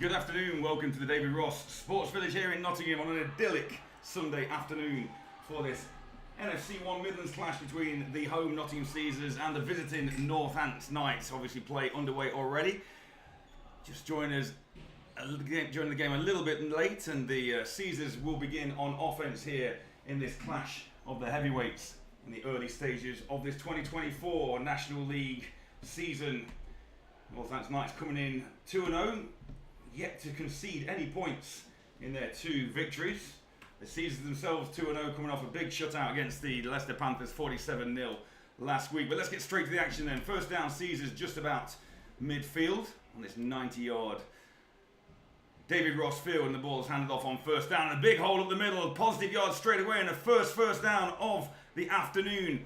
Good afternoon, welcome to the David Ross Sports Village here in Nottingham on an idyllic Sunday afternoon for this NFC1 Midlands clash between the home Nottingham Caesars and the visiting Northants Knights. Obviously play underway already. Just join us during the game a little bit late, and the Caesars will begin on offence here in this clash of the heavyweights in the early stages of this 2024 National League season. Northants Knights coming in 2-0. Yet to concede any points in their two victories. The Caesars themselves 2-0, coming off a big shutout against the Leicester Panthers 47-0 last week. But let's get straight to the action then. First down, Caesars just about midfield on this 90-yard David Ross field, and the ball's handed off on first down. A big hole up the middle, positive yards straight away, and the first down of the afternoon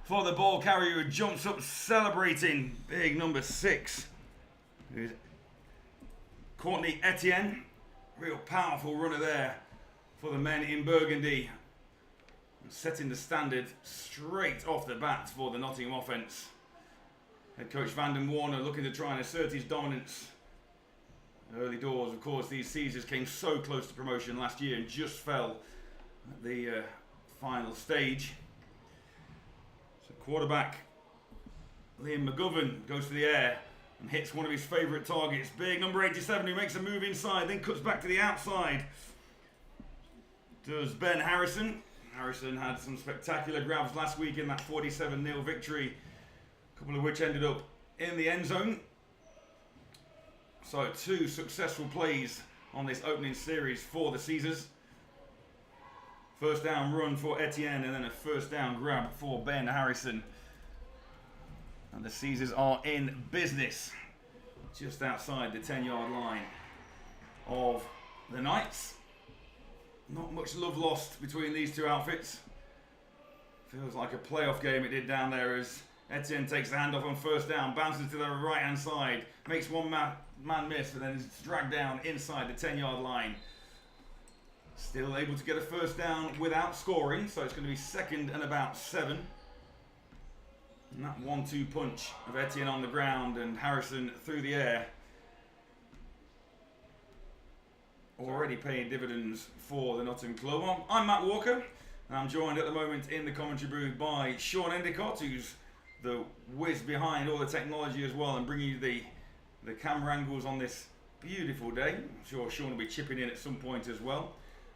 for the ball carrier, who jumps up celebrating. Big number 6. Courtney Etienne, real powerful runner there for the men in Burgundy, setting the standard straight off the bat for the Nottingham offence. Head coach Vanden Warner looking to try and assert his dominance. Early doors, of course, these Caesars came so close to promotion last year and just fell at the final stage. So quarterback Liam McGovern goes to the air and hits one of his favourite targets. Big number 87, who makes a move inside, then cuts back to the outside. Does Ben Harrison. Harrison had some spectacular grabs last week in that 47-0 victory, a couple of which ended up in the end zone. So 2 successful plays on this opening series for the Caesars. First down run for Etienne, and then a first down grab for Ben Harrison. And the Caesars are in business just outside the 10-yard line of the Knights. Not much love lost between these two outfits. Feels like a playoff game it did down there as Etienne takes the handoff on first down, bounces to the right-hand side, makes one man miss, and then is dragged down inside the 10-yard line. Still able to get a first down without scoring, so it's going to be second and about 7. And that 1-2 punch of Etienne on the ground and Harrison through the air already paying dividends for the Nottingham club. I'm Matt Walker, and I'm joined at the moment in the commentary booth by Sean Endicott, who's the whiz behind all the technology as well and bringing you the camera angles on this beautiful day. I'm sure Sean will be chipping in at some point as well.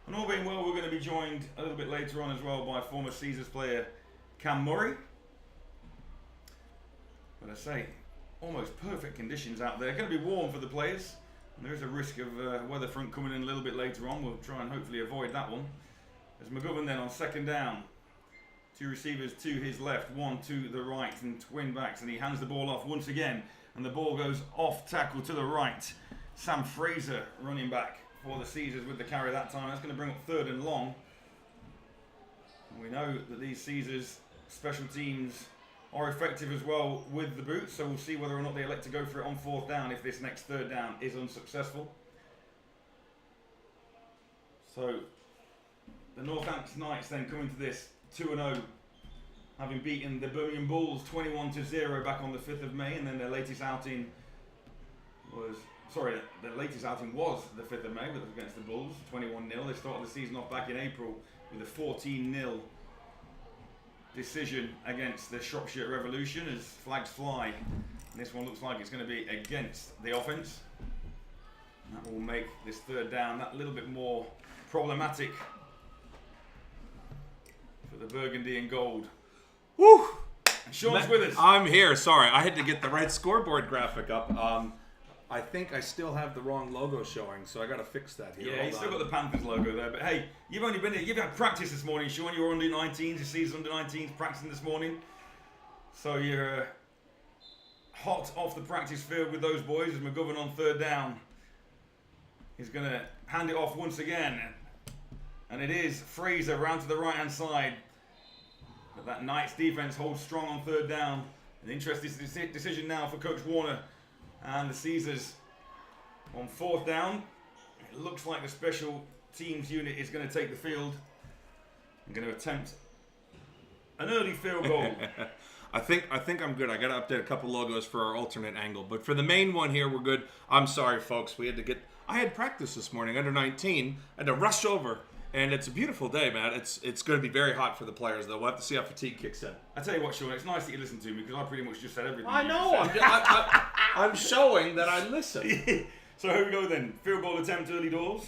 And all being well, we're going to be joined a little bit later on as well by former Caesars player Cam Murray. But I say, almost perfect conditions out there. Going to be warm for the players. And there is a risk of weather front coming in a little bit later on. We'll try and hopefully avoid that one. As McGovern then on second down. 2 receivers to his left, 1 to the right, and twin backs. And he hands the ball off once again. And the ball goes off tackle to the right. Sam Fraser running back for the Caesars with the carry that time. That's going to bring up 3rd and long. And we know that these Caesars special teams are effective as well with the boots, so we'll see whether or not they elect to go for it on 4th down if this next 3rd down is unsuccessful. So the Northants Knights then coming to this 2-0, having beaten the Birmingham Bulls 21-0 back on the 5th of May, and then their latest outing was the latest outing was the 5th of May against the Bulls, 21-0. They started the season off back in April with a 14-0 decision against the Shropshire Revolution as flags fly. And this one looks like it's going to be against the offence. That will make this 3rd down that little bit more problematic for the Burgundy and Gold. Woo! And Sean's with us. I'm here. Sorry, I had to get the right scoreboard graphic up. I think I still have the wrong logo showing, so I got to fix that here. Yeah, you still got the Panthers logo there. But hey, you've only been here. You've had practice this morning, Sean. You were under 19s. You see under 19s practicing this morning. So you're hot off the practice field with those boys as McGovern on 3rd down. He's going to hand it off once again. And it is Fraser round to the right-hand side. But that Knights defense holds strong on 3rd down. An interesting decision now for Coach Warner and the Caesars on 4th down. It looks like the special teams unit is going to take the field. I'm going to attempt an early field goal. I think I'm good. I got to update a couple logos for our alternate angle, but for the main one here, we're good. I'm sorry, folks. I had practice this morning, under 19. I had to rush over, and it's a beautiful day, man. It's going to be very hot for the players, though. We'll have to see how fatigue kicks in. I tell you what, Sean, it's nice that you listen to me because I pretty much just said everything. I know. I'm showing that I listen. So here we go then. Field goal attempt early doors.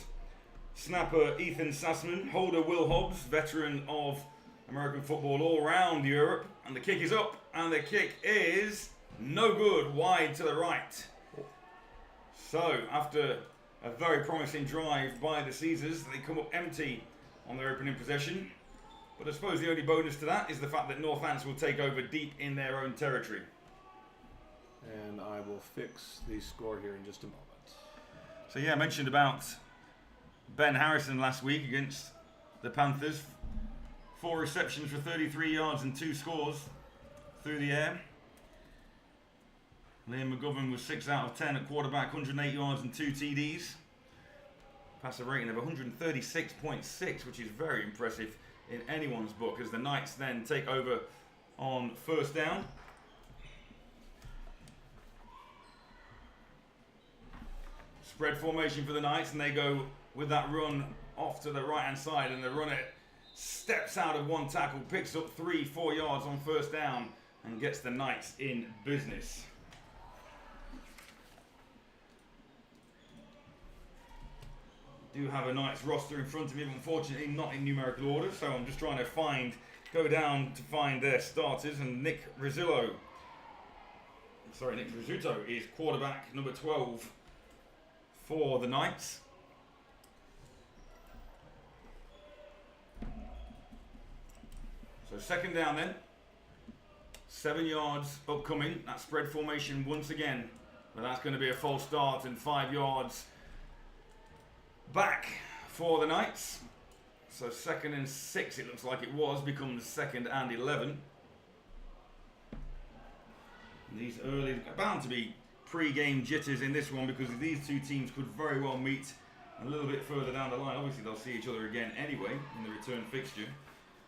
Snapper Ethan Sassman, holder Will Hobbs, veteran of American football all around Europe. And the kick is up, and the kick is no good, wide to the right. So after a very promising drive by the Caesars, they come up empty on their opening possession. But I suppose the only bonus to that is the fact that Northants will take over deep in their own territory. And I will fix the score here in just a moment. So yeah, I mentioned about Ben Harrison last week against the Panthers. 4 receptions for 33 yards and 2 scores through the air. Liam McGovern was 6 out of 10 at quarterback, 108 yards and 2 TDs. Passer rating of 136.6, which is very impressive in anyone's book, as the Knights then take over on first down. Spread formation for the Knights, and they go with that run off to the right-hand side, and the runner steps out of one tackle, picks up 3-4 yards on first down, and gets the Knights in business. Do have a Knights roster in front of me, unfortunately not in numerical order, so I'm just trying to go down to find their starters, and Nick Rizzuto is quarterback number 12 for the Knights. So second down then. 7 yards upcoming. That spread formation once again. But that's going to be a false start, and 5 yards back for the Knights. So 2nd and 6 it looks like it was, becomes 2nd and 11. And these early, bound to be pre-game jitters in this one, because these two teams could very well meet a little bit further down the line. Obviously they'll see each other again anyway in the return fixture,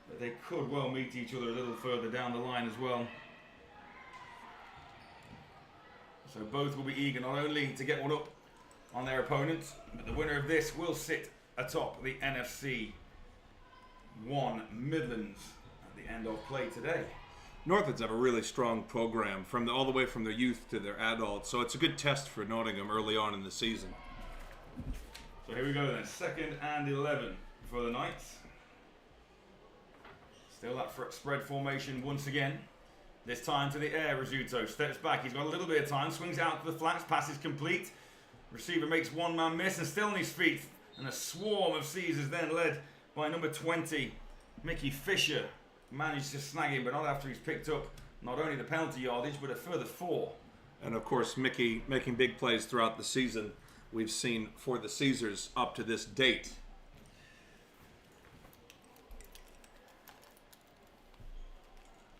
but they could well meet each other a little further down the line as well. So both will be eager not only to get one up on their opponents, but the winner of this will sit atop the NFC1 Midlands at the end of play today. Northants have a really strong program all the way from their youth to their adults, so it's a good test for Nottingham early on in the season. So here we go then, 2nd and 11 for the Knights. Still that spread formation once again. This time to the air, Rizzuto steps back, he's got a little bit of time, swings out to the flats, pass is complete. Receiver makes one man miss and still on his feet. And a swarm of Caesars then led by number 20, Mickey Fisher, managed to snag him, but not after he's picked up not only the penalty yardage, but a further 4. And of course, Mickey making big plays throughout the season we've seen for the Caesars up to this date.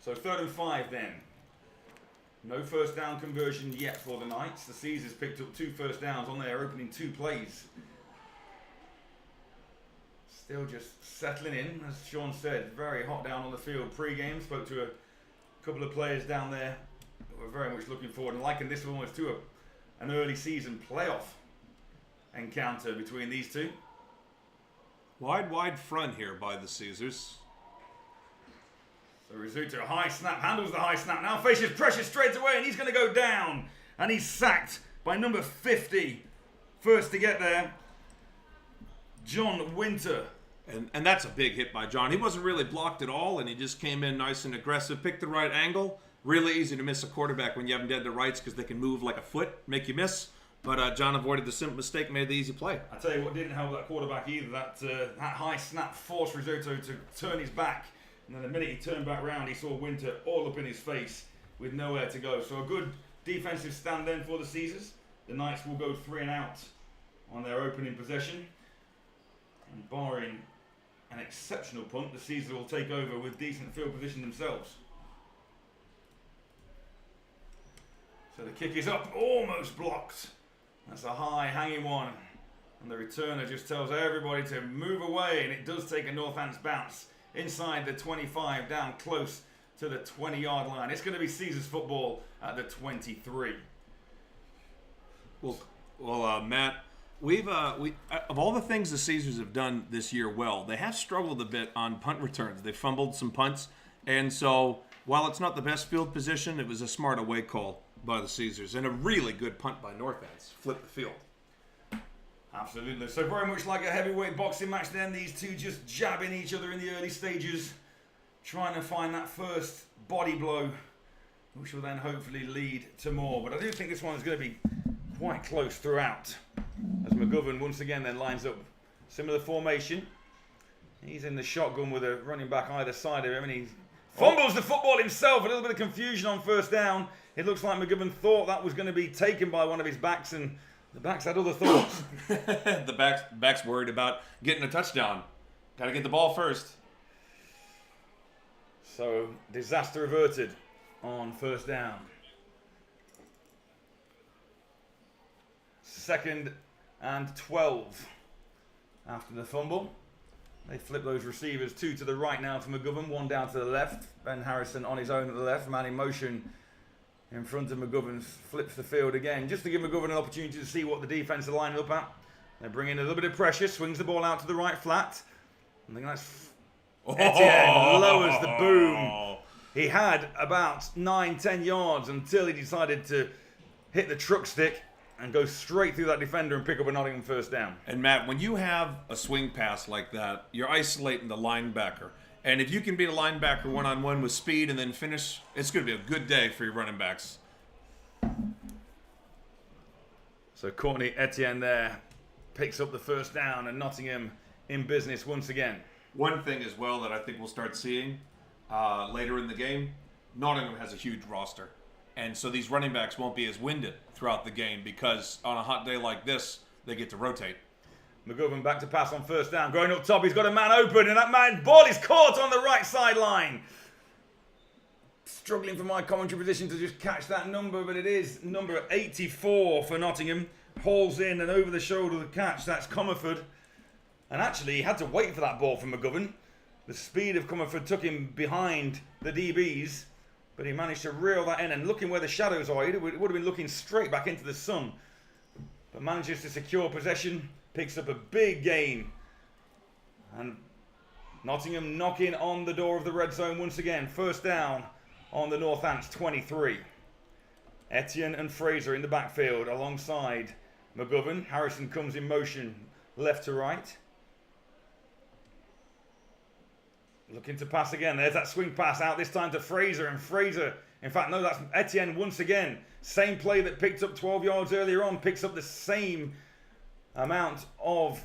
So 3rd and 5 then. No first down conversion yet for the Knights. The Caesars picked up 2 first downs on their opening 2 plays. Still just settling in, as Sean said, very hot down on the field pre-game. Spoke to a couple of players down there who were very much looking forward and liking this almost to an early season playoff encounter between these two. Wide front here by the Caesars. So Rizzuto, high snap, handles the high snap, now faces pressure straight away, and he's going to go down. And he's sacked by number 50. First to get there, John Winter. And that's a big hit by John. He wasn't really blocked at all, and he just came in nice and aggressive, picked the right angle. Really easy to miss a quarterback when you have them dead to rights, because they can move like a foot, make you miss. But John avoided the simple mistake, made the easy play. I tell you what didn't help that quarterback either. That high snap forced Rizzuto to turn his back. And then the minute he turned back round, he saw Winter all up in his face with nowhere to go. So a good defensive stand then for the Caesars. The Knights will go 3 and out on their opening possession. And barring an exceptional punt, the Caesars will take over with decent field position themselves. So the kick is up, almost blocked. That's a high hanging one. And the returner just tells everybody to move away, and it does take a Northants bounce inside the 25, down close to the 20-yard line. It's going to be Caesars football at the 23. Well, Matt, we of all the things the Caesars have done this year well, they have struggled a bit on punt returns. They fumbled some punts, and so while it's not the best field position, it was a smart away call by the Caesars and a really good punt by Northants. Flip the field. Absolutely. So very much like a heavyweight boxing match then, these two just jabbing each other in the early stages, trying to find that first body blow, which will then hopefully lead to more. But I do think this one is going to be quite close throughout, as McGovern once again then lines up similar formation. He's in the shotgun with a running back either side of him, and he fumbles the football himself. A little bit of confusion on first down. It looks like McGovern thought that was going to be taken by one of his backs, and the backs had other thoughts. The back's worried about getting a touchdown. Got to get the ball first. So, disaster averted on first down. 2nd and 12 after the fumble. They flip those receivers, 2 to the right now to McGovern, 1 down to the left. Ben Harrison on his own at the left, man in motion in front of McGovern, flips the field again, just to give McGovern an opportunity to see what the defense are lining up at. They bring in a little bit of pressure, swings the ball out to the right flat. I think that's Etienne lowers the boom. He had about 9-10 yards until he decided to hit the truck stick and go straight through that defender and pick up a Nottingham first down. And Matt, when you have a swing pass like that, you're isolating the linebacker. And if you can beat a linebacker one-on-one with speed and then finish, it's going to be a good day for your running backs. So Courtney Etienne there picks up the first down, and Nottingham in business once again. One thing as well that I think we'll start seeing later in the game, Nottingham has a huge roster. And so these running backs won't be as winded throughout the game because on a hot day like this, they get to rotate. McGovern back to pass on first down. Going up top, he's got a man open, and that man's ball is caught on the right sideline. Struggling for my commentary position to just catch that number, but it is number 84 for Nottingham. Hauls in and over the shoulder the catch. That's Comerford. And actually, he had to wait for that ball from McGovern. The speed of Comerford took him behind the DBs, but he managed to reel that in. And looking where the shadows are, it would have been looking straight back into the sun. But manages to secure possession, picks up a big gain. And Nottingham knocking on the door of the red zone once again. First down on the Northants 23. Etienne and Fraser in the backfield alongside McGovern. Harrison comes in motion left to right. Looking to pass again. There's that swing pass out this time to Fraser. And Fraser, in fact, no, that's Etienne once again. Same play that picked up 12 yards earlier on. Picks up the same amount of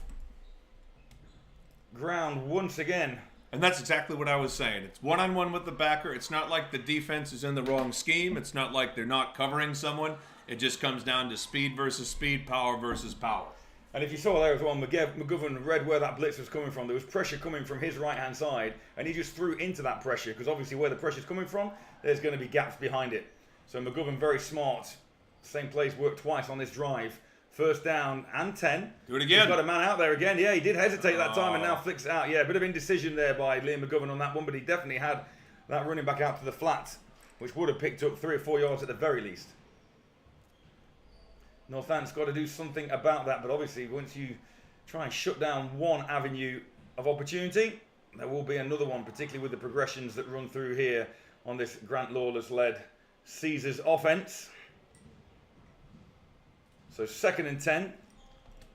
ground once again. And that's exactly what I was saying. It's one-on-one with the backer. It's not like the defense is in the wrong scheme. It's not like they're not covering someone. It just comes down to speed versus speed, power versus power. And if you saw there as well, McGovern read where that blitz was coming from. There was pressure coming from his right-hand side, and he just threw into that pressure, because obviously where the pressure's coming from, there's going to be gaps behind it. So McGovern, very smart. Same plays worked twice on this drive. First down and 10. Do it again. He's got a man out there again. Yeah, he did hesitate that time and now flicks it out. Yeah, a bit of indecision there by Liam McGovern on that one, but he definitely had that running back out to the flat, which would have picked up 3 or 4 yards at the very least. Northants got to do something about that, but obviously once you try and shut down one avenue of opportunity, there will be another one, particularly with the progressions that run through here on this Grant Lawless-led Caesars offense. So 2nd and 10.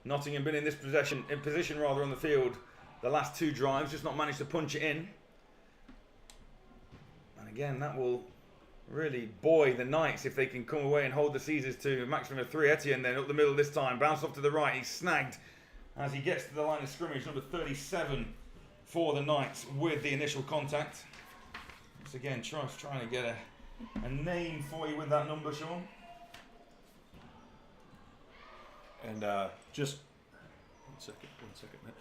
Nottingham been in this position on the field the last 2 drives, just not managed to punch it in. And again, that will really buoy the Knights if they can come away and hold the Caesars to a maximum of 3. Etienne then up the middle this time, bounce off to the right. He's snagged as he gets to the line of scrimmage, number 37 for the Knights with the initial contact. Once again, trying to get a name for you with that number, Sean. And just one second, man.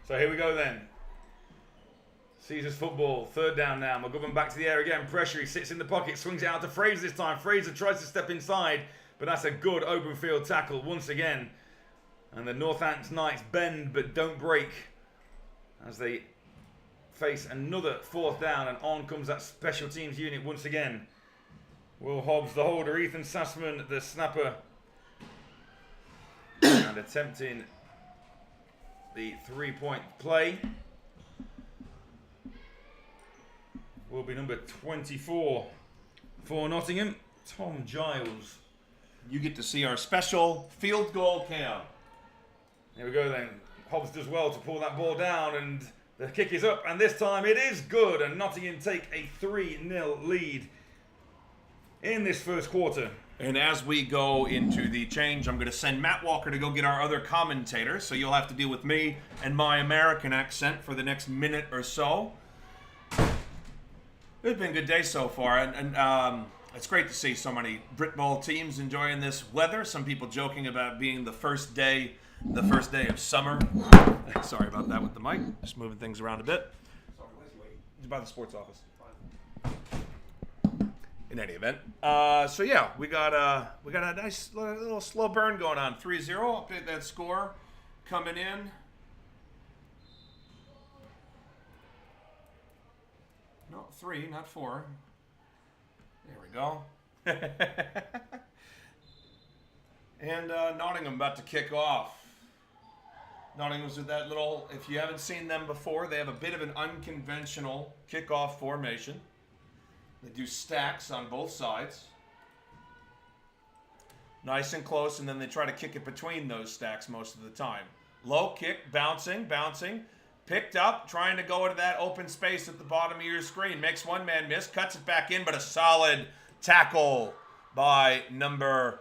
So here we go then. Caesars football, third down now. McGovern back to the air again. Pressure. He sits in the pocket, swings it out to Fraser this time. Fraser tries to step inside, but that's a good open field tackle once again. And the Northants Knights bend but don't break as they face another fourth down. And on comes that special teams unit once again. Will Hobbs, the holder. Ethan Sassman, the snapper. And attempting the 3-point play will be number 24 for Nottingham, Tom Giles. You get to see our special field goal cam. Here we go then. Hobbs does well to pull that ball down, and the kick is up, and this time it is good, and Nottingham take a 3-0 lead in this first quarter. And as we go into the change, I'm going to send Matt Walker to go get our other commentator, so you'll have to deal with me and my American accent for the next minute or so. It's been a good day so far, and it's great to see so many Brit Ball teams enjoying this weather. Some people joking about being the first day of summer. Sorry about that with the mic. Just moving things around a bit. Sorry, where's he waiting? He's by the sports office. In any event, so yeah, we got a nice little slow burn going on. 3-0. Update that score coming in. No, 3, not 4. There we go. And Nottingham about to kick off. Nottingham's with that little, if you haven't seen them before, they have a bit of an unconventional kickoff formation. They do stacks on both sides. Nice and close, and then they try to kick it between those stacks most of the time. Low kick, bouncing. Picked up, trying to go into that open space at the bottom of your screen. Makes one man miss, cuts it back in, but a solid tackle by number,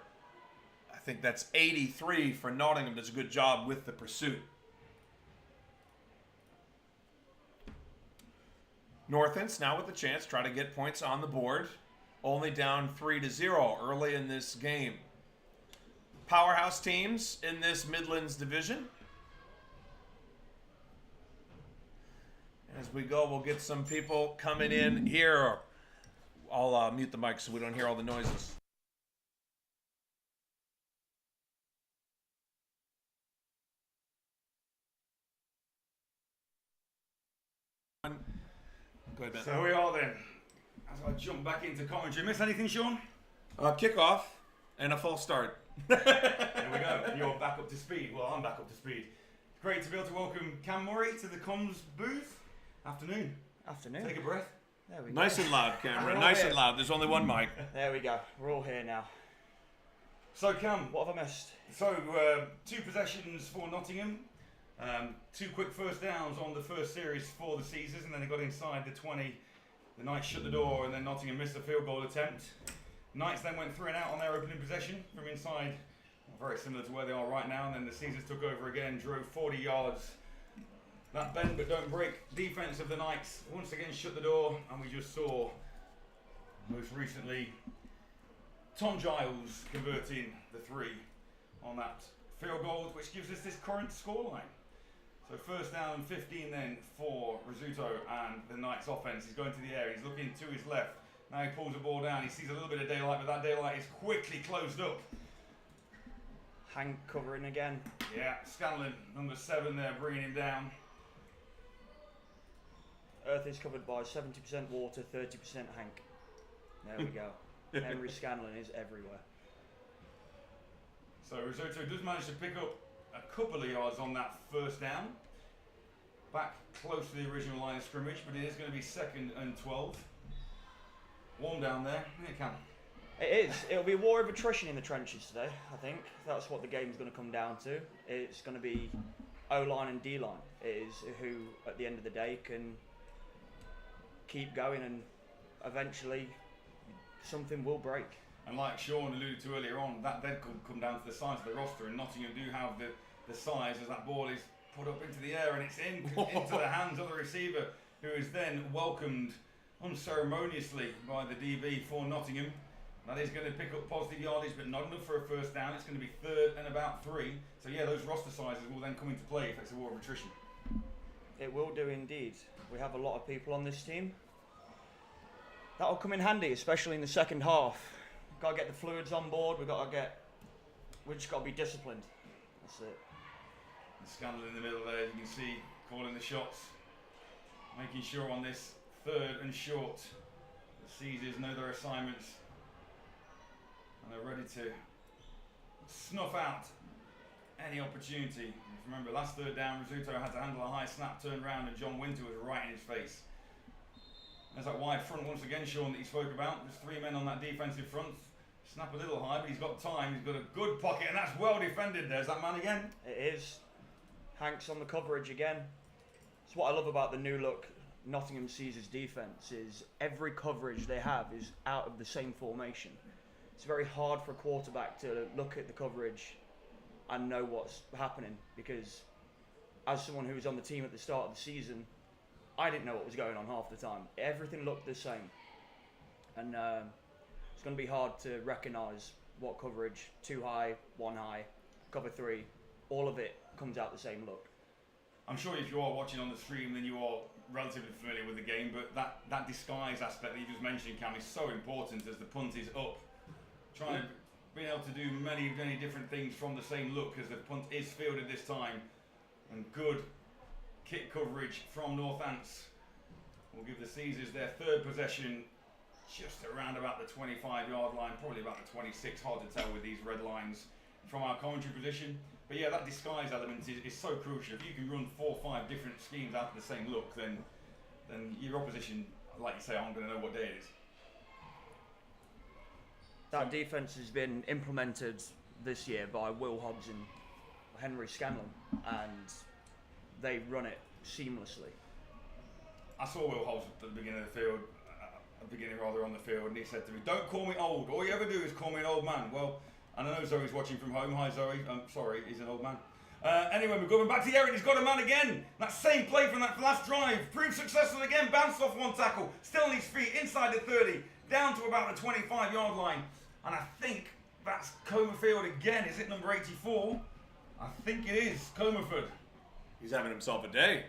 I think that's 83 for Nottingham. Does a good job with the pursuit. Northants now with the chance, try to get points on the board. Only down 3-0 early in this game. Powerhouse teams in this Midlands division. As we go, we'll get some people coming in here. I'll mute the mic so we don't hear all the noises. Go ahead, Ben. So we are then. As I jump back into commentary. Miss anything, Sean? Kickoff and a false start. There we go. You're back up to speed. Well, I'm back up to speed. Great to be able to welcome Cam Murray to the comms booth. Afternoon. Take a breath. There we go. Nice and loud, Cameron. Nice and loud. There's only one mic. There we go. We're all here now. So, Cam, What have I missed? So, 2 possessions for Nottingham. 2 quick first downs on the first series for the Caesars, and then they got inside the 20. The Knights shut the door, and then Nottingham missed a field goal attempt. Knights then went 3 and out on their opening possession from inside, very similar to where they are right now, and then the Caesars took over again, drove 40 yards. That bend but don't break defense of the Knights once again shut the door, and we just saw, most recently, Tom Giles converting the 3 on that field goal, which gives us this current scoreline. So first down and 15 then for Rizzuto and the Knights offense. He's going to the air, he's looking to his left. Now he pulls the ball down, he sees a little bit of daylight, but that daylight is quickly closed up. Hank covering again. Yeah, Scanlon, number 7 there, bringing him down. Earth is covered by 70% water, 30% Hank. There we go. Henry Scanlon is everywhere. So Risotto does manage to pick up a couple of yards on that first down. Back close to the original line of scrimmage, but it is going to be 2nd and 12. Warm down there. Here it can. It is. It'll be a war of attrition in the trenches today, I think. That's what the game's going to come down to. It's going to be O-line and D-line. It is who, at the end of the day, can keep going, and eventually something will break. And like Sean alluded to earlier on, that then could come down to the size of the roster, and Nottingham do have the size as that ball is put up into the air and it's into the hands of the receiver, who is then welcomed unceremoniously by the DB for Nottingham. That is going to pick up positive yardage, but not enough for a first down. It's going to be 3rd and about 3. So yeah, those roster sizes will then come into play if it's a war of attrition. It will do indeed. We have a lot of people on this team. That'll come in handy, especially in the second half. Got to get the fluids on board. We just got to be disciplined. That's it. And Scandal in the middle there, you can see, calling the shots, making sure on this third and short, the Caesars know their assignments and are ready to snuff out any opportunity. Remember, last third down, Rizzuto had to handle a high snap, turned round, and John Winter was right in his face. There's that wide front once again, Sean, that he spoke about. There's 3 men on that defensive front. Snap a little high, but he's got time. He's got a good pocket, and that's well defended. There's that man again. It is. Hank's on the coverage again. It's what I love about the new look Nottingham Caesars defense is every coverage they have is out of the same formation. It's very hard for a quarterback to look at the coverage and know what's happening, because as someone who was on the team at the start of the season, I didn't know what was going on half the time. Everything looked the same, and it's going to be hard to recognise what coverage, 2 high, 1 high, cover 3, all of it comes out the same look. I'm sure if you are watching on the stream, then you are relatively familiar with the game, but that disguise aspect that you just mentioned, Cam, is so important as the punt is up. Trying to be able to do many different things from the same look, as the punt is fielded this time, and good kick coverage from Northants will give the Caesars their third possession just around about the 25-yard line, probably about the 26, hard to tell with these red lines from our commentary position. But yeah, that disguise element is so crucial. If you can run 4 or 5 different schemes out of the same look, then your opposition, like you say, aren't going to know what day it is. That defence has been implemented this year by Will Hobbs and Henry Scanlon, and they run it seamlessly. I saw Will Hobbs at the beginning of the field, on the field, and he said to me, "Don't call me old. All you ever do is call me an old man." Well, and I know Zoe's watching from home. Hi Zoe. I'm sorry, he's an old man. Anyway, we're going back to Yerrick. He's got a man again. That same play from that last drive proved successful again. Bounced off 1 tackle, still on his feet, inside the 30, down to about the 25-yard line. And I think that's Comerfield again. Is it number 84? I think it is Comerford. He's having himself a day.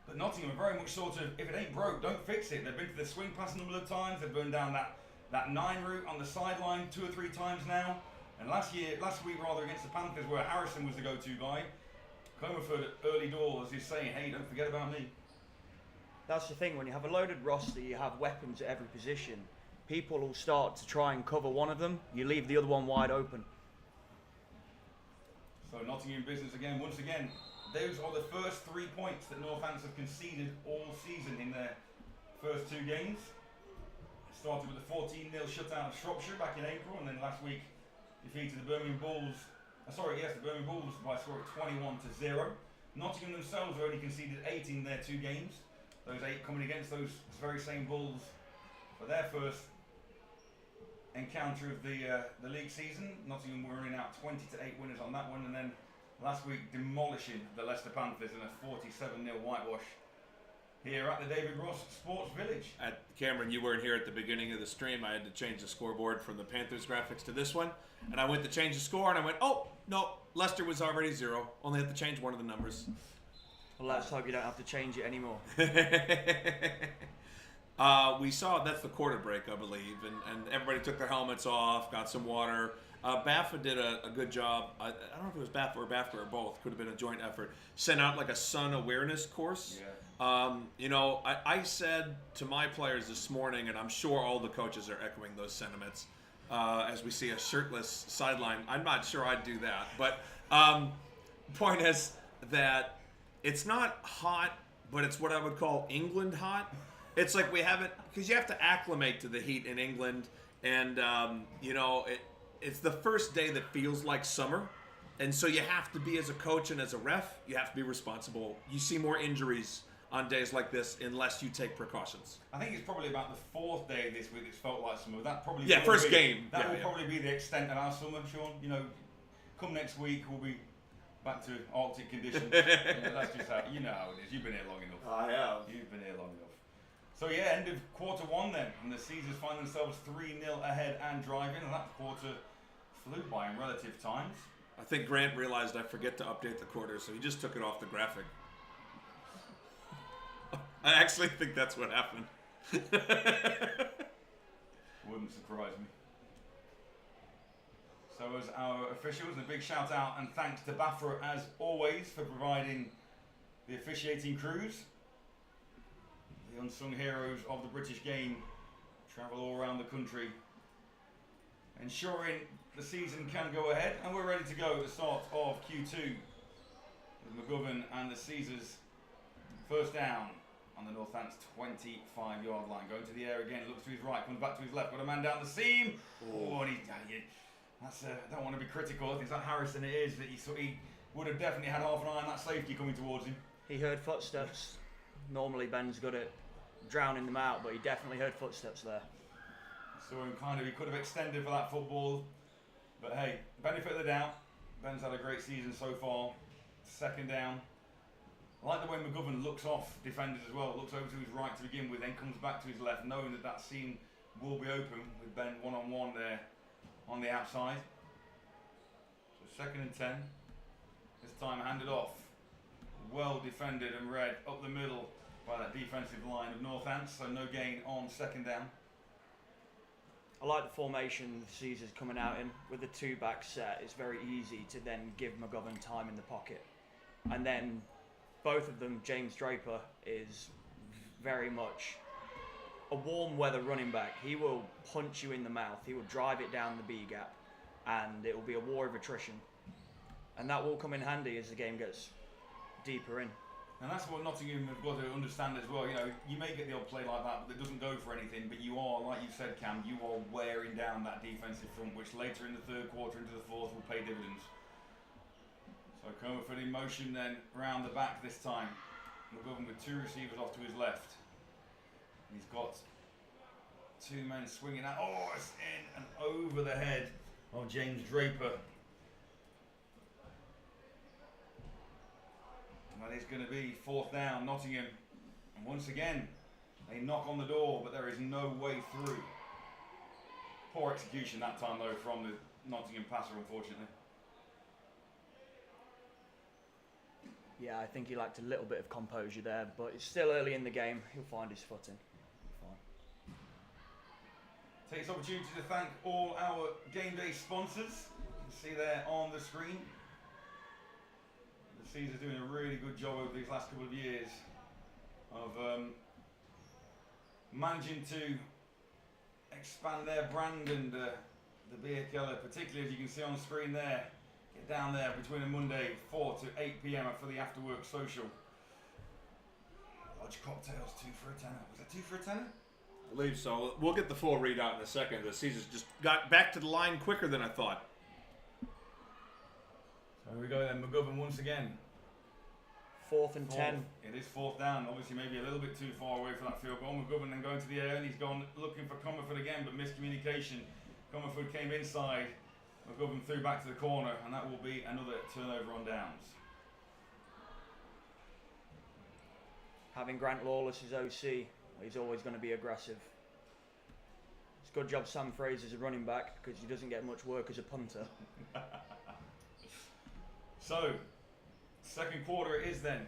But Nottingham are very much sort of, if it ain't broke, don't fix it. They've been to the swing pass a number of times. They've been down that 9 route on the sideline 2 or 3 times now. And last week against the Panthers, where Harrison was the go-to guy, Comerford early doors is saying, "Hey, don't forget about me." That's the thing, when you have a loaded roster, you have weapons at every position. People will start to try and cover one of them, you leave the other one wide open. So Nottingham business again, once again. Those are the first 3 points that Northants have conceded all season in their first 2 games. It started with a 14-0 shutout of Shropshire back in April, and then last week defeated the Birmingham Bulls. The Birmingham Bulls by a score of 21-0. Nottingham themselves have only conceded 8 in their 2 games. Those 8 coming against those very same Bulls for their first encounter of the league season. Nottingham were in out 20-8 winners on that one, and then last week demolishing the Leicester Panthers in a 47-0 whitewash here at the David Ross Sports Village. Cameron, you weren't here at the beginning of the stream. I had to change the scoreboard from the Panthers graphics to this one, and I went to change the score, and I went, oh no, Leicester was already 0. Only had to change one of the numbers. Well, let's hope you don't have to change it anymore. We saw that's the quarter break, I believe, and everybody took their helmets off, got some water. BAFA did a good job. I don't know if it was BAFA or both. Could have been a joint effort. Sent out like a sun awareness course. Yeah. I said to my players this morning, and I'm sure all the coaches are echoing those sentiments, as we see a shirtless sideline. I'm not sure I'd do that, but point is that it's not hot, but it's what I would call England hot. It's like we haven't, because you have to acclimate to the heat in England, and it's the first day that feels like summer, and so you have to be, as a coach and as a ref, you have to be responsible. You see more injuries on days like this unless you take precautions. I think it's probably about the 4th day this week it's felt like summer. That probably first game. That will probably be the extent of our summer, Sean. Come next week we'll be back to Arctic conditions. That's just how, you know how it is. You've been here long enough. I have. You've been here long enough. So yeah, end of quarter 1 then, and the Caesars find themselves 3-0 ahead and driving, and that quarter flew by in relative times. I think Grant realized I forget to update the quarter, so he just took it off the graphic. I actually think that's what happened. Wouldn't surprise me. So as our officials, and a big shout out and thanks to BAFA as always for providing the officiating crews. The unsung heroes of the British game travel all around the country, ensuring the season can go ahead, and we're ready to go at the start of Q2 with McGovern and the Caesars. First down on the Northants 25-yard line, going to the air again, looks to his right, comes back to his left, got a man down the seam. Oh, and I don't want to be critical. I think it's like Harrison it is, that he would have definitely had half an eye on that safety coming towards him. He heard footsteps. Normally Ben's good at drowning them out, but he definitely heard footsteps there. So he could have extended for that football, but hey, benefit of the doubt. Ben's had a great season so far. Second down. I like the way McGovern looks off defenders as well. Looks over to his right to begin with, then comes back to his left, knowing that that seam will be open with Ben one-on-one there on the outside. So 2nd and 10. This time handed off. Well defended and read up the middle by that defensive line of Northants, so no gain on 2nd down. I like the formation Caesar's coming out in. With the 2-back set, it's very easy to then give McGovern time in the pocket. And then both of them, James Draper is very much a warm weather running back. He will punch you in the mouth. He will drive it down the B gap, and it will be a war of attrition. And that will come in handy as the game gets deeper in. And that's what Nottingham have got to understand as well. You know, you may get the odd play like that, but it doesn't go for anything. But you are, like you said, Cam, you are wearing down that defensive front, which later in the 3rd quarter into the 4th will pay dividends. So Comerford in motion then round the back this time. McGovern with 2 receivers off to his left. He's got 2 men swinging out. Oh, it's in and over the head of James Draper. That is going to be 4th down, Nottingham. And once again, they knock on the door, but there is no way through. Poor execution that time, though, from the Nottingham passer, unfortunately. Yeah, I think he lacked a little bit of composure there, but it's still early in the game. He'll find his footing. Fine. Take this opportunity to thank all our game day sponsors. You can see there on the screen. Caesar's doing a really good job over these last couple of years of managing to expand their brand and the Bierkeller, particularly as you can see on the screen there. Get down there between a Monday 4 to 8 p.m. for the after work social. Lodge cocktails, 2 for a tenner. Was that 2 for a tenner? I believe so. We'll get the full readout in a second. The Caesars just got back to the line quicker than I thought. So here we go then, McGovern once again. 4th and 10. It is 4th down, obviously maybe a little bit too far away for that field goal. McGovern then going to the air, and he's gone looking for Comerford again, but miscommunication. Comerford came inside, McGovern threw back to the corner, and that will be another turnover on downs. Having Grant Lawless as OC, he's always going to be aggressive. It's a good job Sam Fraser's a running back, because he doesn't get much work as a punter. So, 2nd quarter it is then.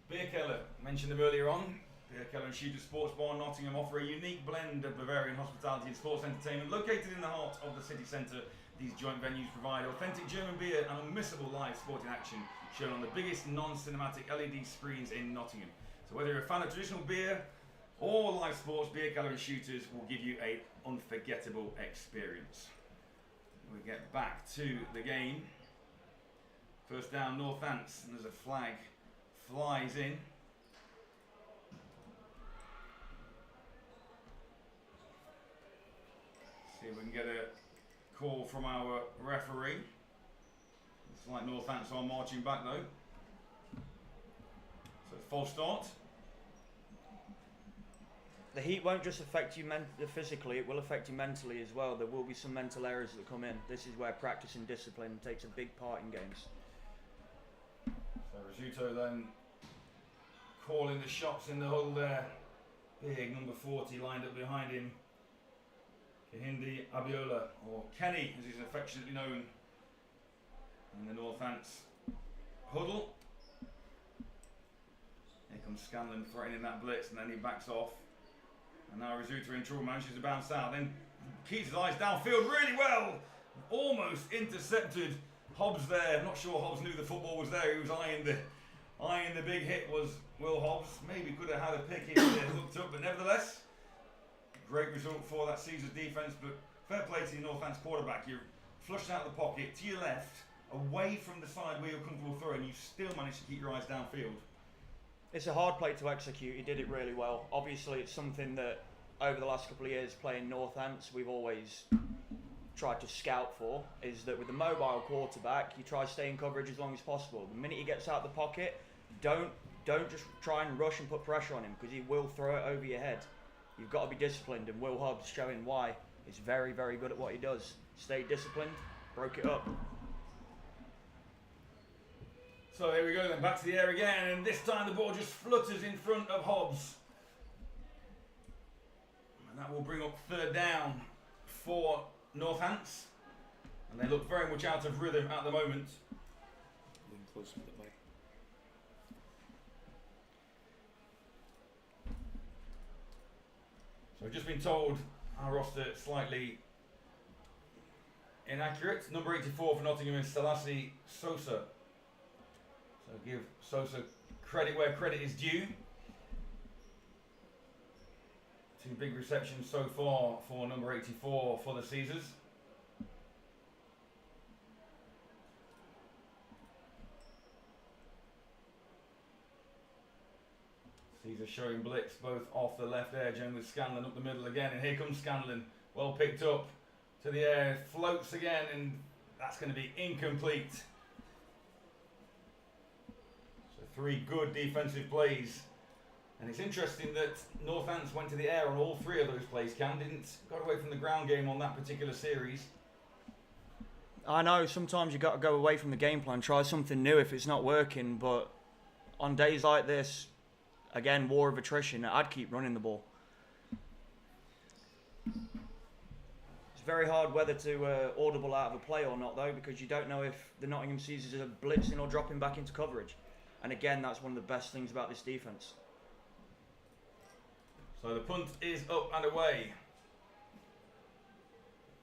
Bierkeller, mentioned them earlier on. Bierkeller and Shooters Sports Bar Nottingham offer a unique blend of Bavarian hospitality and sports entertainment. Located in the heart of the city centre, these joint venues provide authentic German beer and unmissable live sporting action shown on the biggest non-cinematic LED screens in Nottingham. So whether you're a fan of traditional beer or live sports, Bierkeller and Shooters will give you an unforgettable experience. We get back to the game. First down, Northants, and there's a flag flies in. See if we can get a call from our referee. Looks like Northants are marching back though. So false start. The heat won't just affect you physically, it will affect you mentally as well. There will be some mental errors that come in. This is where practice and discipline takes a big part in games. So Rizzuto then calling the shots in the huddle there. Big number 40 lined up behind him. Kahindi Abiola, or Kenny as he's affectionately known, in the Northants huddle. Here comes Scanlon threatening that blitz, and then he backs off. And now Rizzuta in trouble, manages to bounce out. Then keeps his eyes downfield really well. Almost intercepted Hobbs there. I'm not sure Hobbs knew the football was there. He was eyeing the big hit was Will Hobbs. Maybe could have had a pick if he hooked up, but nevertheless, great result for that Caesars defense. But fair play to the Northants quarterback. You're flushed out of the pocket to your left, away from the side where you're comfortable throwing. You still managed to keep your eyes downfield. It's a hard play to execute. He did it really well. Obviously, it's something that over the last couple of years playing Northants, we've always tried to scout for, is that with the mobile quarterback, you try to stay in coverage as long as possible. The minute he gets out of the pocket, don't just try and rush and put pressure on him, because he will throw it over your head. You've got to be disciplined, and Will Hobbs showing why. He's very, very good at what he does. Stay disciplined, broke it up. So here we go then, back to the air again, and this time the ball just flutters in front of Hobbs. And that will bring up third down for Northants. And they look very much out of rhythm at the moment. Lean close with the mic. So I've just been told our roster slightly inaccurate. Number 84 for Nottingham is Selassie Sosa. So give Sosa credit where credit is due. 2 big receptions so far for number 84 for the Caesars. Caesars showing blitz both off the left edge and with Scanlon up the middle again. And here comes Scanlon, well picked up to the air, floats again, and that's going to be incomplete. So 3 good defensive plays. And it's interesting that Northants went to the air on all 3 of those plays. Cam got away from the ground game on that particular series. I know, sometimes you've got to go away from the game plan, try something new if it's not working, but on days like this, again, war of attrition, I'd keep running the ball. It's very hard whether to audible out of a play or not, though, because you don't know if the Nottingham Caesars are blitzing or dropping back into coverage. And again, that's one of the best things about this defence. So the punt is up and away.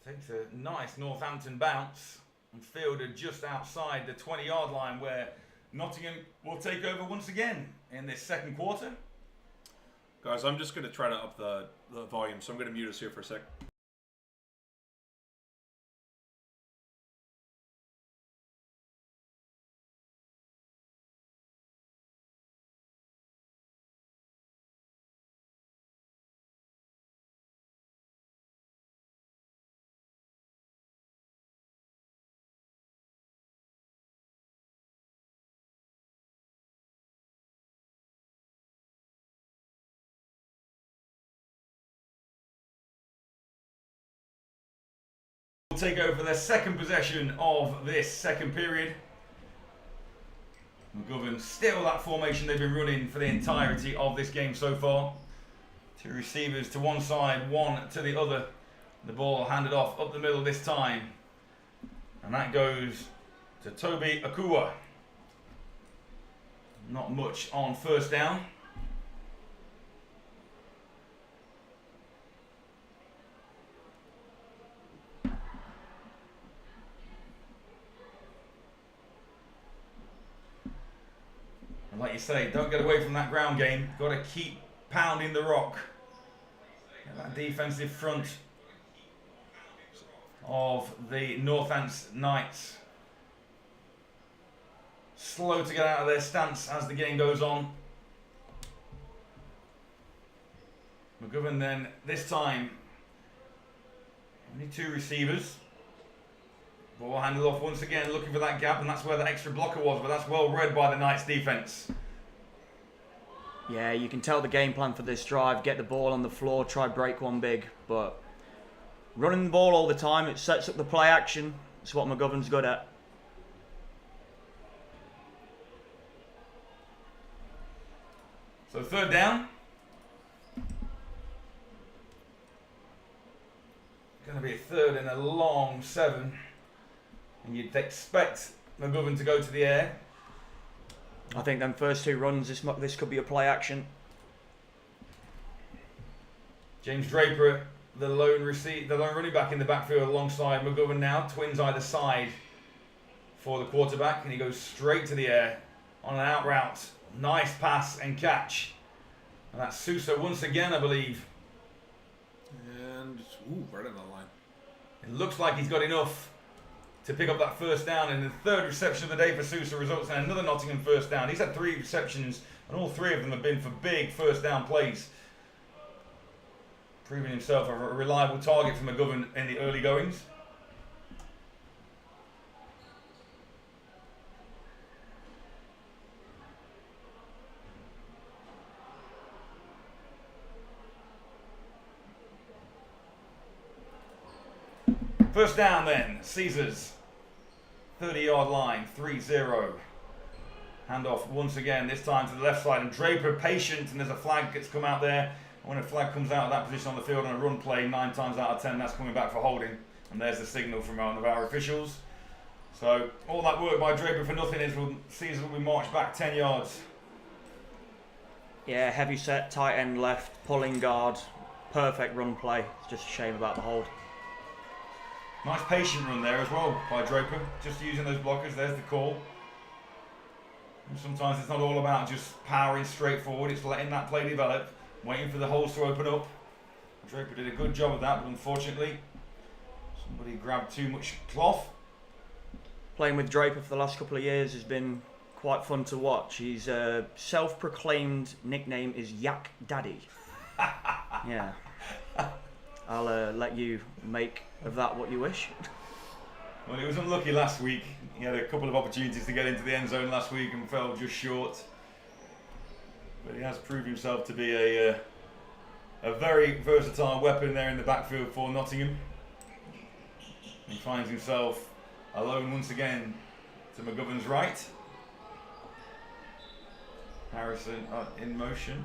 Takes a nice Northampton bounce and fielded just outside the 20-yard line, where Nottingham will take over once again in this second quarter. Guys, I'm just going to try to up the volume, so I'm going to mute us here for a sec. Take over their second possession of this second period. McGovern still that formation they've been running for the entirety of this game so far. 2 receivers to one side, 1 to the other. The ball handed off up the middle this time. And that goes to Toby Akua. Not much on first down. Like you say, don't get away from that ground game. Got to keep pounding the rock. That defensive front of the Northants Knights. Slow to get out of their stance as the game goes on. McGovern then, this time, only 2 receivers. Ball handed off once again, looking for that gap, and that's where the extra blocker was, but that's well read by the Knights defence. Yeah, you can tell the game plan for this drive, get the ball on the floor, try break one big, but running the ball all the time, it sets up the play action. It's what McGovern's good at. So third down. Going to be a third and a long 7. And you'd expect McGovern to go to the air. I think them first 2 runs, this could be a play action. James Draper, the lone running back in the backfield alongside McGovern now. Twins either side for the quarterback, and he goes straight to the air on an out route. Nice pass and catch. And that's Sousa once again, I believe. And, right on the line. It looks like he's got enough to pick up that first down, and the 3rd reception of the day for Sousa results in another Nottingham first down. He's had 3 receptions, and all 3 of them have been for big first down plays. Proving himself a reliable target for McGovern in the early goings. First down then, Caesars. 30-yard line, 3-0. Handoff once again, this time to the left side, and Draper patient, and there's a flag that's come out there. When a flag comes out of that position on the field on a run play, 9 times out of 10 that's coming back for holding. And there's the signal from one of our officials. So all that work by Draper for nothing is Caesars will be marched back 10 yards. Yeah, heavy set, tight end left, pulling guard, perfect run play. It's just a shame about the hold. Nice patient run there as well by Draper, just using those blockers. There's the call. And sometimes it's not all about just powering straight forward, it's letting that play develop, waiting for the holes to open up. Draper did a good job of that, but unfortunately somebody grabbed too much cloth. Playing with Draper for the last couple of years has been quite fun to watch. His self-proclaimed nickname is Yak Daddy. Yeah. I'll let you make of that what you wish. Well, he was unlucky last week. He had a couple of opportunities to get into the end zone last week and fell just short. But he has proved himself to be a very versatile weapon there in the backfield for Nottingham. He finds himself alone once again to McGovern's right. Harrison in motion.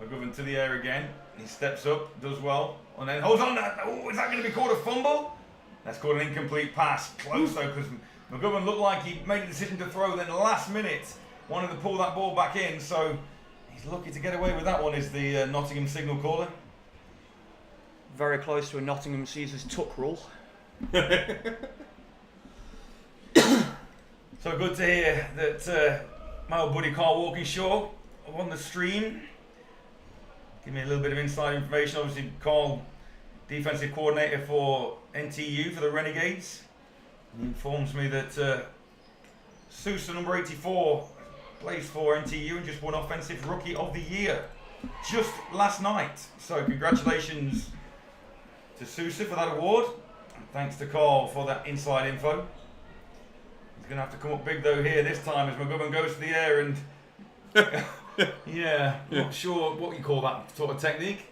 McGovern to the air again. He steps up, does well, and then holds on. Oh, is that going to be called a fumble? That's called an incomplete pass. Close though, because McGovern looked like he made a decision to throw, then last minute wanted to pull that ball back in. So he's lucky to get away with that one. Is the Nottingham signal caller? Very close to a Nottingham Caesars tuck rule. So good to hear that my old buddy Karl Walkinshaw on the stream. Give me a little bit of inside information. Obviously, Karl, defensive coordinator for NTU for the Renegades. He informs me that Sousa, number 84, plays for NTU and just won Offensive Rookie of the Year just last night. So congratulations to Sousa for that award. And thanks to Karl for that inside info. He's going to have to come up big though here this time as McGovern goes to the air and... Yeah, not sure what you call that sort of technique.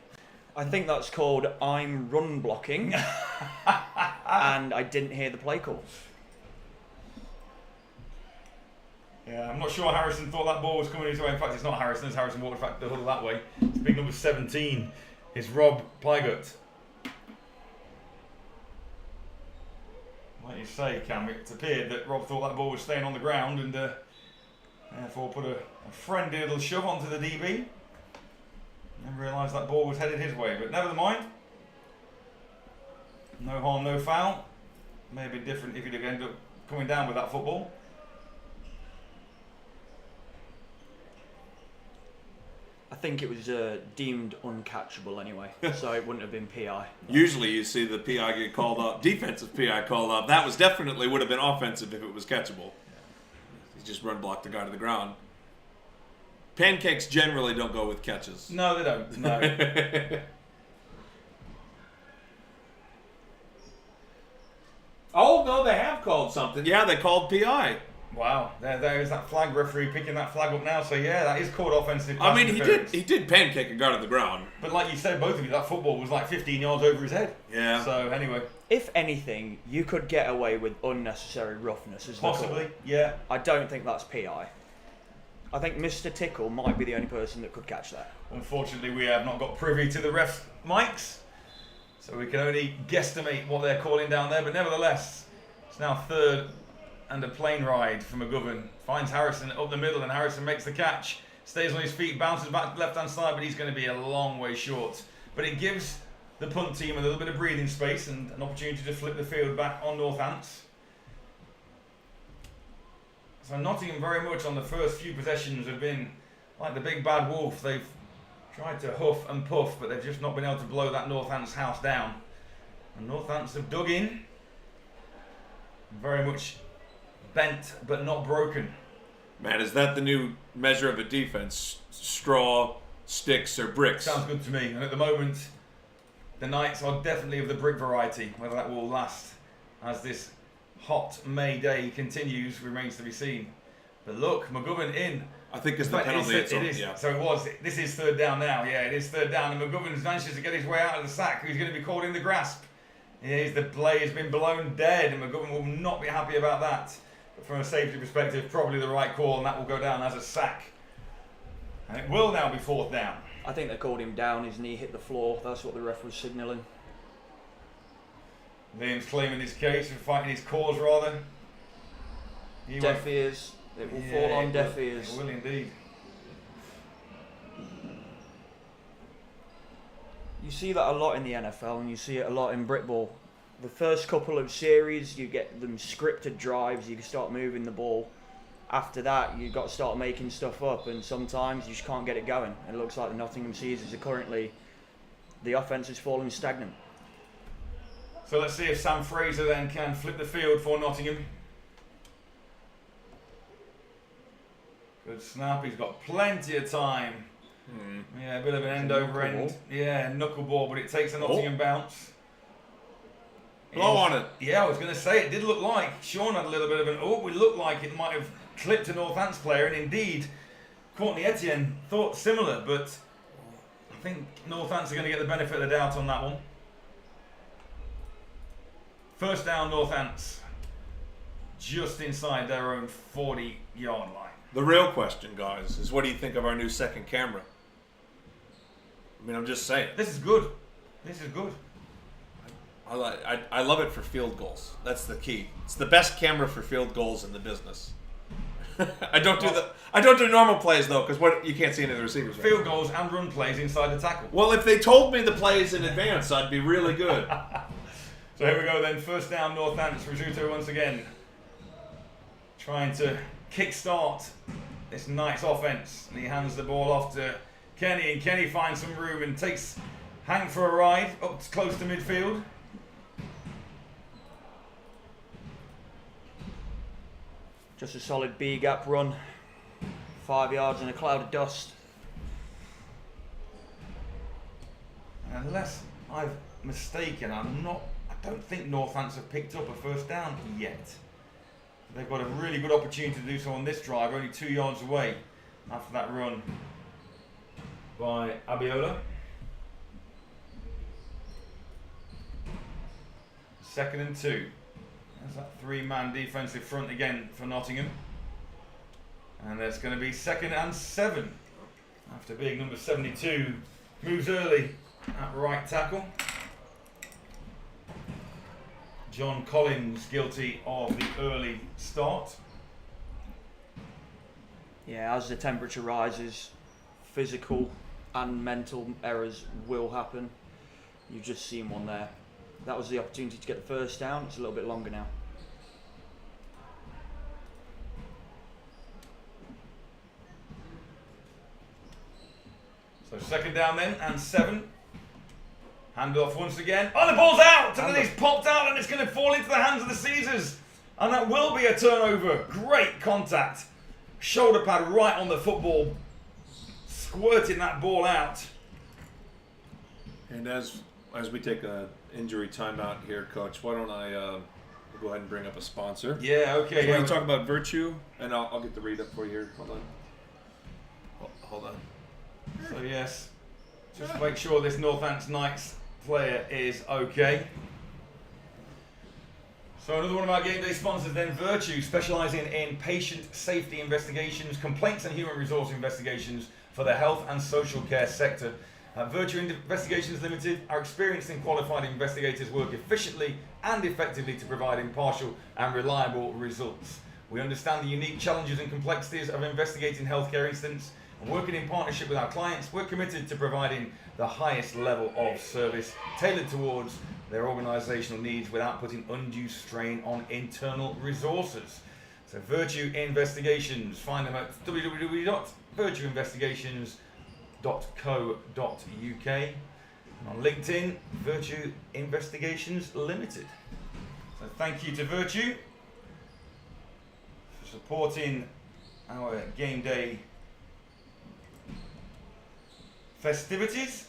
I think that's called I'm run blocking, and I didn't hear the play call. Yeah, I'm not sure Harrison thought that ball was coming his way. In fact, it's not Harrison, it's Harrison walked the huddle that way. It's big number 17, is Rob Plygut. Like you say, Cam, it appeared that Rob thought that ball was staying on the ground and therefore put a friendly little shove onto the DB and realised that ball was headed his way, but never mind. No harm, no foul. May have been different if he'd have ended up coming down with that football. I think it was deemed uncatchable anyway, so it wouldn't have been PI. Usually you see the PI get called up, defensive PI called up. That was definitely would have been offensive if it was catchable. He just run blocked the guy to the ground. Pancakes generally don't go with catches. No, they don't. No. Oh, no, they have called something. Yeah, they called PI. Wow, there is that flag referee picking that flag up now. So yeah, that is called offensive. I mean, he did pancake a guy to the ground. But like you said, both of you, that football was like 15 yards over his head. Yeah. So anyway, if anything, you could get away with unnecessary roughness as possibly. Yeah. I don't think that's PI. I think Mr. Tickle might be the only person that could catch that. Unfortunately, we have not got privy to the ref mics, so we can only guesstimate what they're calling down there. But nevertheless, it's now third and a plane ride for McGovern. Finds Harrison up the middle, and Harrison makes the catch. Stays on his feet, bounces back to the left-hand side, but he's going to be a long way short. But it gives the punt team a little bit of breathing space and an opportunity to flip the field back on Northants. So Nottingham very much on the first few possessions have been like the big bad wolf. They've tried to huff and puff, but they've just not been able to blow that Northants house down. And Northants have dug in. Very much bent, but not broken. Man, is that the new measure of a defense? Straw, sticks, or bricks? Sounds good to me. And at the moment, the Knights are definitely of the brick variety. Whether that will last as this hot May day continues remains to be seen. But look, McGovern in. I think it's the penalty. It is. Yeah. So it was. This is third down now. Yeah, it is third down. And McGovern manages to get his way out of the sack. He's going to be caught in the grasp. The play has been blown dead, and McGovern will not be happy about that. But from a safety perspective, probably the right call, and that will go down as a sack. And it will now be fourth down. I think they called him down. His knee hit the floor. That's what the ref was signalling. Liam's claiming his case, or fighting his cause rather. Deaf ears. It will fall on deaf ears. It will indeed. You see that a lot in the NFL, and you see it a lot in Britball. The first couple of series, you get them scripted drives, you can start moving the ball. After that, you've got to start making stuff up, and sometimes you just can't get it going. It looks like the Nottingham Caesars are currently, the offense is falling stagnant. So let's see if Sam Fraser then can flip the field for Nottingham. Good snap, he's got plenty of time. Yeah, a bit of an end over end. Yeah, knuckleball, but it takes a Nottingham bounce. Blow on it. Yeah, I was going to say, it did look like Sean had a little bit of an it looked like it might have clipped a Northants player, and indeed, Courtney Etienne thought similar, but I think Northants are going to get the benefit of the doubt on that one. First down, Northants, just inside their own 40-yard line. The real question, guys, is what do you think of our new second camera? I mean, I'm just saying. This is good. This is good. I love it for field goals. That's the key. It's the best camera for field goals in the business. I don't do normal plays though, because you can't see any of the receivers. Right? Field goals and run plays inside the tackle. Well, if they told me the plays in advance, I'd be really good. So here we go then. First down, Northants. Rizzuto once again trying to kickstart this Knights offense. And he hands the ball off to Kenny, and Kenny finds some room and takes Hank for a ride up close to midfield. Just a solid B-gap run. 5 yards in a cloud of dust. Unless I've mistaken, I don't think Northants have picked up a first down yet. They've got a really good opportunity to do so on this drive, only 2 yards away after that run by Abiola. Second and 2. There's that three-man defensive front again for Nottingham. And there's going to be 2nd and 7 after being number 72 moves early at right tackle. John Collins guilty of the early start. Yeah, as the temperature rises, physical and mental errors will happen. You've just seen one there. That was the opportunity to get the first down. It's a little bit longer now. So 2nd down then, and 7. Handoff once again. Oh, the ball's out! And then it's popped out, and it's going to fall into the hands of the Caesars. And that will be a turnover. Great contact. Shoulder pad right on the football. Squirting that ball out. And as we take a injury timeout here, Coach, why don't I go ahead and bring up a sponsor? Yeah, okay. We're going to talk about Virtue, and I'll get the read up for you here. Hold on. So yes, just make sure this Northants Knights player is okay. So another one of our game day sponsors then, Virtue, specialising in patient safety investigations, complaints and human resource investigations for the health and social care sector. Virtue Investigations Limited, our experienced and qualified investigators work efficiently and effectively to provide impartial and reliable results. We understand the unique challenges and complexities of investigating healthcare incidents, and working in partnership with our clients, we're committed to providing the highest level of service tailored towards their organisational needs without putting undue strain on internal resources. So Virtue Investigations, find them at www.virtueinvestigations.co.uk, and on LinkedIn, Virtue Investigations Limited. So thank you to Virtue for supporting our game day festivities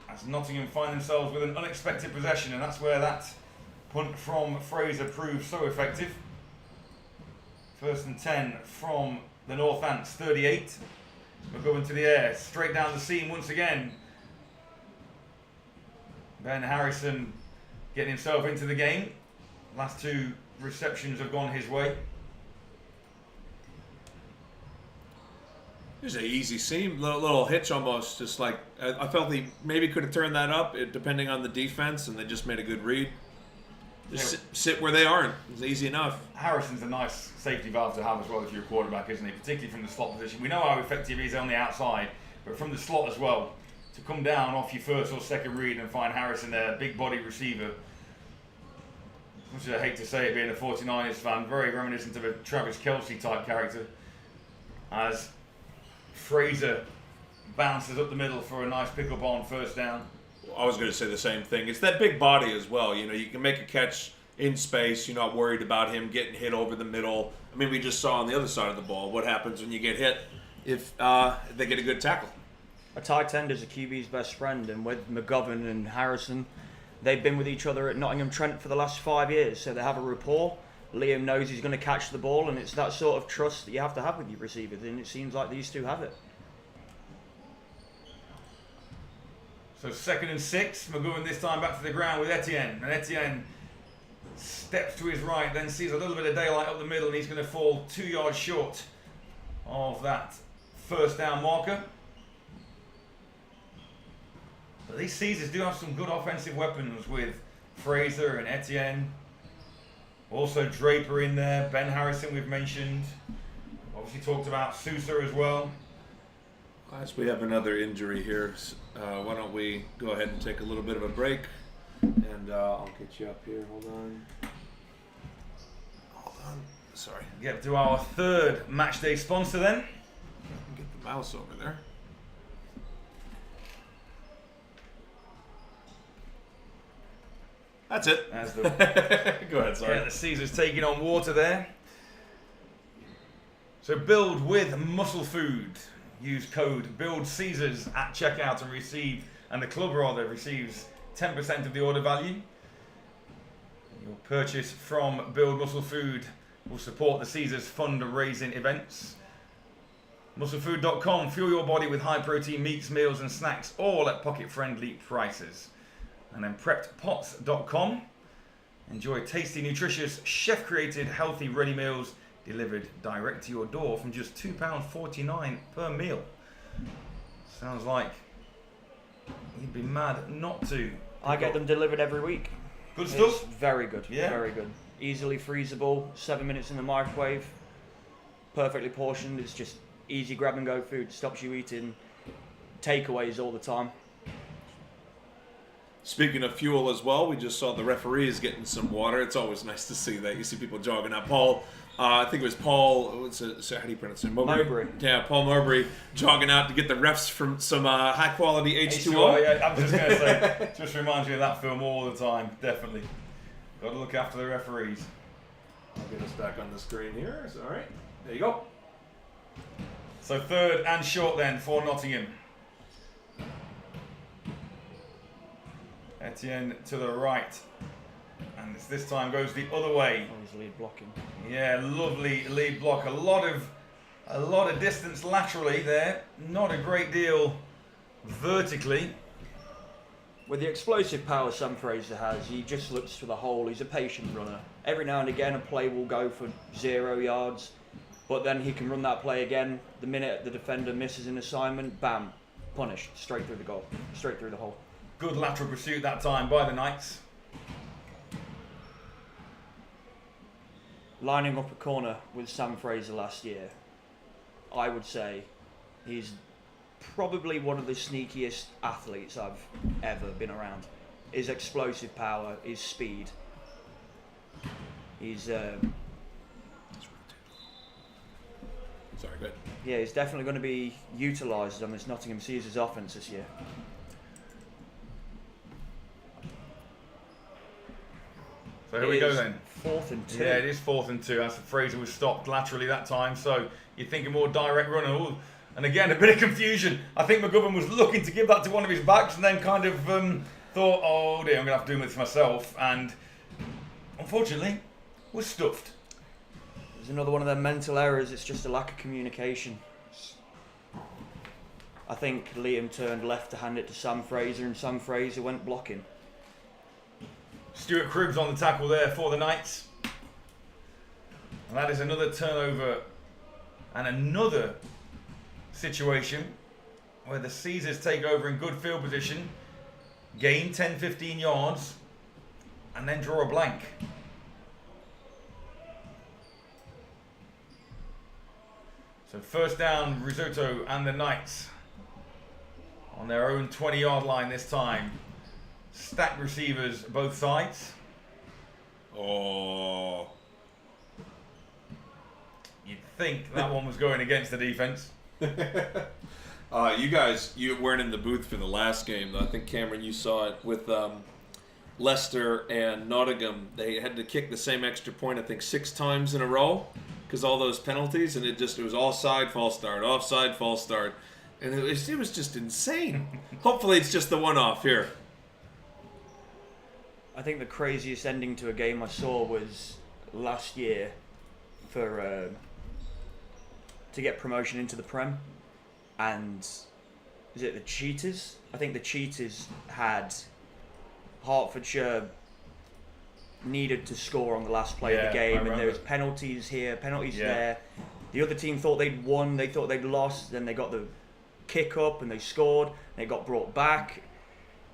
as Nottingham find themselves with an unexpected possession, and that's where that punt from Fraser proved so effective. First and 10 from the Northants, 38. We're going to the air, straight down the seam once again. Ben Harrison getting himself into the game. Last two receptions have gone his way. There's an easy seam, little hitch almost. Just like I felt he maybe could have turned that up, depending on the defense, and they just made a good read. Just sit where they aren't. It's easy enough. Harrison's a nice safety valve to have as well if you're a quarterback, isn't he? Particularly from the slot position. We know how effective he is on the outside, but from the slot as well. To come down off your first or second read and find Harrison there, big body receiver. Much as I hate to say it, being a 49ers fan, very reminiscent of a Travis Kelce type character. As Fraser bounces up the middle for a nice pick-up on first down. I was going to say the same thing. It's that big body as well. You know, you can make a catch in space. You're not worried about him getting hit over the middle. I mean, we just saw on the other side of the ball what happens when you get hit if they get a good tackle. A tight end is a QB's best friend, and with McGovern and Harrison, they've been with each other at Nottingham Trent for the last 5 years, so they have a rapport. Liam knows he's going to catch the ball, and it's that sort of trust that you have to have with your receivers, and it seems like these two have it. So 2nd and 6, McGovern this time back to the ground with Etienne. And Etienne steps to his right, then sees a little bit of daylight up the middle, and he's going to fall 2 yards short of that first down marker. But these Caesars do have some good offensive weapons with Fraser and Etienne. Also Draper in there, Ben Harrison we've mentioned. Obviously talked about Sousa as well. As we have another injury here, why don't we go ahead and take a little bit of a break, and I'll get you up here. Hold on. Sorry. Get to our third matchday sponsor then. Get the mouse over there. That's it. That's the Go ahead, sorry. Yeah, the Caesars taking on water there. So build with muscle food. Use code Build Caesars at checkout and the club receives 10% of the order value. Your purchase from Build Muscle Food will support the Caesars fundraising events. Musclefood.com, fuel your body with high protein meats, meals and snacks, all at pocket friendly prices. And then preppedpots.com, enjoy tasty, nutritious, chef created, healthy ready meals delivered direct to your door from just £2.49 per meal. Sounds like you'd be mad not to. I get them delivered every week. Good stuff? It's very good, Yeah. very good. Easily freezable, 7 minutes in the microwave, perfectly portioned. It's just easy grab and go food. Stops you eating takeaways all the time. Speaking of fuel as well, we just saw the referees getting some water. It's always nice to see that. You see people jogging out. Paul, I think it was Paul, how do you pronounce it? Mowbray. Yeah, Paul Mowbray jogging out to get the refs from some high quality H2O. Yeah, I was just going to say, just reminds me of that film all the time, definitely. Got to look after the referees. I'll get us back on the screen here. All right, there you go. So 3rd and short then for Nottingham. Etienne to the right, and this time goes the other way. Oh, he's lead blocking. Yeah, lovely lead block. A lot of distance laterally there. Not a great deal vertically. With the explosive power Sam Fraser has, he just looks for the hole. He's a patient runner. Every now and again, a play will go for 0 yards, but then he can run that play again. The minute the defender misses an assignment, bam, punished straight through the goal, straight through the hole. Good lateral pursuit that time by the Knights. Lining up a corner with Sam Fraser last year, I would say he's probably one of the sneakiest athletes I've ever been around. His explosive power, his speed. He's Sorry, good. yeah, he's definitely going to be utilised on this Nottingham Caesars offence this year. So here we go then. 4th and 2. Yeah, it is 4th and 2. As Fraser was stopped laterally that time, so you're thinking more direct run. And again, a bit of confusion. I think McGovern was looking to give that to one of his backs and then kind of thought, oh dear, I'm going to have to do this myself. And unfortunately, was stuffed. There's another one of their mental errors. It's just a lack of communication. I think Liam turned left to hand it to Sam Fraser, and Sam Fraser went blocking. Stuart Cribbs on the tackle there for the Knights. And that is another turnover and another situation where the Caesars take over in good field position, gain 10-15 yards, and then draw a blank. So first down, Risotto and the Knights on their own 20-yard line this time. Stacked receivers both sides. Oh. You'd think that one was going against the defense. You guys, you weren't in the booth for the last game. I think, Cameron, you saw it with Leicester and Nottingham. They had to kick the same extra point, I think, 6 times in a row because all those penalties, and it was offside, false start, offside, false start. And it was just insane. Hopefully it's just the one-off here. I think the craziest ending to a game I saw was last year for to get promotion into the Prem, and is it the Cheetahs? I think the Cheetahs had Hertfordshire needed to score on the last play of the game, and there was penalties here, penalties there. The other team thought they'd won, they thought they'd lost, then they got the kick up and they scored, and they got brought back.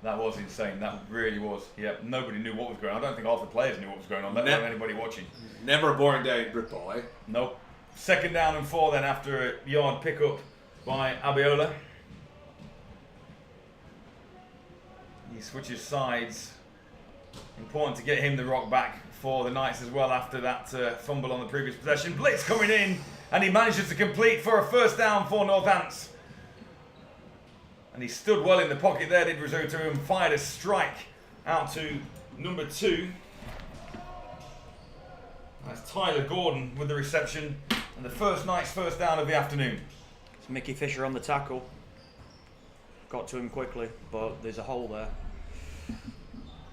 That was insane. That really was. Yeah, nobody knew what was going on. I don't think half the players knew what was going on, let alone anybody watching. Never a boring day in Britball, eh? Nope. Second down and 4 then after a yard pickup by Abiola. He switches sides. Important to get him the rock back for the Knights as well after that fumble on the previous possession. Blitz coming in, and he manages to complete for a first down for Northants. And he stood well in the pocket there, did Risotto, and fired a strike out to number 2. That's Tyler Gordon with the reception, and the first Knights first down of the afternoon. It's Mickey Fisher on the tackle. Got to him quickly, but there's a hole there.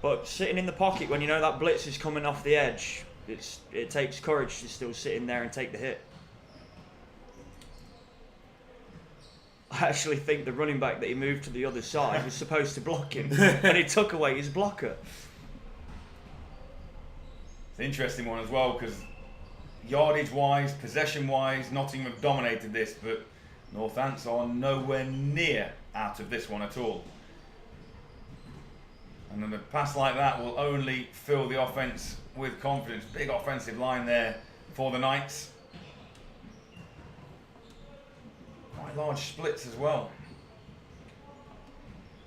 But sitting in the pocket when you know that blitz is coming off the edge, it takes courage to still sit in there and take the hit. I actually think the running back that he moved to the other side was supposed to block him, and he took away his blocker. It's an interesting one as well, because yardage-wise, possession-wise, Nottingham have dominated this, but Northants are nowhere near out of this one at all. And then a pass like that will only fill the offence with confidence. Big offensive line there for the Knights. Quite large splits as well.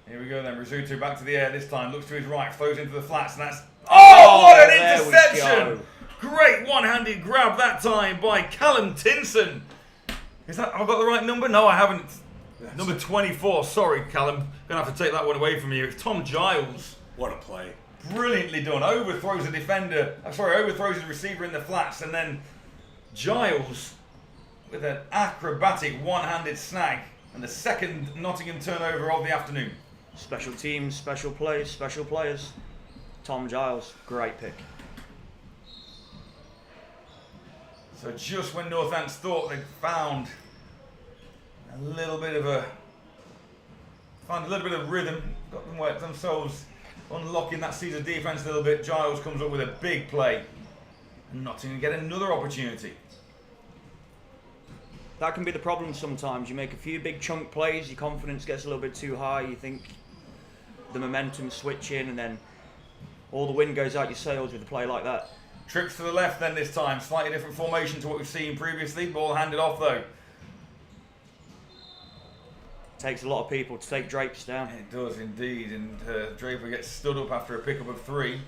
Here we go then, Risotto back to the air this time, looks to his right, throws into the flats, and that's... Oh, what an interception! Great one-handed grab that time by Callum Tinson. Is that, have I got the right number? No, I haven't. Yes. Number 24, sorry Callum, gonna have to take that one away from you. It's Tom Giles. What a play. Brilliantly done, overthrows a defender, overthrows his receiver in the flats, and then Giles with an acrobatic one-handed snag, and the second Nottingham turnover of the afternoon. Special teams, special plays, special players. Tom Giles, great pick. So just when Northants thought they'd found a little bit of rhythm, got them worked themselves unlocking that Caesar defence a little bit, Giles comes up with a big play, and Nottingham get another opportunity. That can be the problem sometimes. You make a few big chunk plays, your confidence gets a little bit too high, you think the momentum's switching, and then all the wind goes out your sails with a play like that. Trips to the left then this time. Slightly different formation to what we've seen previously. Ball handed off though. Takes a lot of people to take Drapes down. It does indeed, and Draper gets stood up after a pickup of 3.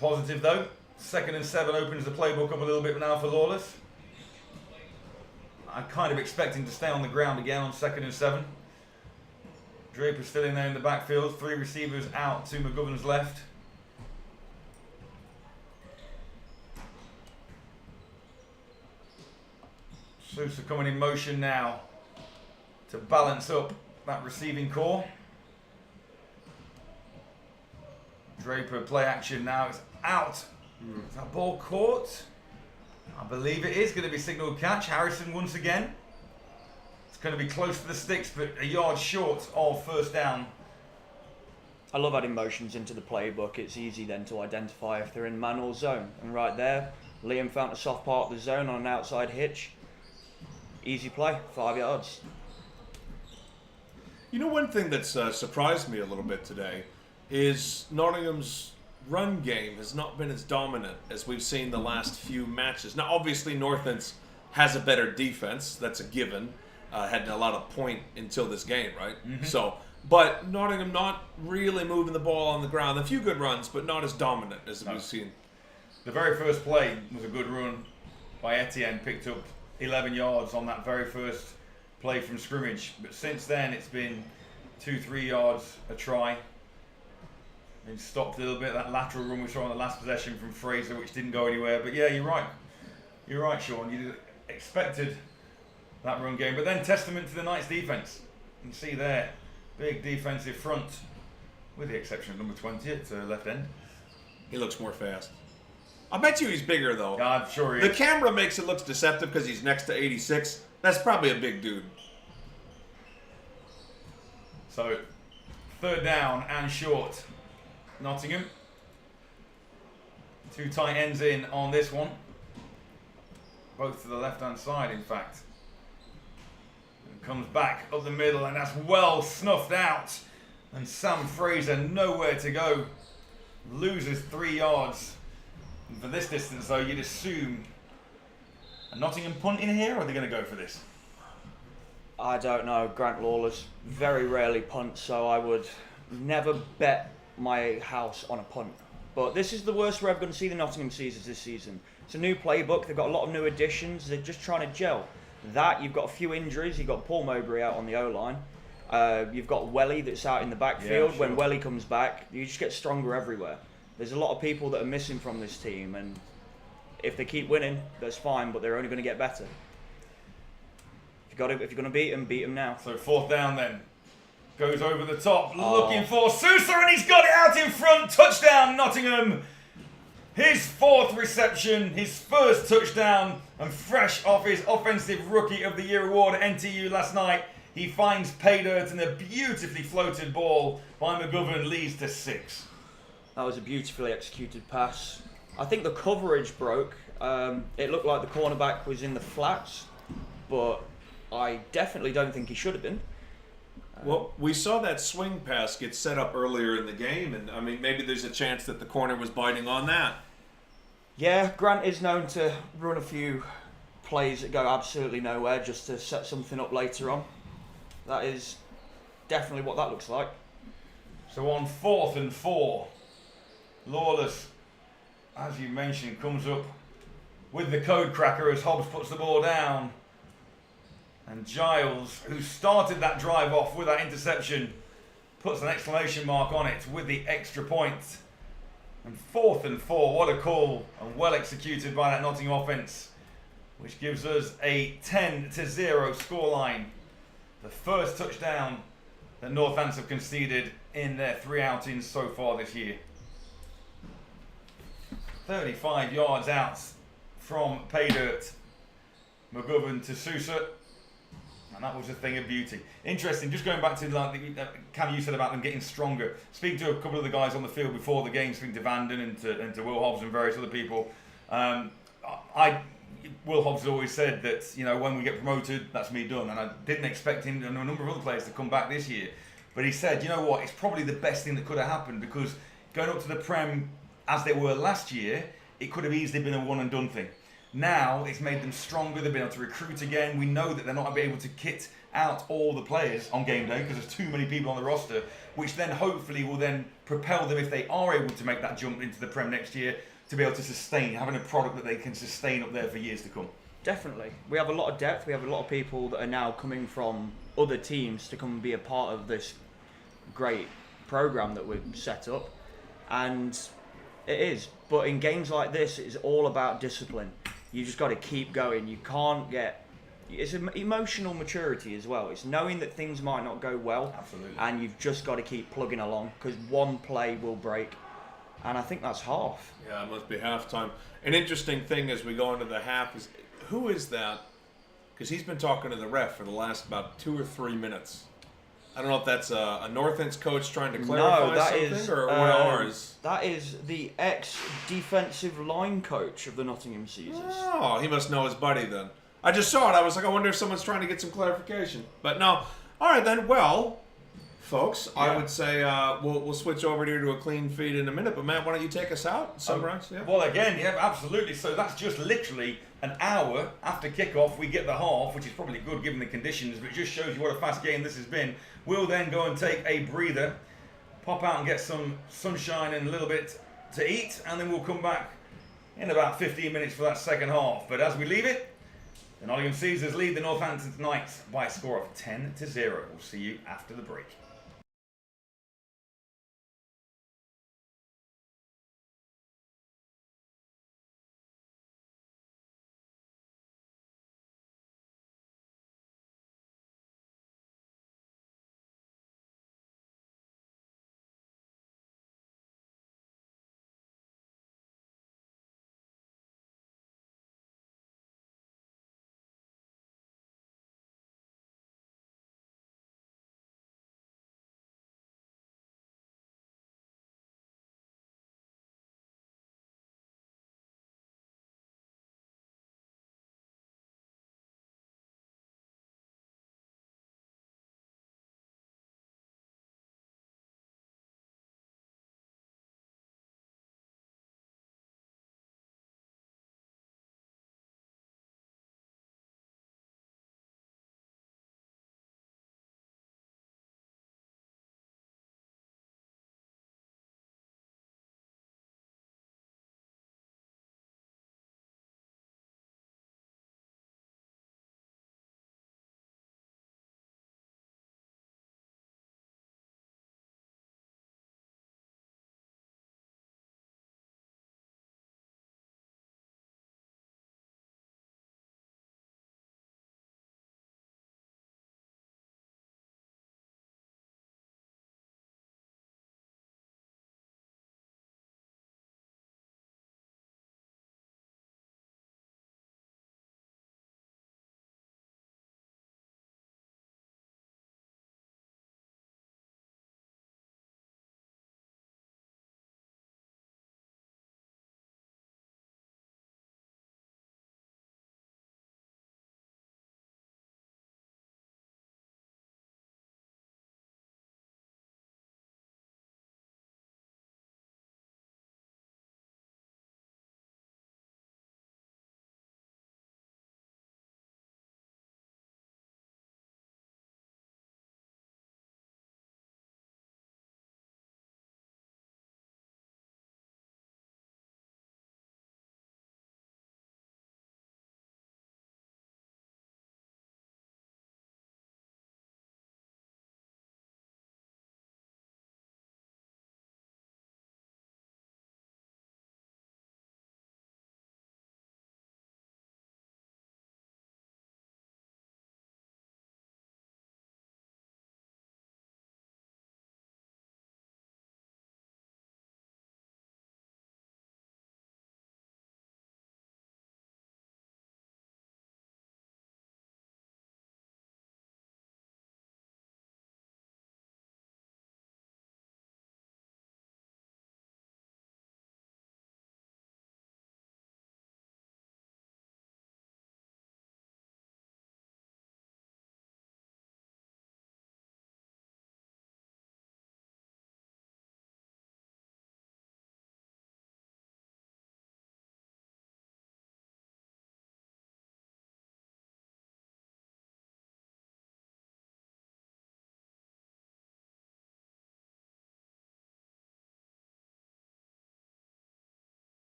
Positive though. 2nd and 7 opens the playbook up a little bit now for Lawless. I'm kind of expecting to stay on the ground again on 2nd and 7. Draper still in there in the backfield. 3 receivers out to McGovern's left. Sousa coming in motion now to balance up that receiving core. Draper play action now. It's out. Is that ball caught? I believe it is going to be signalled catch. Harrison once again. It's going to be close to the sticks, but a yard short of first down. I love adding motions into the playbook. It's easy then to identify if they're in man or zone. And right there, Liam found a soft part of the zone on an outside hitch. Easy play, 5 yards. You know, one thing that's surprised me a little bit today is Nottingham's run game has not been as dominant as we've seen the last few matches. Now, obviously, Northants has a better defense. That's a given. Had a lot of point until this game, right? Mm-hmm. But Nottingham not really moving the ball on the ground. A few good runs, but not as dominant as we've seen. The very first play was a good run by Etienne. Picked up 11 yards on that very first play from scrimmage. But since then, it's been 2-3 yards a try. Been stopped a little bit. That lateral run we saw on the last possession from Fraser, which didn't go anywhere. But yeah, you're right. You're right, Sean. You expected that run game. But then testament to the Knights' defence. You can see there, big defensive front, with the exception of number 20 at left end. He looks more fast. I bet you he's bigger, though. Yeah, I'm sure he is. The camera makes it look deceptive because he's next to 86. That's probably a big dude. So, 3rd down and short. Nottingham. 2 tight ends in on this one. Both to the left-hand side, in fact. And comes back up the middle, and that's well snuffed out. And Sam Fraser nowhere to go. Loses 3 yards. And for this distance, though, you'd assume a Nottingham punt in here, or are they going to go for this? I don't know. Grant Lawless very rarely punts, so I would never bet my house on a punt. But this is the worst we're ever going to see the Nottingham Caesars this season. It's a new playbook. They've got a lot of new additions. They're just trying to gel. You've got a few injuries. You've got Paul Mowbray out on the O-line. You've got Welly that's out in the backfield. Yeah, sure. When Welly comes back, you just get stronger everywhere. There's a lot of people that are missing from this team, and if they keep winning, that's fine, but they're only going to get better. If you're going to beat them now. So 4th down then. Goes over the top, looking for Sousa, and he's got it out in front. Touchdown, Nottingham. His 4th reception, his first touchdown, and fresh off his Offensive Rookie of the Year award at NTU last night. He finds pay dirt, and a beautifully floated ball by McGovern leads to 6. That was a beautifully executed pass. I think the coverage broke. It looked like the cornerback was in the flats, but I definitely don't think he should have been. Well, we saw that swing pass get set up earlier in the game, and I mean, maybe there's a chance that the corner was biting on that. Yeah, Grant is known to run a few plays that go absolutely nowhere just to set something up later on. That is definitely what that looks like. So on 4th and 4, Lawless, as you mentioned, comes up with the code cracker as Hobbs puts the ball down. And Giles, who started that drive off with that interception, puts an exclamation mark on it with the extra point. And 4th and 4, what a call, and well executed by that Nottingham offense, which gives us a 10-0 scoreline. The first touchdown that Northants have conceded in their 3 outings so far this year. 35 yards out from pay dirt. McGovern to Sousa. And that was a thing of beauty. Interesting, just going back to like Cam, you said about them getting stronger. Speaking to a couple of the guys on the field before the game, speaking to Vanden and to Will Hobbs and various other people, Will Hobbs has always said that, you know, when we get promoted, that's me done. And I didn't expect him and a number of other players to come back this year. But he said, you know what, it's probably the best thing that could have happened, because going up to the Prem as they were last year, it could have easily been a one and done thing. Now it's made them stronger. They've been able to recruit again. We know that they're not able to kit out all the players on game day because there's too many people on the roster, which then hopefully will then propel them, if they are able to make that jump into the Prem next year, to be able to sustain, having a product that they can sustain up there for years to come. Definitely. We have a lot of depth. We have a lot of people that are now coming from other teams to come and be a part of this great program that we've set up. And it is. But in games like this, it's all about discipline. You just got to keep going. You can't get... It's emotional maturity as well. It's knowing that things might not go well. Absolutely. And you've just got to keep plugging along, because one play will break. And I think that's half. Yeah, it must be halftime. An interesting thing as we go into the half is, who is that? Because he's been talking to the ref for the last about 2 or 3 minutes. I don't know if that's a Northants coach trying to clarify something, or one of ours. That is the ex-defensive line coach of the Nottingham Caesars. Oh, he must know his buddy then. I just saw it. I was like, I wonder if someone's trying to get some clarification. But no. All right then. Well, folks, I would say we'll switch over here to a clean feed in a minute. But Matt, why don't you take us out? Summarize. Yeah. Well, again, yeah, absolutely. So that's just literally an hour after kickoff. We get the half, which is probably good given the conditions, but it just shows you what a fast game this has been. We'll then go and take a breather, pop out and get some sunshine and a little bit to eat, and then we'll come back in about 15 minutes for that second half. But as we leave it, the Nottingham Caesars lead the Northampton Knights by a score of 10-0. We'll see you after the break.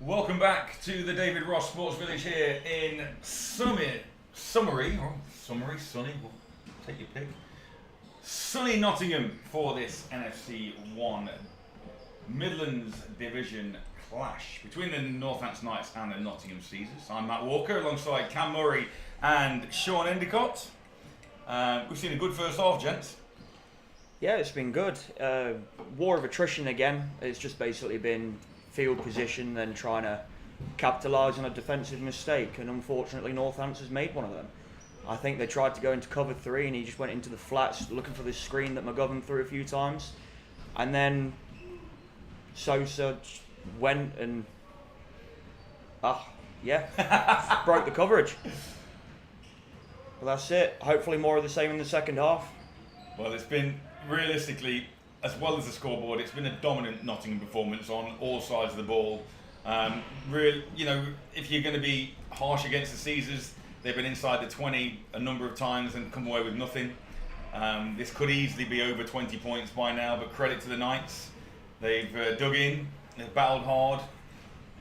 Welcome back to the David Ross Sports Village here in sunny, well, take your pick. Sunny Nottingham for this NFC1 Midlands Division clash between the Northants Knights and the Nottingham Caesars. I'm Matt Walker alongside Cam Murray and Sean Endicott. We've seen a good first half, gents. Yeah, it's been good. War of attrition again. It's just basically been field position and trying to capitalise on a defensive mistake, and unfortunately Northants has made one of them. I think they tried to go into cover 3 and he just went into the flats looking for this screen that McGovern threw a few times, and then Sosa went and broke the coverage. But that's it. Hopefully more of the same in the second half. Well, it's been realistically, as well as the scoreboard, it's been a dominant Nottingham performance on all sides of the ball. If you're going to be harsh against the Caesars, they've been inside the 20 a number of times and come away with nothing. This could easily be over 20 points by now, but credit to the Knights. They've dug in, they've battled hard,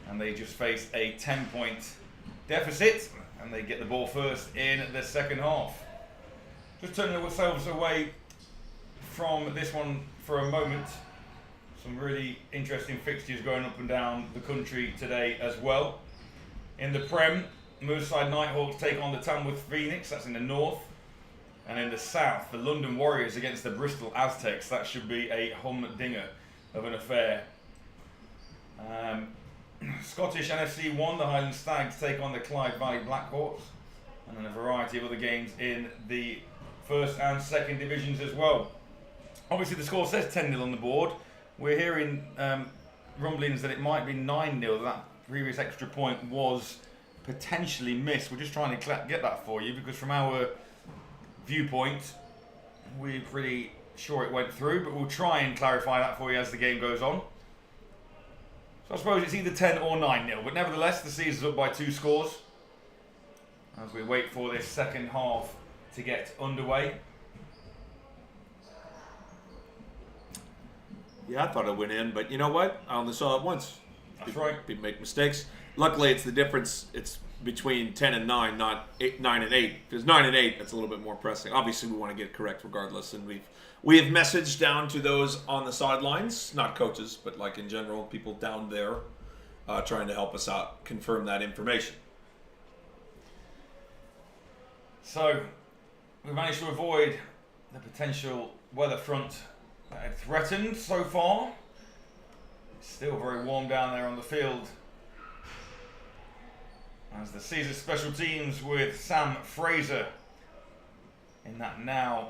and they just faced a 10-point deficit, and they get the ball first in the second half. Just turning ourselves away from this one for a moment. Some really interesting fixtures going up and down the country today as well. In the Prem, Merseyside Nighthawks take on the Tamworth Phoenix, that's in the north. And in the south, the London Warriors against the Bristol Aztecs. That should be a humdinger of an affair. Scottish NFC1, the Highland Stags take on the Clyde Valley Blackhawks. And then a variety of other games in the first and second divisions as well. Obviously the score says 10-0 on the board. We're hearing rumblings that it might be 9-0. That previous extra point was potentially missed. We're just trying to get that for you because from our viewpoint, we're pretty sure it went through, but we'll try and clarify that for you as the game goes on. So I suppose it's either 10 or 9-0, but nevertheless the Caesars up by 2 scores as we wait for this second half to get underway. Yeah, I thought it went in, but you know what? I only saw it once. That's right. People make mistakes. Luckily, it's the difference. It's between 10 and 9, not 9 and 8. If it's 9 and 8, that's a little bit more pressing. Obviously, we want to get it correct regardless, and we have messaged down to those on the sidelines, not coaches, but like in general, people down there trying to help us out, confirm that information. So, we managed to avoid the potential weather front threatened so far. It's still very warm down there on the field. As the Caesars special teams with Sam Fraser in that now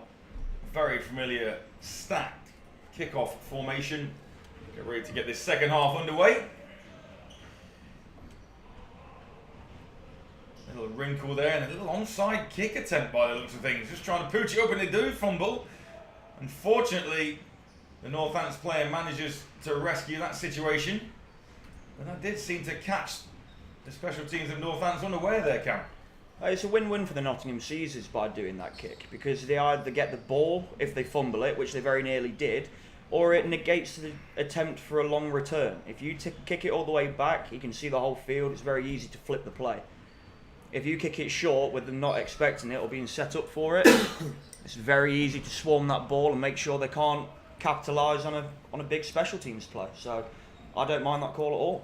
very familiar stacked kickoff formation. Get ready to get this second half underway. A little wrinkle there and a little onside kick attempt by the looks of things. Just trying to pooch it up and they do fumble. Unfortunately, the Northants player manages to rescue that situation. But that did seem to catch the special teams of Northants unaware there, Cam. It's a win-win for the Nottingham Caesars by doing that kick, because they either get the ball if they fumble it, which they very nearly did, or it negates the attempt for a long return. If you kick it all the way back, you can see the whole field. It's very easy to flip the play. If you kick it short with them not expecting it or being set up for it, it's very easy to swarm that ball and make sure they can't capitalise on a big special teams play. So I don't mind that call at all.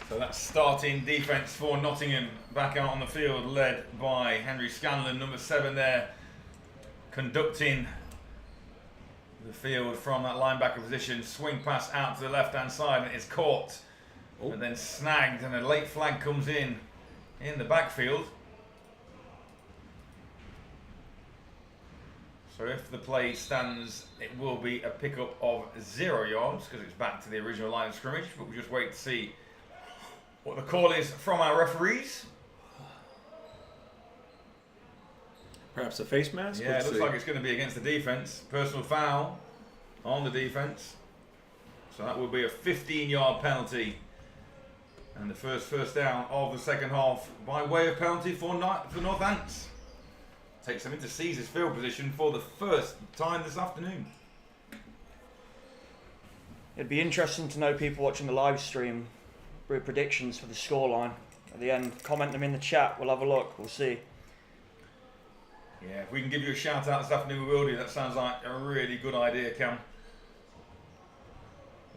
So that's starting defence for Nottingham, back out on the field, led by Henry Scanlon, number 7 there, conducting the field from that linebacker position. Swing pass out to the left-hand side, and it's caught, and then snagged, and a late flag comes in the backfield. So if the play stands, it will be a pickup of 0 yards, because it's back to the original line of scrimmage, but we'll just wait to see what the call is from our referees. Perhaps a face mask? Yeah, it looks like it's going to be against the defence. Personal foul on the defence. So that will be a 15-yard penalty. And the first down of the second half by way of penalty for Northants. Takes them into Caesars field position for the first time this afternoon. It'd be interesting to know, people watching the live stream, predictions for the scoreline at the end. Comment them in the chat. We'll have a look. We'll see. Yeah, if we can give you a shout out this afternoon, we will do. That sounds like a really good idea, Cam.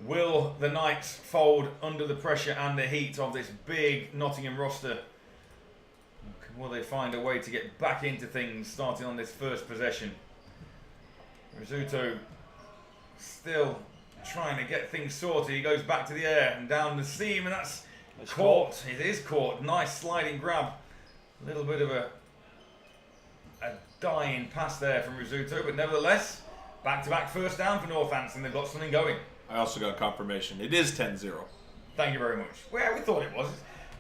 Will the Knights fold under the pressure and the heat of this big Nottingham roster? Will they find a way to get back into things starting on this first possession? Rizzuto still trying to get things sorted. He goes back to the air and down the seam, and that's caught. It is caught. Nice sliding grab. A little bit of a dying pass there from Rizzuto, but nevertheless, back-to-back first down for Northants, and they've got something going. I also got confirmation. It is 10-0. Thank you very much. Well, we thought it was.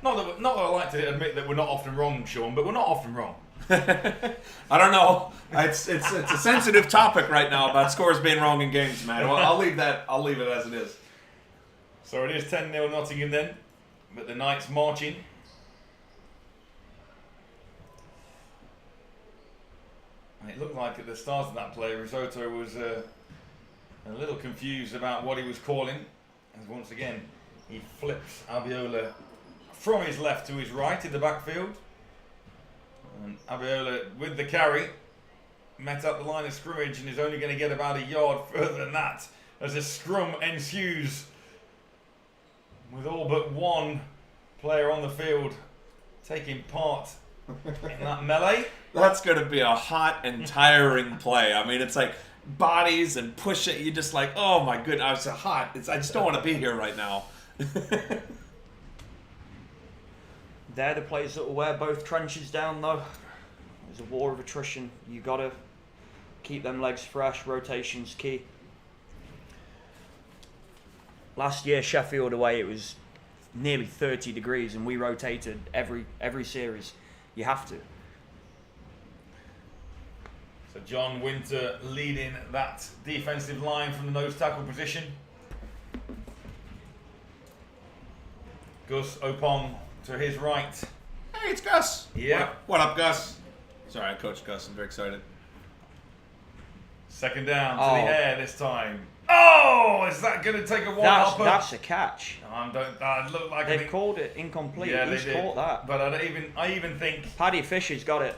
Not that I like to admit that we're not often wrong, Sean, but we're not often wrong. I don't know. It's a sensitive topic right now about scores being wrong in games, man. Well, I'll leave it as it is. So it is 10-0 Nottingham then, but the Knights marching. And it looked like at the start of that play, Risotto was a little confused about what he was calling. As once again, he flips Abiola from his left to his right in the backfield. And Abiola, with the carry, met up the line of scrimmage and is only going to get about a yard further than that as a scrum ensues with all but one player on the field taking part in that melee. That's going to be a hot and tiring play. I mean, it's like bodies and push it. You're just like, oh my goodness, it's hot. I just don't want to be here right now. They're the players that will wear both trenches down, though. There's a war of attrition. You got to keep them legs fresh. Rotation's key. Last year, Sheffield away, it was nearly 30 degrees, and we rotated every series. You have to. So John Winter leading that defensive line from the nose tackle position. Gus Opong to his right. Hey, it's Gus. Yeah. What up, Gus? Sorry, Coach Gus. I'm very excited. Second down to the air this time. Oh, is that going to take a one-hopper? That's a catch. Look like They've called it incomplete. Yeah, He's caught that. But I even think Paddy Fisher's got it.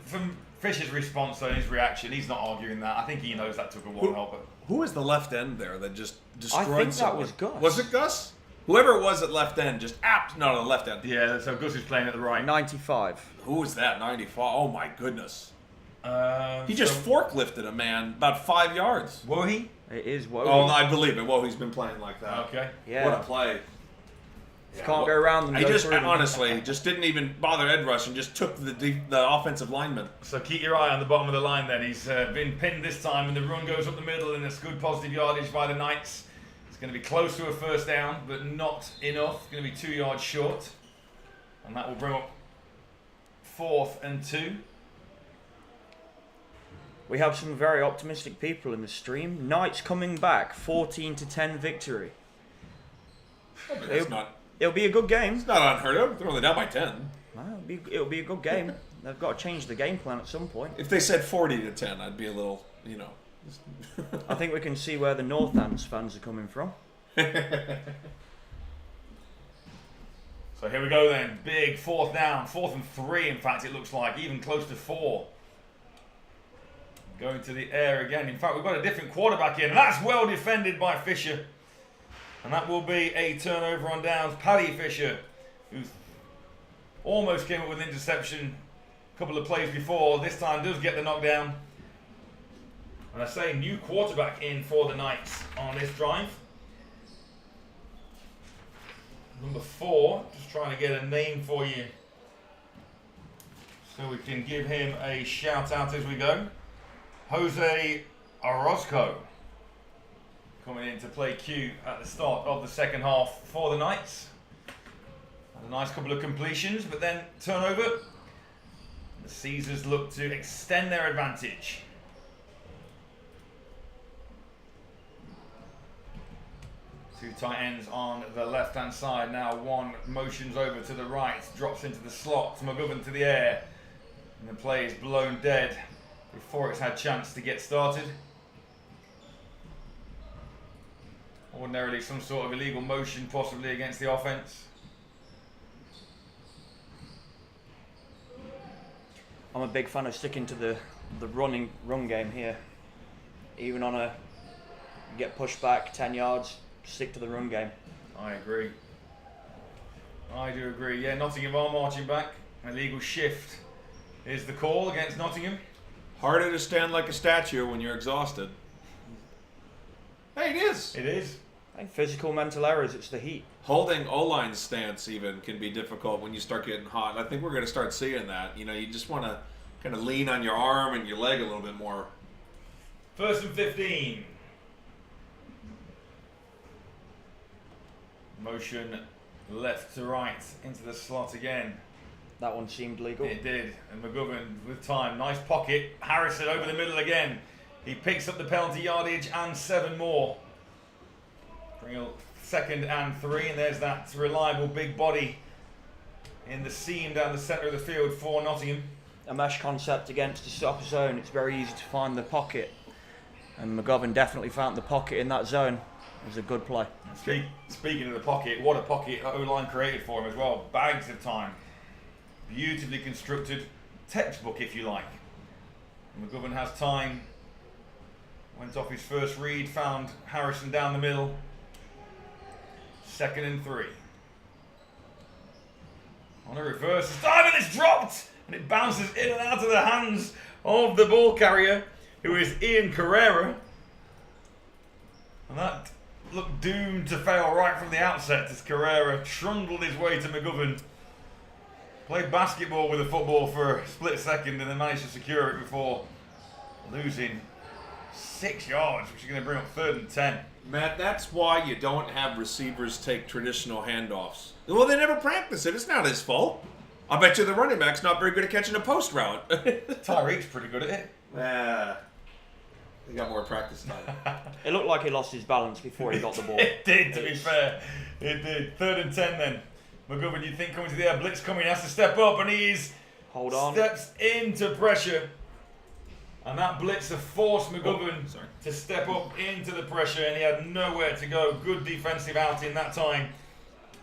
from Fisher's response and his reaction, he's not arguing that. I think he knows that took a one-hopper. Who was the left end there that just destroyed I think someone? that was Gus. Was it Gus? Whoever it was at left end just no, the left end. Yeah, so Gus is playing at the right. 95. Who was that? 95. Oh my goodness. He just forklifted a man about 5 yards. Wohi? It is Wohi. Oh, I believe it. Well, he's been playing like that. Okay. Yeah. What a play. You can't go around them. He just honestly just didn't even bother edge rush and just took the offensive lineman. So keep your eye on the bottom of the line then. He's been pinned this time and the run goes up the middle and it's good positive yardage by the Knights. It's going to be close to a first down, but not enough. It's going to be 2 yards short. And that will bring up 4th and 2. We have some very optimistic people in the stream. Knights coming back, 14-10 victory. It'll be a good game. It's not unheard of. They're only down by 10. Well, it'll be a good game. They've got to change the game plan at some point. If they said 40-10, I'd be a little, I think we can see where the Northants fans are coming from. So here we go then. Big 4th down. 4th and 3, in fact, it looks like. Even close to 4. Going to the air again. In fact, we've got a different quarterback in. And that's well defended by Fisher. And that will be a turnover on downs. Paddy Fisher, who almost came up with an interception a couple of plays before, this time does get the knockdown. And I say new quarterback in for the Knights on this drive. Number 4, just trying to get a name for you so we can give him a shout out as we go. Jose Orozco coming in to play Q at the start of the second half for the Knights. Had a nice couple of completions, but then turnover. The Caesars look to extend their advantage. Two tight ends on the left-hand side. Now one motions over to the right, drops into the slot. McGovern to the air. And the play is blown dead before it's had chance to get started. Ordinarily some sort of illegal motion possibly against the offence. I'm a big fan of sticking to the run game here. Even on a get pushed back 10 yards, stick to the run game. I agree. I do agree. Yeah, Nottingham are marching back. Illegal shift is the call against Nottingham. Harder to stand like a statue when you're exhausted. Hey, it is. It is. Hey, physical, mental errors, it's the heat. Holding O-line stance even can be difficult when you start getting hot. I think we're going to start seeing that. You know, you just want to kind of lean on your arm and your leg a little bit more. 1st and 15. Motion left to right into the slot again. That one seemed legal. It did. And McGovern with time. Nice pocket. Harrison over the middle again. He picks up the penalty yardage and 7 more. Bring up 2nd and 3. And there's that reliable big body in the seam down the centre of the field for Nottingham. A mesh concept against the stopper zone. It's very easy to find the pocket. And McGovern definitely found the pocket in that zone. It was a good play. Speaking of the pocket, what a pocket O-line created for him as well. Bags of time. Beautifully constructed. Textbook, if you like. McGovern has time. Went off his first read. Found Harrison down the middle. 2nd and 3. On a reverse. This time and it's dropped! And it bounces in and out of the hands of the ball carrier, who is Ian Carrera. And that looked doomed to fail right from the outset as Carrera trundled his way to McGovern. Played basketball with a football for a split second and then managed to secure it before losing 6 yards, which is going to bring up 3rd and 10. Matt, that's why you don't have receivers take traditional handoffs. Well, they never practice it. It's not his fault. I bet you the running back's not very good at catching a post route. Tyreek's pretty good at it. He got more practice time. It looked like he lost his balance before he got the ball. It did, to be fair. It did. 3rd and 10 then. McGovern, you'd think coming to the air, blitz coming, he has to step up, and he's Hold on. steps into pressure. And that blitzer forced McGovern to step up into the pressure, and he had nowhere to go. Good defensive outing that time,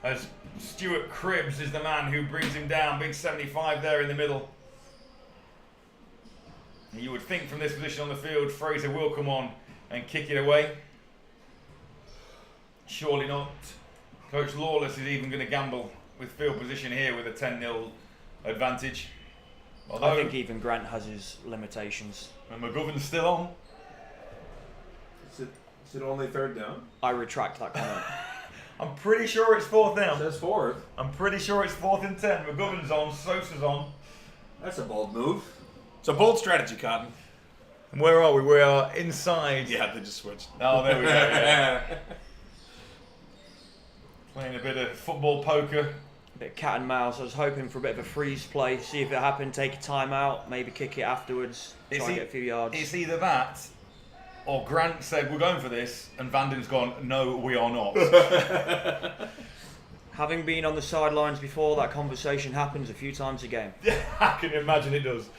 as Stuart Cribbs is the man who brings him down. Big 75 there in the middle. And you would think from this position on the field, Fraser will come on and kick it away. Surely not. Coach Lawless is even going to gamble with field position here with a 10-0 advantage. Although, I think even Grant has his limitations. And McGovern's still on. Is it only 3rd down? I retract that comment. I'm pretty sure it's 4th down. It says 4th. I'm pretty sure it's 4th and 10. McGovern's on, Sosa's on. That's a bold move. It's a bold strategy, Cotton. And where are we? We are inside. Yeah, they just switched. Oh, there we go. Yeah. Playing a bit of football poker. A bit of cat and mouse. I was hoping for a bit of a freeze play, see if it happened, take a time out, maybe kick it afterwards, try and get a few yards. It's either that, or Grant said, we're going for this, and Vanden's gone, no, we are not. Having been on the sidelines before, that conversation happens a few times a game. I can imagine it does.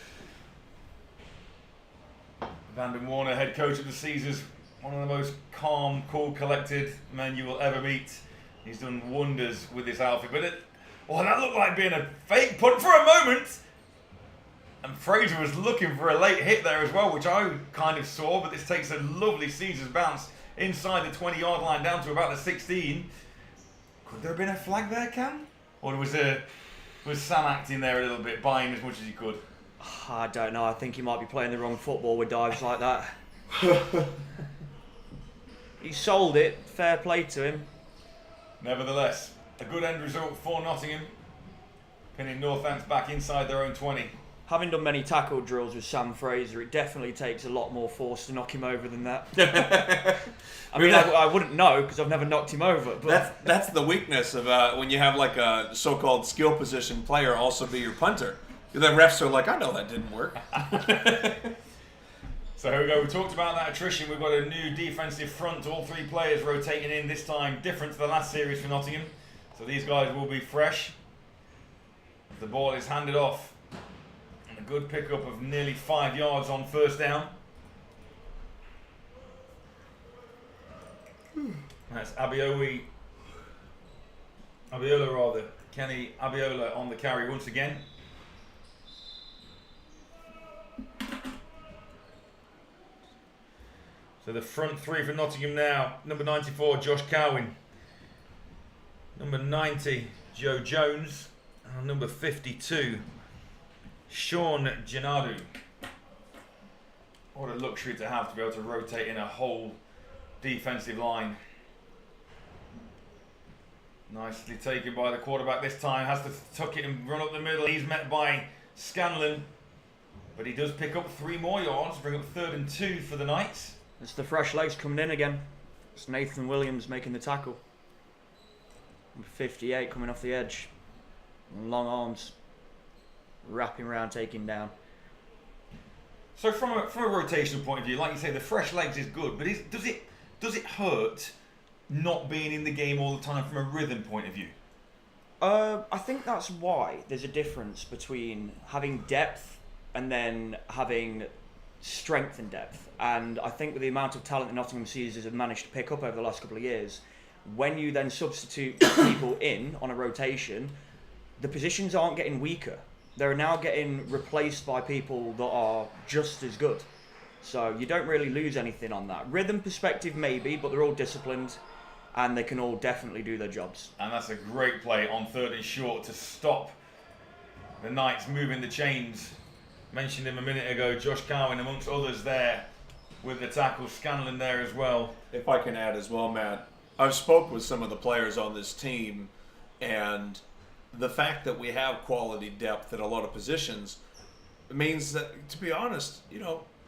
Vanden Warner, head coach of the Caesars, one of the most calm, cool, collected men you will ever meet. He's done wonders with this outfit. But that looked like being a fake punt for a moment. And Fraser was looking for a late hit there as well, which I kind of saw. But this takes a lovely Caesars bounce inside the 20-yard line down to about the 16. Could there have been a flag there, Cam? Or was Sam acting there a little bit, buying as much as he could? I don't know. I think he might be playing the wrong football with dives like that. He sold it. Fair play to him. Nevertheless, a good end result for Nottingham, pinning Northants back inside their own 20. Having done many tackle drills with Sam Fraser, it definitely takes a lot more force to knock him over than that. I mean, I wouldn't know because I've never knocked him over. But that's the weakness of when you have like a so-called skill position player also be your punter. The refs are like, I know that didn't work. So here we go. We talked about that attrition. We've got a new defensive front. All 3 players rotating in this time, different to the last series for Nottingham. So these guys will be fresh. The ball is handed off. And a good pickup of nearly 5 yards on 1st down. That's Abiola rather. Kenny Abiola on the carry once again. So the front three for Nottingham now. Number 94, Josh Cowan. Number 90, Joe Jones. And number 52, Sean Gennadu. What a luxury to have to be able to rotate in a whole defensive line. Nicely taken by the quarterback this time. Has to tuck it and run up the middle. He's met by Scanlon. But he does pick up 3 more yards. Bring up 3rd and 2 for the Knights. It's the fresh legs coming in again. It's Nathan Williams making the tackle. 58 coming off the edge. Long arms. Wrapping around, taking down. So from a rotational point of view, like you say, the fresh legs is good. But does it hurt not being in the game all the time from a rhythm point of view? I think that's why there's a difference between having depth and then having strength and depth. And I think with the amount of talent the Nottingham Caesars have managed to pick up over the last couple of years, when you then substitute people in on a rotation, the positions aren't getting weaker. They're now getting replaced by people that are just as good. So you don't really lose anything on that. Rhythm perspective maybe, but they're all disciplined and they can all definitely do their jobs. And that's a great play on 3rd and short to stop the Knights moving the chains. Mentioned him a minute ago, Josh Cowan amongst others there with the tackle. Scanlon there as well. If I can add as well, Matt, I've spoke with some of the players on this team, and the fact that we have quality depth at a lot of positions means that, to be honest,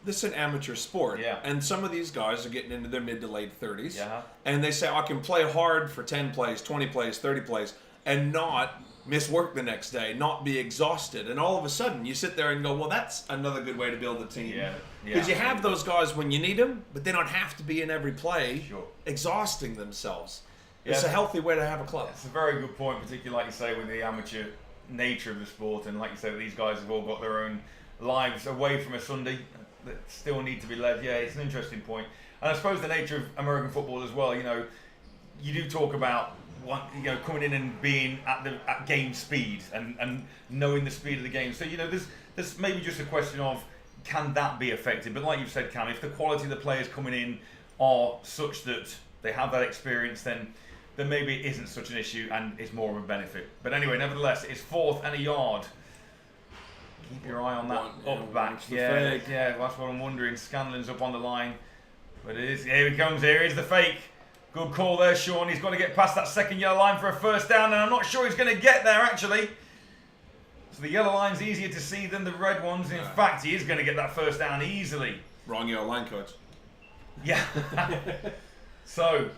this is an amateur sport. Yeah. And some of these guys are getting into their mid to late 30s. Yeah. And they say, I can play hard for 10 plays, 20 plays, 30 plays, and not miss work the next day, not be exhausted. And all of a sudden, you sit there and go, well, that's another good way to build a team. Yeah. Because you have those guys when you need them, but they don't have to be in every play, Sure. exhausting themselves. Yeah. It's a healthy way to have a club. It's a very good point, particularly like you say with the amateur nature of the sport, and like you say, these guys have all got their own lives away from a Sunday that still need to be led. Yeah, it's an interesting point. And I suppose the nature of American football as well, you do talk about coming in and being at game speed and knowing the speed of the game. So there's maybe just a question of, can that be affected? But like you've said, Cam, if the quality of the players coming in are such that they have that experience, then maybe it isn't such an issue and it's more of a benefit. But anyway, nevertheless, it's 4th and a yard. Keep your eye on that up back. Yeah, that's what I'm wondering. Scanlon's up on the line. But it is. Here he comes. Here is the fake. Good call there, Sean. He's got to get past that 2nd yellow line for a 1st down, and I'm not sure he's going to get there, actually. So the yellow line's easier to see than the red ones. In fact, he is going to get that 1st down easily. Wrong yellow line, coach. Yeah. So,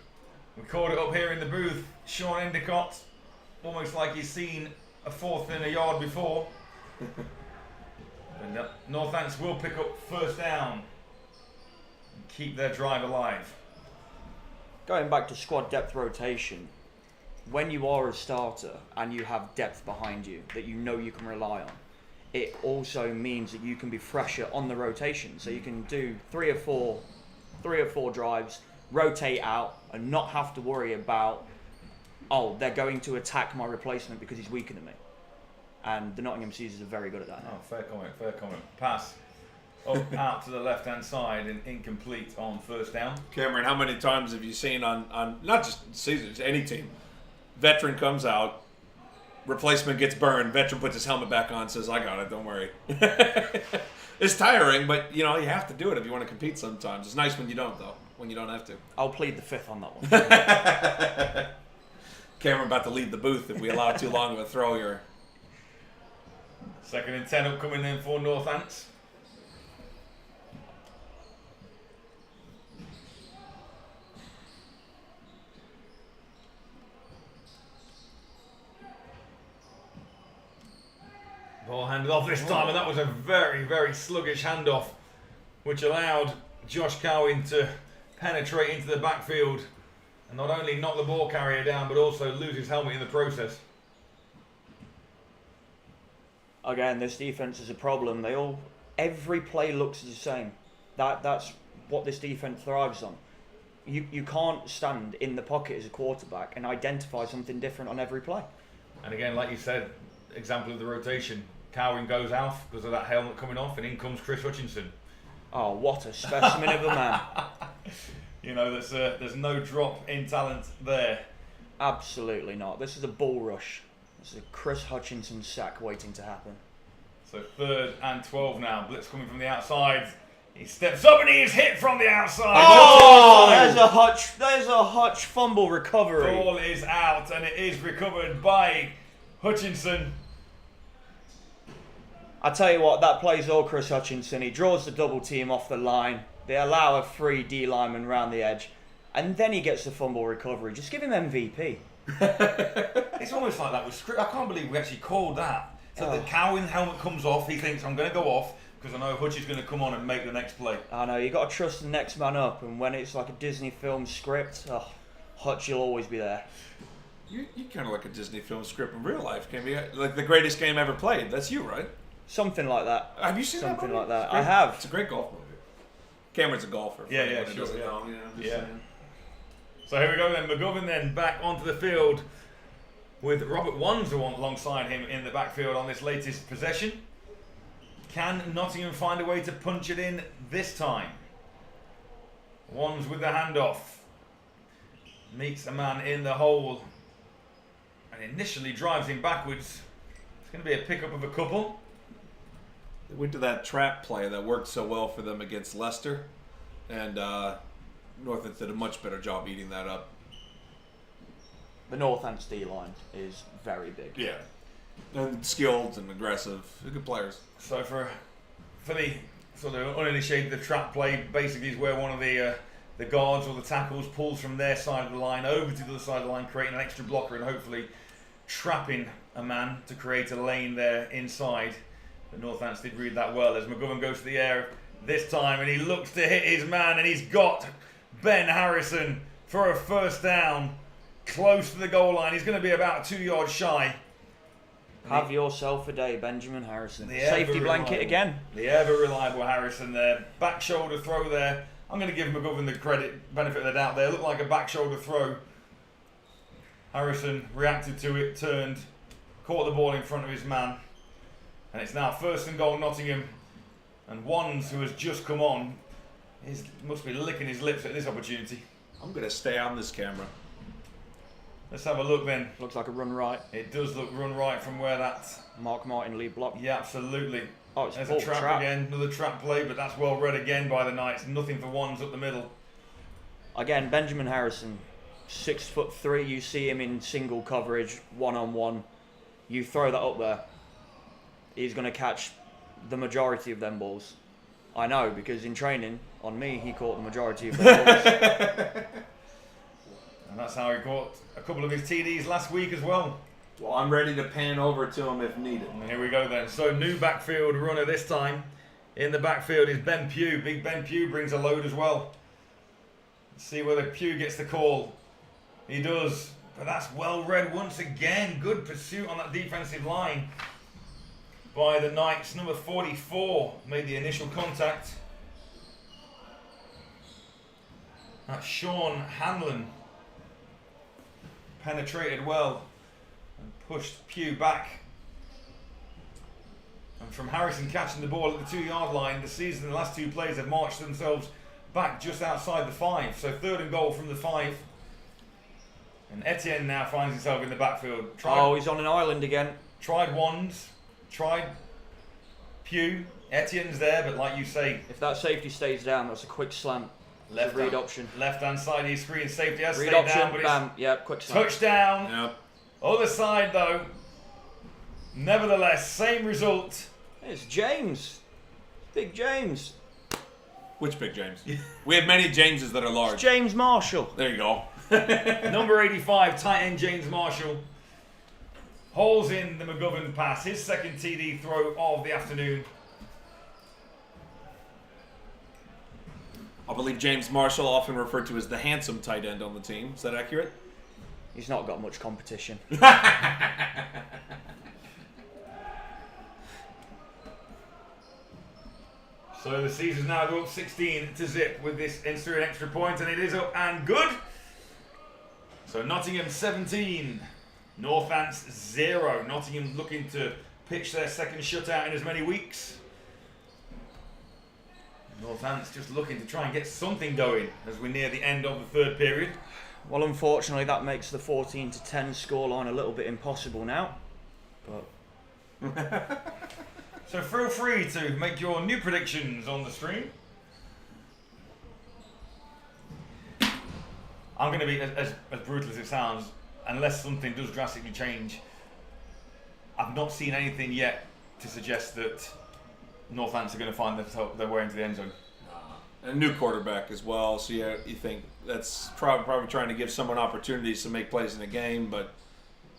we called it up here in the booth. Sean Endicott, almost like he's seen a 4th and a yard before. And Northants will pick up 1st down and keep their drive alive. Going back to squad depth rotation, when you are a starter and you have depth behind you that you can rely on, it also means that you can be fresher on the rotation. So you can do three or four drives, rotate out, and not have to worry about, they're going to attack my replacement because he's weaker than me. And the Nottingham Caesars are very good at that now. Oh, fair comment. Pass up out to the left-hand side and incomplete on 1st down. Cameron, how many times have you seen on not just Caesars, any team, veteran comes out, replacement gets burned, veteran puts his helmet back on, says, I got it, don't worry. It's tiring, but you have to do it if you want to compete sometimes. It's nice when you don't, though, when you don't have to. I'll plead the 5th on that one. Cameron about to leave the booth if we allow too long of a throw here. 2nd and 10 upcoming then for Northants. Ball handed off this time, and that was a very, very sluggish handoff, which allowed Josh Cowan to penetrate into the backfield and not only knock the ball carrier down, but also lose his helmet in the process. Again, this defense is a problem. Every play looks the same. That's what this defense thrives on. You can't stand in the pocket as a quarterback and identify something different on every play. And again, like you said, example of the rotation. Cowan goes out because of that helmet coming off, and in comes Chris Hutchinson. Oh, what a specimen of a man. You know, there's no drop in talent there. Absolutely not. This is a bull rush. This is a Chris Hutchinson sack waiting to happen. So 3rd and 12 now. Blitz coming from the outside. He steps up and he is hit from the outside. Oh, there's a Hutch fumble recovery. Ball is out and it is recovered by Hutchinson. I tell you what, that plays all Chris Hutchinson. He draws the double team off the line. They allow a free D lineman round the edge. And then he gets the fumble recovery. Just give him MVP. It's almost like that with script. I can't believe we actually called that. So the Cowan helmet comes off. He thinks, I'm going to go off because I know Hutch is going to come on and make the next play. I know, you got to trust the next man up. And when it's like a Disney film script, Hutch will always be there. You kind of like a Disney film script in real life, can you? Like the greatest game ever played. That's you, right? Something like that. Have you seen Something that movie? like that. I have. It's a great golf movie. Cameron's a golfer. Yeah, anyone who sure, doesn't yeah. know, you know, I'm just Yeah. saying. So here we go then. McGovern then back onto the field with Robert Wands alongside him in the backfield on this latest possession. Can Nottingham find a way to punch it in this time? Wands with the handoff. Meets a man in the hole. And initially drives him backwards. It's going to be a pickup of a couple. They went to that trap play that worked so well for them against Leicester. And Northants did a much better job eating that up. The Northants D-line is very big. Yeah. And skilled and aggressive. They're good players. So for the sort of uninitiated, the trap play basically is where one of the guards or the tackles pulls from their side of the line over to the other side of the line, creating an extra blocker and hopefully trapping a man to create a lane there inside. The Northants did read that well as McGovern goes to the air this time and he looks to hit his man and he's got Ben Harrison for a first down close to the goal line. He's going to be about 2 yards shy. Have yourself a day, Benjamin Harrison. The Safety ever blanket reliable- again. The ever reliable Harrison there. Back shoulder throw there. I'm going to give McGovern the benefit of the doubt there. Looked like a back shoulder throw. Harrison reacted to it, turned, caught the ball in front of his man. And it's now 1st and goal Nottingham. And Wands, who has just come on, must be licking his lips at this opportunity. I'm going to stay on this camera. Let's have a look then. Looks like a run right. It does look run right from where that... Mark Martin lead block. Yeah, absolutely. Oh, it's There's full a trap again, another trap play, but that's well read again by the Knights. Nothing for Wands up the middle. Again, Benjamin Harrison, 6'3". You see him in single coverage, one-on-one. You throw that up there, he's going to catch the majority of them balls. I know, because in training, on me, he caught the majority of them balls. And that's how he caught a couple of his TDs last week as well. Well, I'm ready to pan over to him if needed. And here we go then. So new backfield runner this time. In the backfield is Ben Pugh. Big Ben Pugh brings a load as well. Let's see whether Pugh gets the call. He does. But that's well read once again. Good pursuit on that defensive line by the Knights. Number 44 made the initial contact. That's Sean Hanlon. Penetrated well and pushed Pugh back. And from Harrison catching the ball at the 2-yard line, the season, the last 2 plays have marched themselves back just outside the 5. So 3rd and goal from the 5. And Etienne now finds himself in the backfield. He's on an island again. Tried Wands, tried Pugh. Etienne's there, but like you say, If that safety stays down, that's a quick slant. left read option. Left hand side of your screen, safety has Read stayed option, down, but bam, yep, quick slant. touchdown. Yep. Other side though. Nevertheless, same result. It's James. Big James. Which Big James? We have many Jameses that are large. It's James Marshall. There you go. Number 85, tight end James Marshall. Holes in the McGovern pass. His second TD throw of the afternoon. I believe James Marshall, often referred to as the handsome tight end on the team. Is that accurate? He's not got much competition. So the Caesars now go up 16-0 with this ensuing extra point, and it is up and good. So Nottingham 17, Northants 0. Nottingham looking to pitch their second shutout in as many weeks. Northants just looking to try and get something going as we near the end of the third period. Well, unfortunately, that makes the 14-10 scoreline a little bit impossible now. But So feel free to make your new predictions on the stream. I'm going to be as brutal as it sounds, unless something does drastically change. I've not seen anything yet to suggest that Northants are going to find their way into the end zone. A new quarterback as well, so yeah, you think that's probably trying to give someone opportunities to make plays in the game, but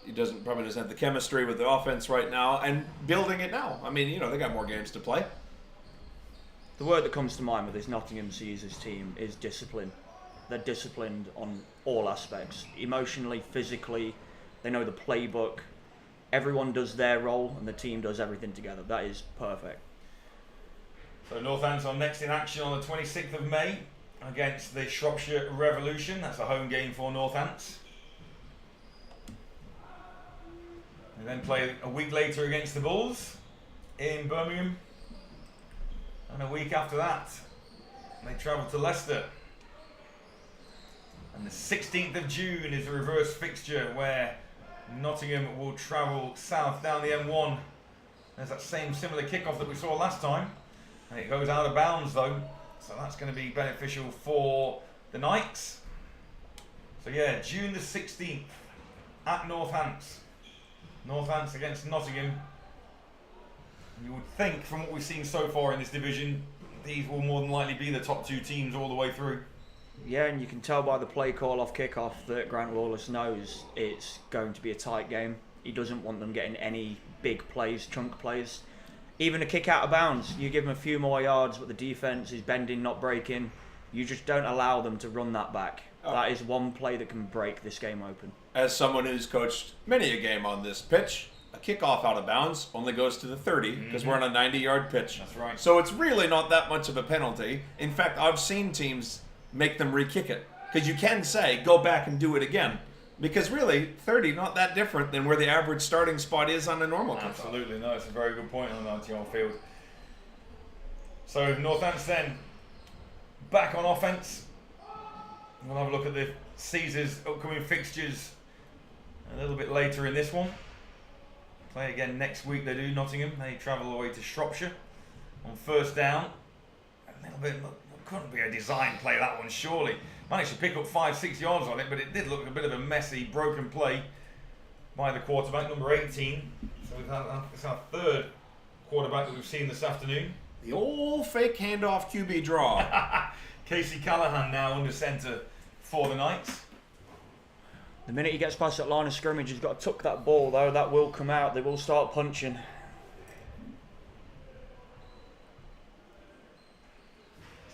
he probably doesn't have the chemistry with the offense right now, and building it now. I mean, they got more games to play. the word that comes to mind with this Nottingham Caesars team is discipline. They're disciplined on all aspects, emotionally, physically. They know the playbook. Everyone does their role, and the team does everything together. That is perfect. So Northants are next in action on the 26th of May against the Shropshire Revolution. That's a home game for Northants. They then play a week later against the Bulls in Birmingham. And a week after that, they travel to Leicester. And the 16th of June is a reverse fixture where Nottingham will travel south down the M1. There's that same similar kickoff that we saw last time. And it goes out of bounds though. So that's going to be beneficial for the Knights. So yeah, June the 16th at Northants. Northants against Nottingham. You would think from what we've seen so far in this division, these will more than likely be the top two teams all the way through. Yeah, and you can tell by the play call off kickoff that Grant Wallace knows it's going to be a tight game. He doesn't want them getting any big plays, chunk plays. Even a kick out of bounds, you give them a few more yards, but the defence is bending, not breaking. You just don't allow them to run that back. Oh. That is one play that can break this game open. As someone who's coached many a game on this pitch, a kickoff out of bounds only goes to the 30 because we're on a 90-yard pitch. That's right. So it's really not that much of a penalty. In fact, I've seen teams make them re-kick it because you can say, go back and do it again. Because really, 30 not that different than where the average starting spot is on a normal kickoff. Absolutely, no, it's a very good point on the 90-yard field. So Northants then back on offence. We'll have a look at the Caesars upcoming fixtures a little bit later in this one. Play again next week, they do, Nottingham. They travel away to Shropshire on first down. A little bit, couldn't be a design play that one, surely. Managed to pick up 5-6 yards on it, but it did look a bit of a messy, broken play by the quarterback, number 18. So it's our third quarterback that we've seen this afternoon. The old fake handoff QB draw. Casey Callahan now under centre for the Knights. The minute he gets past that line of scrimmage, he's got to tuck that ball though. That will come out. They will start punching.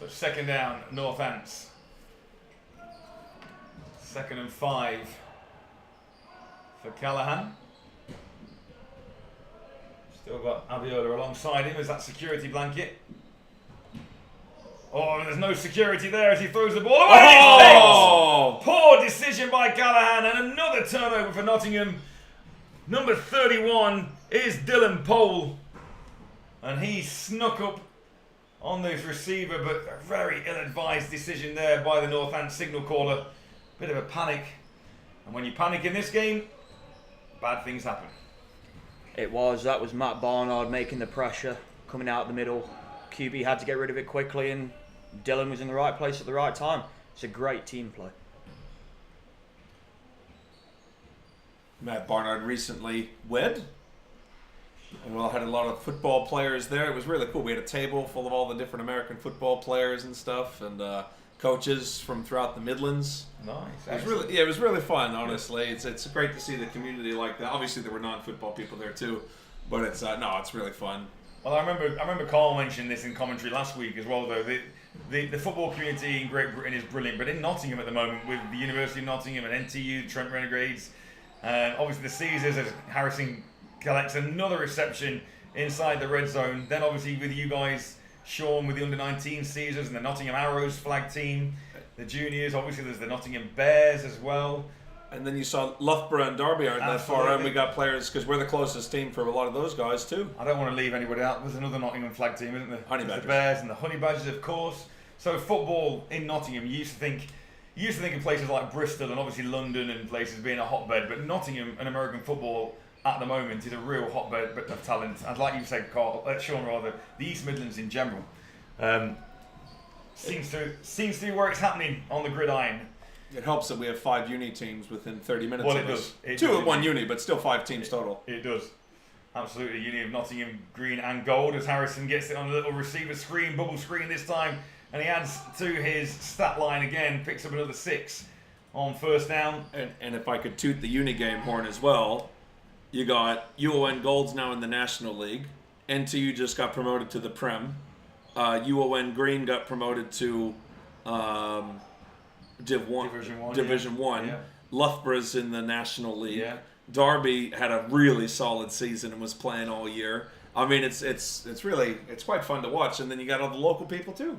So second down, Northants. 2nd and 5 for Callahan. Still got Abiola alongside him as that security blanket. Oh, there's no security there as he throws the ball away. Oh! Poor decision by Callahan and another turnover for Nottingham. Number 31 is Dylan Pole. And he snuck up on this receiver, but a very ill-advised decision there by the Northants signal caller. Bit of a panic. And when you panic in this game, bad things happen. That was Matt Barnard making the pressure, coming out the middle. QB had to get rid of it quickly, and Dylan was in the right place at the right time. It's a great team play. Matt Barnard recently wed. And we had a lot of football players there. It was really cool. We had a table full of all the different American football players and stuff, and coaches from throughout the Midlands. Nice. It was really fun. Honestly, it's great to see the community like that. Obviously, there were non-football people there too, but it's really fun. Well, I remember Karl mentioned this in commentary last week as well, though. The football community in Great Britain is brilliant, but in Nottingham at the moment, with the University of Nottingham and NTU, Trent Renegades, obviously the Caesars as Harrison collects another reception inside the red zone. Then obviously with you guys Sean with the under-19 Caesars and the Nottingham Arrows flag team. The juniors, obviously there's the Nottingham Bears as well. And then you saw Loughborough and Derby aren't that far, and we got players, because we're the closest team for a lot of those guys too. I don't want to leave anybody out. There's another Nottingham flag team, isn't there? Honey Badgers. The Bears and the Honey Badgers, of course. So football in Nottingham, you used to think of places like Bristol and obviously London and places being a hotbed, but Nottingham and American football at the moment is a real hotbed of talent. And like you said, Karl, Sean rather, the East Midlands in general seems to be where it's happening on the gridiron. It helps that we have 5 uni teams within 30 minutes Well, of it us. does. 2 at one uni, but still 5 teams total. It does. Absolutely. Uni of Nottingham, green and gold, as Harrison gets it on a little receiver screen, bubble screen this time. And he adds to his stat line again, picks up another 6 on first down. And if I could toot the uni game horn as well, you got UON Golds now in the National League. NTU just got promoted to the Prem. UON Green got promoted to Division 1. Yeah. Loughborough's in the National League. Yeah. Derby had a really solid season and was playing all year. I mean, it's quite fun to watch. And then you got all the local people too.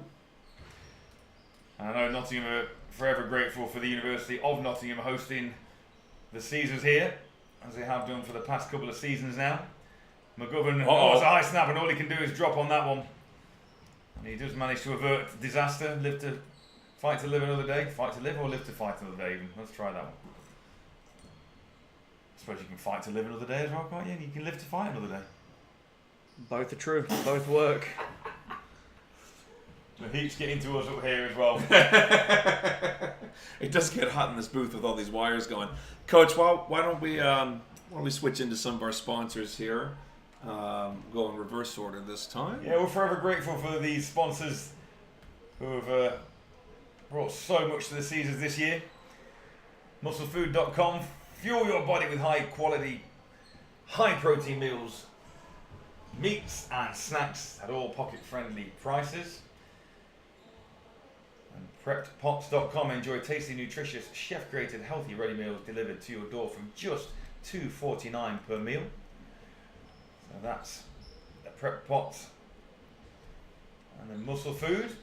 I know Nottingham are forever grateful for the University of Nottingham hosting the Caesars here, as they have done for the past couple of seasons now. McGovern, it's a high snap, and all he can do is drop on that one. And he does manage to avert disaster, fight to live another day. Fight to live or live to fight another day even. Let's try that one. I suppose you can fight to live another day as well, can't you? And you can live to fight another day. Both are true. Both work. The heat's getting to us up here as well. It does get hot in this booth with all these wires going. Coach, why don't we switch into some of our sponsors here? Go in reverse order this time. Yeah, we're forever grateful for these sponsors who have brought so much to the Caesars this year. Musclefood.com. Fuel your body with high quality, high protein meals, meats and snacks at all pocket friendly prices. And PreppedPots.com. Enjoy tasty, nutritious, chef created healthy ready meals delivered to your door from just $2.49 per meal. So that's the Prep Pots and then Muscle Food.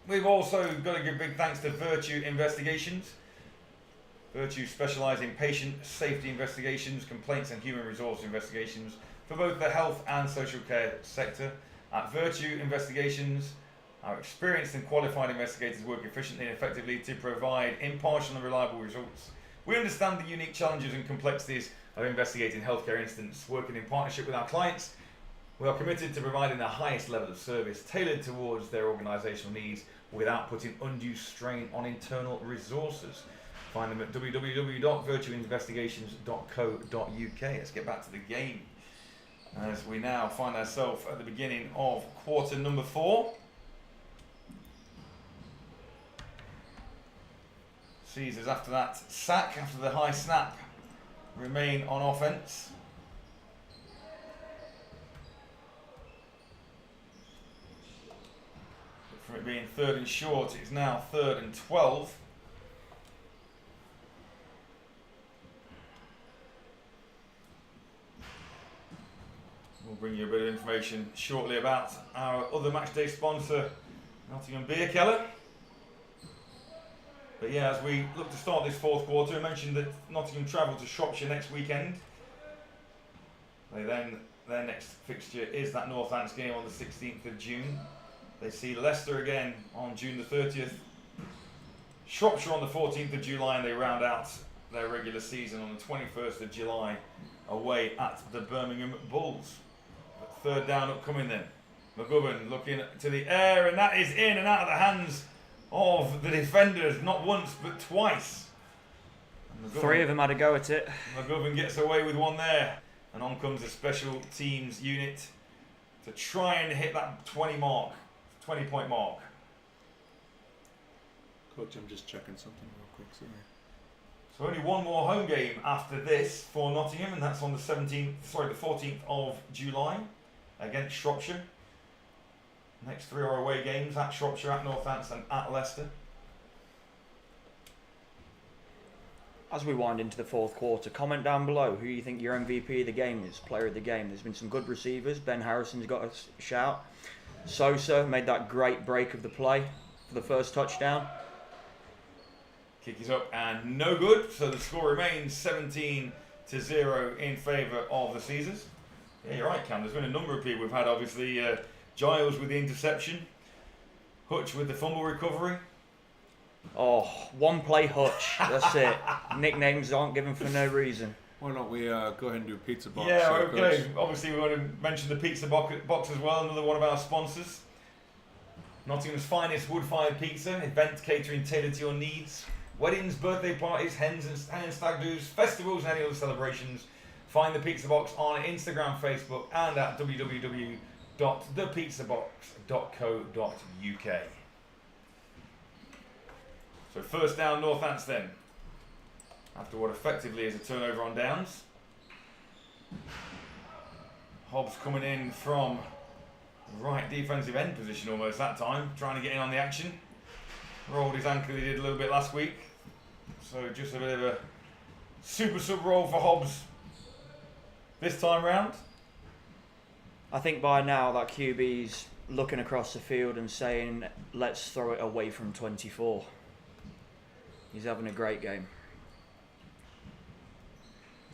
We've also got to give big thanks to Virtue Investigations. Virtue specialise in patient safety investigations, complaints and human resource investigations for both the health and social care sector. At Virtue Investigations, our experienced and qualified investigators work efficiently and effectively to provide impartial and reliable results. We understand the unique challenges and complexities of investigating healthcare incidents. Working in partnership with our clients, we are committed to providing the highest level of service tailored towards their organisational needs without putting undue strain on internal resources. Find them at www.virtueinvestigations.co.uk. Let's get back to the game, as we now find ourselves at the beginning of quarter number 4. Caesars, after that sack, after the high snap, remain on offence. From it being 3rd and short, it's now 3rd and 12. We'll bring you a bit of information shortly about our other matchday sponsor, Nottingham Bierkeller. But yeah, as we look to start this 4th quarter, I mentioned that Nottingham travel to Shropshire next weekend. Their next fixture is that Northants game on the 16th of June. They see Leicester again on June the 30th. Shropshire on the 14th of July, and they round out their regular season on the 21st of July away at the Birmingham Bulls. But 3rd down upcoming then. McGovern looking to the air, and that is in and out of the hands of the defenders, not once but twice. 3 of them had a go at it. McGovern gets away with one there, and on comes the special teams unit to try and hit that 20-point mark. Coach, I'm just checking something real quick. Sorry. So only one more home game after this for Nottingham, and that's on the 14th of July against Shropshire. Next 3 are away games at Shropshire, at Northants and at Leicester. As we wind into the 4th quarter, comment down below who you think your MVP of the game is, player of the game. There's been some good receivers. Ben Harrison's got a shout. Sosa made that great break of the play for the first touchdown. Kick is up and no good. So the score remains 17-0 in favour of the Caesars. Yeah, you're right, Cam. There's been a number of people. We've had, obviously, Giles with the interception. Hutch with the fumble recovery. Oh, one play Hutch. That's it. Nicknames aren't given for no reason. Why don't we go ahead and do a pizza box? Yeah, okay. Obviously, we want to mention the pizza box as well, another one of our sponsors. Nottingham's finest wood-fired pizza, event catering tailored to your needs. Weddings, birthday parties, hens and stag do's, festivals and any other celebrations. Find the pizza box on Instagram, Facebook and at www.thepizzabox.co.uk. So first down, Northants then. After what effectively is a turnover on downs. Hobbs coming in from right defensive end position almost that time, trying to get in on the action. Rolled his ankle, he did a little bit last week. So just a bit of a super sub roll for Hobbs this time round. I think by now that QB's looking across the field and saying, let's throw it away from 24. He's having a great game.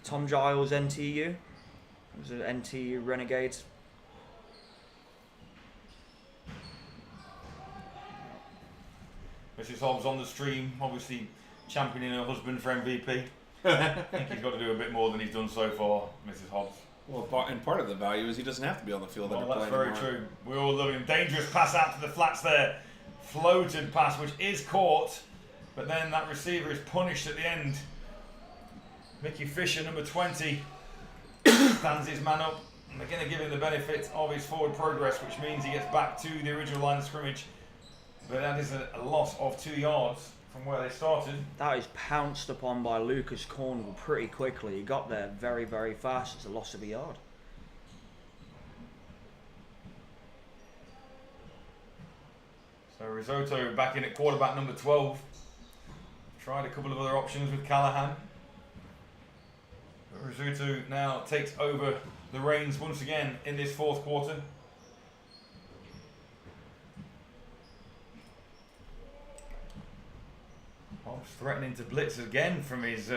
Tom Giles, NTU. Was it NTU Renegades? Mrs. Hobbs on the stream, obviously championing her husband for MVP. I think he's got to do a bit more than he's done so far, Mrs. Hobbs. Well, and part of the value is he doesn't have to be on the field. Well, that's very true. We all love him. Dangerous pass out to the flats there. Floated pass, which is caught. But then that receiver is punished at the end. Mickey Fisher, number 20, stands his man up. And they're going to give him the benefit of his forward progress, which means he gets back to the original line of scrimmage. But that is a loss of 2 yards from where they started. That is pounced upon by Lucas Cornwall pretty quickly. He got there very, very fast. It's a loss of a yard. So Risotto back in at quarterback number 12. Tried a couple of other options with Callahan. But Risotto now takes over the reins once again in this fourth quarter. Hobbs threatening to blitz again from his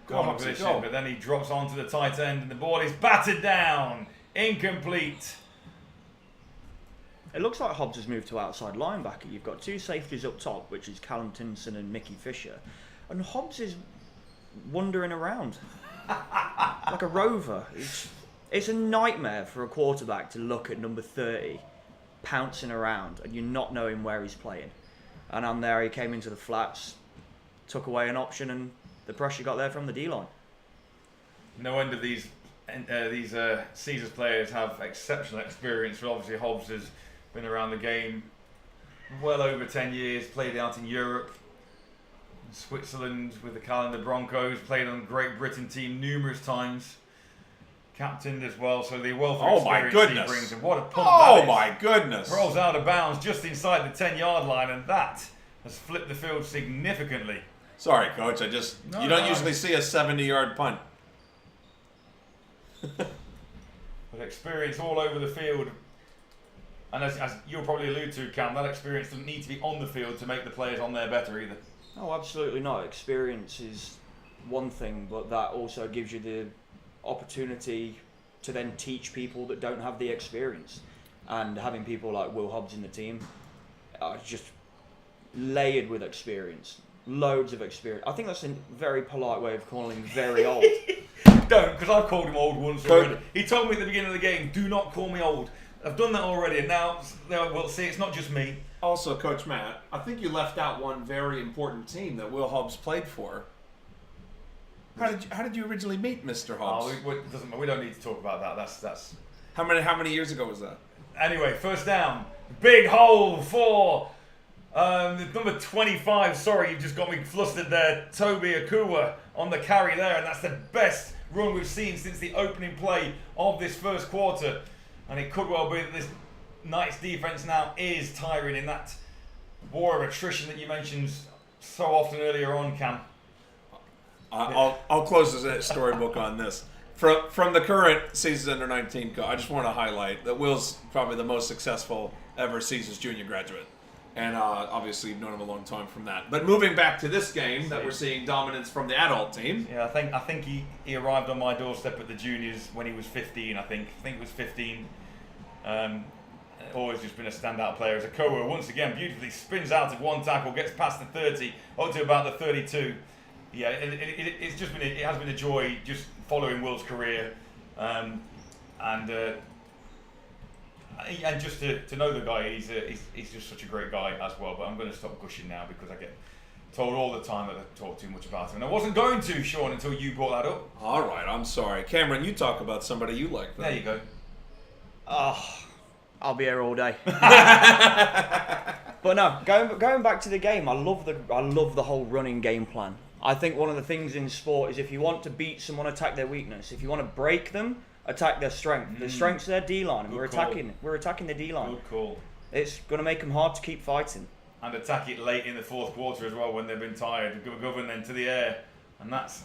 corner position, but then he drops onto the tight end and the ball is battered down. Incomplete. It looks like Hobbs has moved to outside linebacker. You've got two safeties up top, which is Callum Tinson and Mickey Fisher. And Hobbs is wandering around like a rover. It's a nightmare for a quarterback to look at number 30 pouncing around and you're not knowing where he's playing. And on there, he came into the flats, took away an option, and the pressure got there from the D-line. No wonder these Caesars players have exceptional experience. But obviously, Hobbs has been around the game well over 10 years, played out in Europe, in Switzerland with the Calendar Broncos, played on the Great Britain team numerous times, captained as well. So the wealth of experience he brings, and what a punt that is. Oh my goodness! Rolls out of bounds just inside the 10-yard line, and that has flipped the field significantly. Sorry, Coach. You don't usually see a 70-yard punt. But experience all over the field. And as you'll probably allude to, Cam, that experience doesn't need to be on the field to make the players on there better either. No, absolutely not. Experience is one thing, but that also gives you the opportunity to then teach people that don't have the experience. And having people like Will Hobbs in the team are just layered with experience. Loads of experience. I think that's a very polite way of calling him very old. Don't, because I've called him old once already. He told me at the beginning of the game, do not call me old. I've done that already, and now we'll see, it's not just me. Also, Coach Matt, I think you left out one very important team that Will Hobbs played for. How did you originally meet Mr. Hobbs? Oh, we don't need to talk about that. That's. How many years ago was that? Anyway, first down. Big hole for number 25. Sorry, you've just got me flustered there. Toby Akua on the carry there, and that's the best run we've seen since the opening play of this first quarter. And it could well be that this Knights defense now is tiring in that war of attrition that you mentioned so often earlier on, Cam. I'll close the storybook on this. From the current Caesars under 19 I just want to highlight that Will's probably the most successful ever Caesars junior graduate. And obviously you've known him a long time from that. But moving back to this game that we're seeing dominance from the adult team. Yeah, I think he arrived on my doorstep at the juniors when he was 15, I think it was 15. Always just been a standout player as a Koa. Once again, beautifully spins out of one tackle, gets past the 30, up to about the 32. Yeah, it has been a joy just following Will's career, and just to know the guy. He's just such a great guy as well. But I'm going to stop gushing now because I get told all the time that I talk too much about him, and I wasn't going to, Sean, until you brought that up. All right, I'm sorry, Cameron. You talk about somebody you like. There you go. Oh, I'll be here all day. But no, going back to the game, I love the whole running game plan. I think one of the things in sport is if you want to beat someone, attack their weakness. If you want to break them, attack their strength. The strength's their D-line, and we're attacking the D-line. Good call. It's going to make them hard to keep fighting. And attack it late in the fourth quarter as well when they've been tired. Govern then to the air, and that's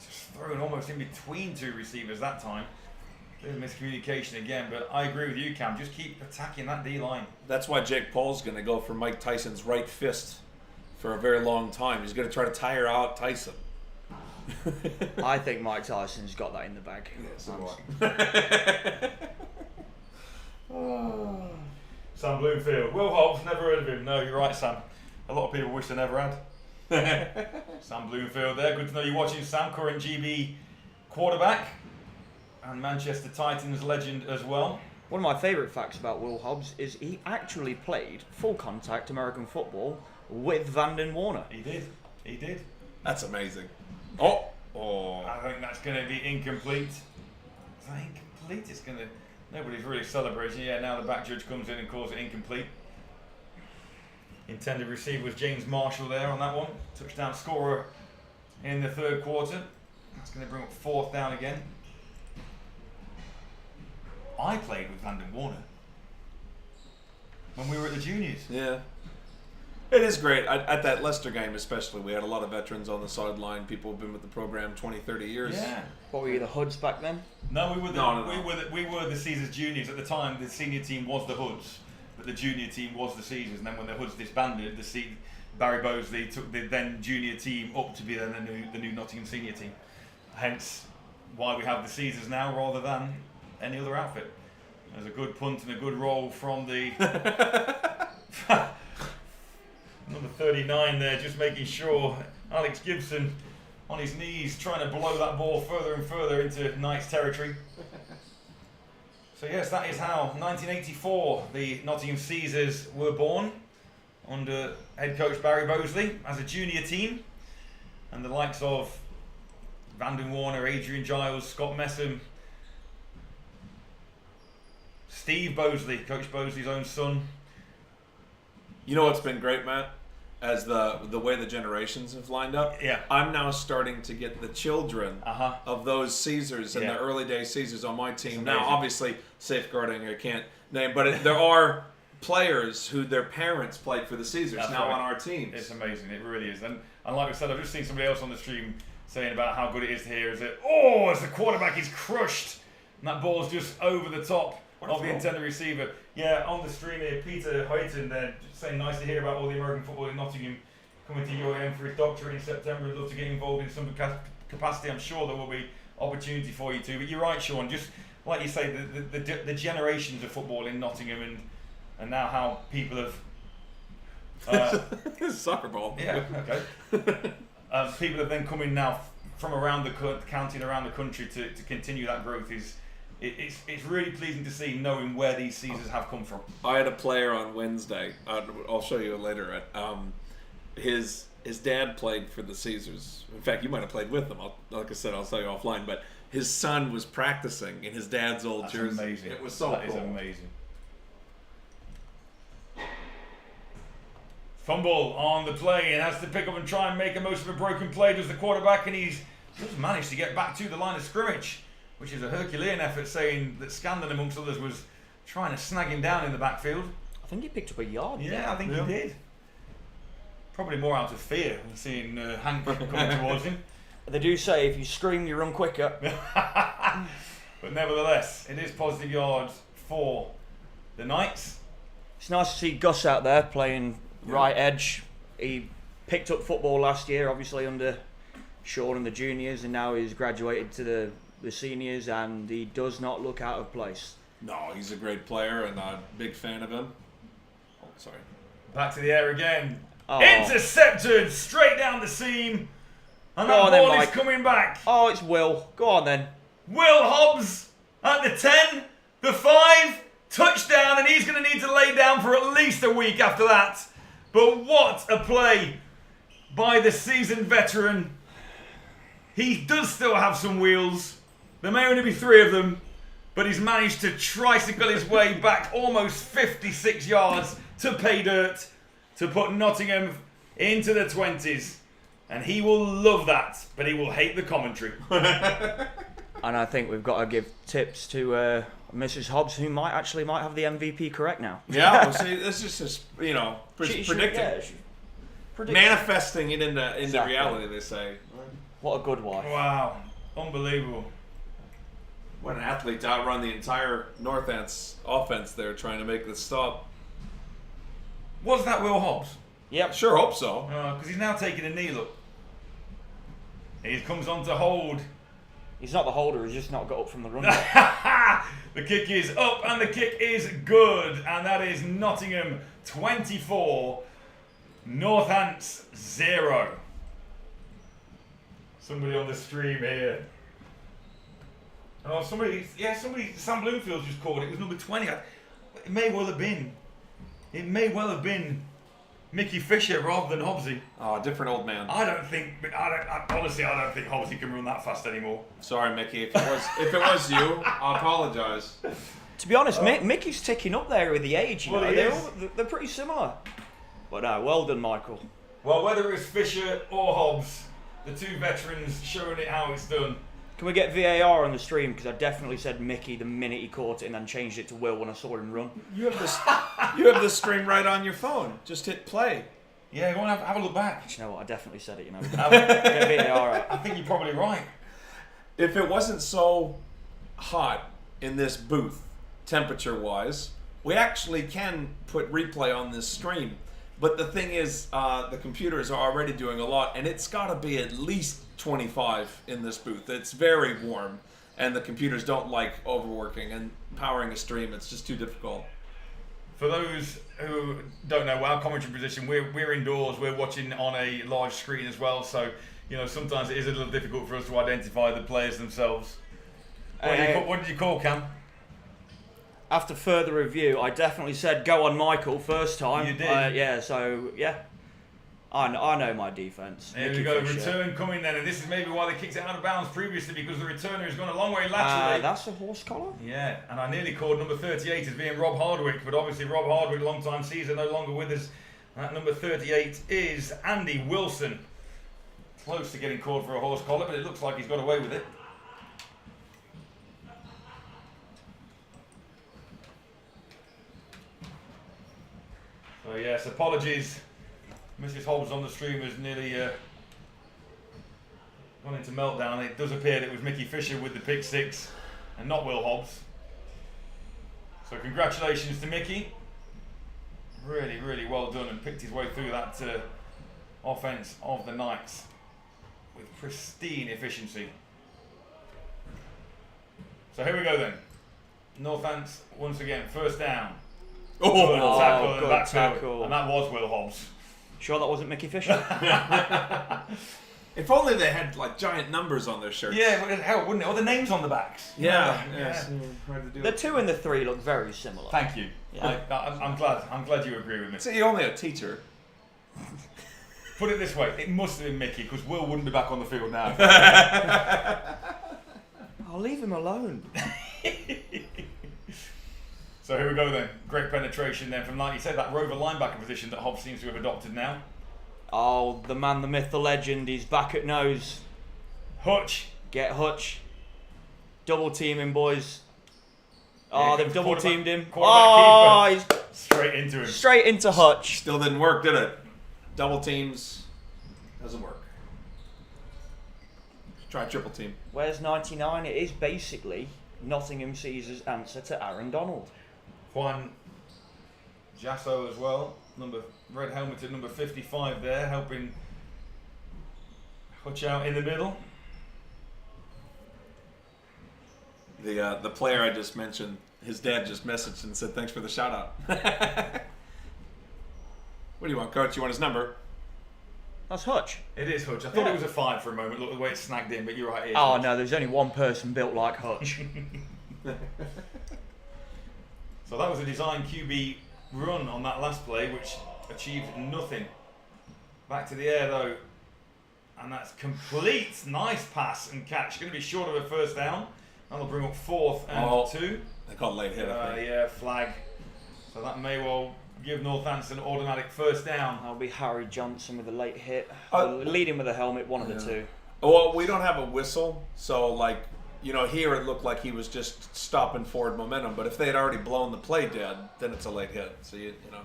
just thrown almost in between two receivers that time. Bit of miscommunication again, but I agree with you, Cam. Just keep attacking that D-line. That's why Jake Paul's going to go for Mike Tyson's right fist for a very long time. He's going to try to tire out Tyson. I think Mike Tyson's got that in the bag. Sam Bloomfield. Will Hobbs, never heard of him. No, you're right, Sam. A lot of people wish they never had. Sam Bloomfield there. Good to know you're watching, Sam. Current GB quarterback and Manchester Titans legend as well. One of my favourite facts about Will Hobbs is he actually played full contact American football with Vanden Warner. He did. That's amazing. Oh. I think that's going to be incomplete. Is that incomplete? Nobody's really celebrating. Yeah, now the back judge comes in and calls it incomplete. Intended receiver was James Marshall there on that one. Touchdown scorer in the third quarter. That's going to bring up fourth down again. I played with Vanden Warner when we were at the juniors. Yeah. It is great. At that Leicester game especially, we had a lot of veterans on the sideline. People have been with the program 20, 30 years. Yeah. What were you, the Hoods back then? No, we were the Caesars juniors. At the time, the senior team was the Hoods, but the junior team was the Caesars. And then when the Hoods disbanded, Barry Bosley took the then junior team up to be then the new Nottingham senior team. Hence why we have the Caesars now rather than any other outfit. There's a good punt and a good roll from the number 39 there, just making sure Alex Gibson on his knees trying to blow that ball further and further into Knights territory. So yes, that is how 1984 the Nottingham Caesars were born under head coach Barry Bosley as a junior team, and the likes of Vanden Warner, Adrian Giles, Scott Messam, Steve Bosley, Coach Bosley's own son. You know what's been great, Matt? As the way the generations have lined up. Yeah. I'm now starting to get the children of those Caesars and the early day Caesars on my team. Now, obviously, safeguarding I can't name, but there are players who their parents played for the Caesars on our teams. It's amazing. It really is. And like I said, I've just seen somebody else on the stream saying about how good it is to hear is that, as the quarterback is crushed and that ball's just over the top of the intended receiver. Yeah, on the stream here, Peter Huyton there saying nice to hear about all the American football in Nottingham coming to UAM for his doctorate in September. I'd love to get involved in some capacity. I'm sure there will be opportunity for you too. But you're right, Sean. Just like you say, the generations of football in Nottingham and now how people have soccer ball. Yeah, okay. People have then come in now from around the county and around the country to continue that growth. It's really pleasing to see, knowing where these Caesars have come from. I had a player on Wednesday. I'll show you later. His dad played for the Caesars. In fact, you might have played with them. Like I said, I'll tell you offline. But his son was practicing in his dad's old jersey. Amazing. It was so cool. That is amazing. Fumble on the play and has to pick up and try and make the most of a broken play. Does the quarterback, and he's just managed to get back to the line of scrimmage, which is a Herculean effort, saying that Scandon, amongst others, was trying to snag him down in the backfield. I think he picked up a yard. Yeah, I think he did. Probably more out of fear than seeing Hank coming towards him. They do say if you scream, you run quicker. But nevertheless, it is positive yards for the Knights. It's nice to see Gus out there playing right edge. He picked up football last year, obviously under Sean and the juniors, and now he's graduated to the seniors, and he does not look out of place. No, he's a great player, and I'm a big fan of him. Oh, sorry. Back to the air again. Oh. Intercepted straight down the seam. And Go that on then, ball is Mike. coming back. Oh, it's Will. Go on then. Will Hobbs at the 10, the 5, touchdown, and he's going to need to lay down for at least a week after that. But what a play by the seasoned veteran. He does still have some wheels. There may only be 3 of them, but he's managed to tricycle his way back almost 56 yards to pay dirt to put Nottingham into the 20s. And he will love that, but he will hate the commentary. And I think we've got to give tips to Mrs. Hobbs, who might have the MVP correct now. Yeah, well, see, this is just, predicting. Predicting. Manifesting it into Exactly. reality, they say. What a good wife. Wow, unbelievable. What an athlete to outrun the entire Northants offense there trying to make this stop. Was that Will Hobbs? Yep. Sure hope so. Because he's now taking a knee, look. He comes on to hold. He's not the holder, he's just not got up from the run. The kick is up and the kick is good. And that is Nottingham 24, Northants 0. Somebody on the stream here. Oh, somebody, Sam Bloomfield just called it. It was number 20. It may well have been Mickey Fisher rather than Hobbsy. Oh, different old man. Honestly, I don't think Hobbsy can run that fast anymore. Sorry, Mickey. If it was you, I apologize. To be honest, Mickey's ticking up there with the age. You Well, know, he is. they're pretty similar. But no, well done, Michael. Well, whether it's Fisher or Hobbs, the 2 veterans showing it how it's done. Can we get VAR on the stream? Because I definitely said Mickey the minute he caught it and then changed it to Will when I saw him run. You have this stream right on your phone. Just hit play. Yeah, go on, have a look back. Do you know what? I definitely said it, you know. I Get VAR out. think you're probably right. If it wasn't so hot in this booth, temperature-wise, we actually can put replay on this stream. But the thing is, the computers are already doing a lot, and it's got to be at least 25 in this booth. It's very warm, and the computers don't like overworking and powering a stream. It's just too difficult. For those who don't know, our commentary position, we're indoors, we're watching on a large screen as well, so sometimes it is a little difficult for us to identify the players themselves. What did you call, Cam? After further review, I definitely said go on Michael first time. You did? Yeah. I know my defence. Here we go, return coming then, and this is maybe why they kicked it out of bounds previously, because the returner has gone a long way laterally. That's a horse collar? Yeah, and I nearly called number 38 as being Rob Hardwick, but obviously Rob Hardwick, long-time season, no longer with us. And that number 38 is Andy Wilson. Close to getting called for a horse collar, but it looks like he's got away with it. So yes, apologies. Mrs. Hobbs on the stream has nearly gone into meltdown. It does appear that it was Mickey Fisher with the pick 6 and not Will Hobbs. So congratulations to Mickey. Really, really well done, and picked his way through that offence of the Knights with pristine efficiency. So here we go then. Northants once again, first down. Good tackle and good back tackle. and that was Will Hobbs. Sure that wasn't Mickey Fisher? If only they had like giant numbers on their shirts. Yeah, but hell, wouldn't it? Or the names on the backs. Yeah. Yeah. The 2 and the 3 look very similar. Thank you. Yeah. I'm glad you agree with me. So you're only a teacher. Put it this way, it must have been Mickey, because Will wouldn't be back on the field now. I'll leave him alone. So here we go then. Great penetration then from, like you said, that rover linebacker position that Hobbs seems to have adopted now. Oh, the man, the myth, the legend, he's back at nose. Hutch. Get Hutch. Double team him, boys. Oh, they've double teamed him. Oh, he's straight into him. Straight into Hutch. Still didn't work, did it? Double teams doesn't work. Try triple team. Where's 99? It is basically Nottingham Caesars' answer to Aaron Donald. Juan Jasso as well, red helmeted number 55 there, helping Hutch out in the middle. The player I just mentioned, his dad just messaged and said thanks for the shout out. What do you want, Coach? You want his number? That's Hutch. It is Hutch. I thought it was a 5 for a moment. Look at the way it's snagged in, but you're right. It is Oh Hutch. no, there's only one person built like Hutch. So that was a design QB run on that last play, which achieved nothing. Back to the air though, and that's complete. Nice pass and catch. Going to be short of a first down. That'll bring up 4th and 2. They call it late hit. I think. Yeah, flag. So that may well give Northants an automatic first down. That'll be Harry Johnson with a late hit. Leading with a helmet, one of the two. Well, we don't have a whistle, so here it looked like he was just stopping forward momentum. But if they had already blown the play dead, then it's a late hit. So you know.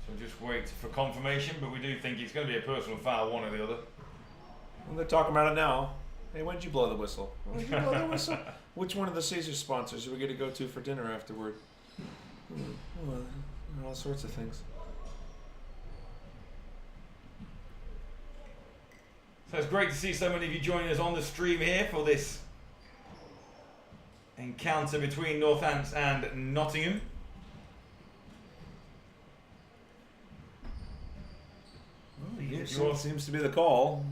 So just wait for confirmation, but we do think it's going to be a personal foul, one or the other. Well, they're talking about it now. Hey, when did you blow the whistle? When did you blow the whistle? Which one of the Caesars sponsors are we going to go to for dinner afterward? Well, all sorts of things. So it's great to see so many of you joining us on the stream here for this encounter between Northants and Nottingham. Seems to be the call.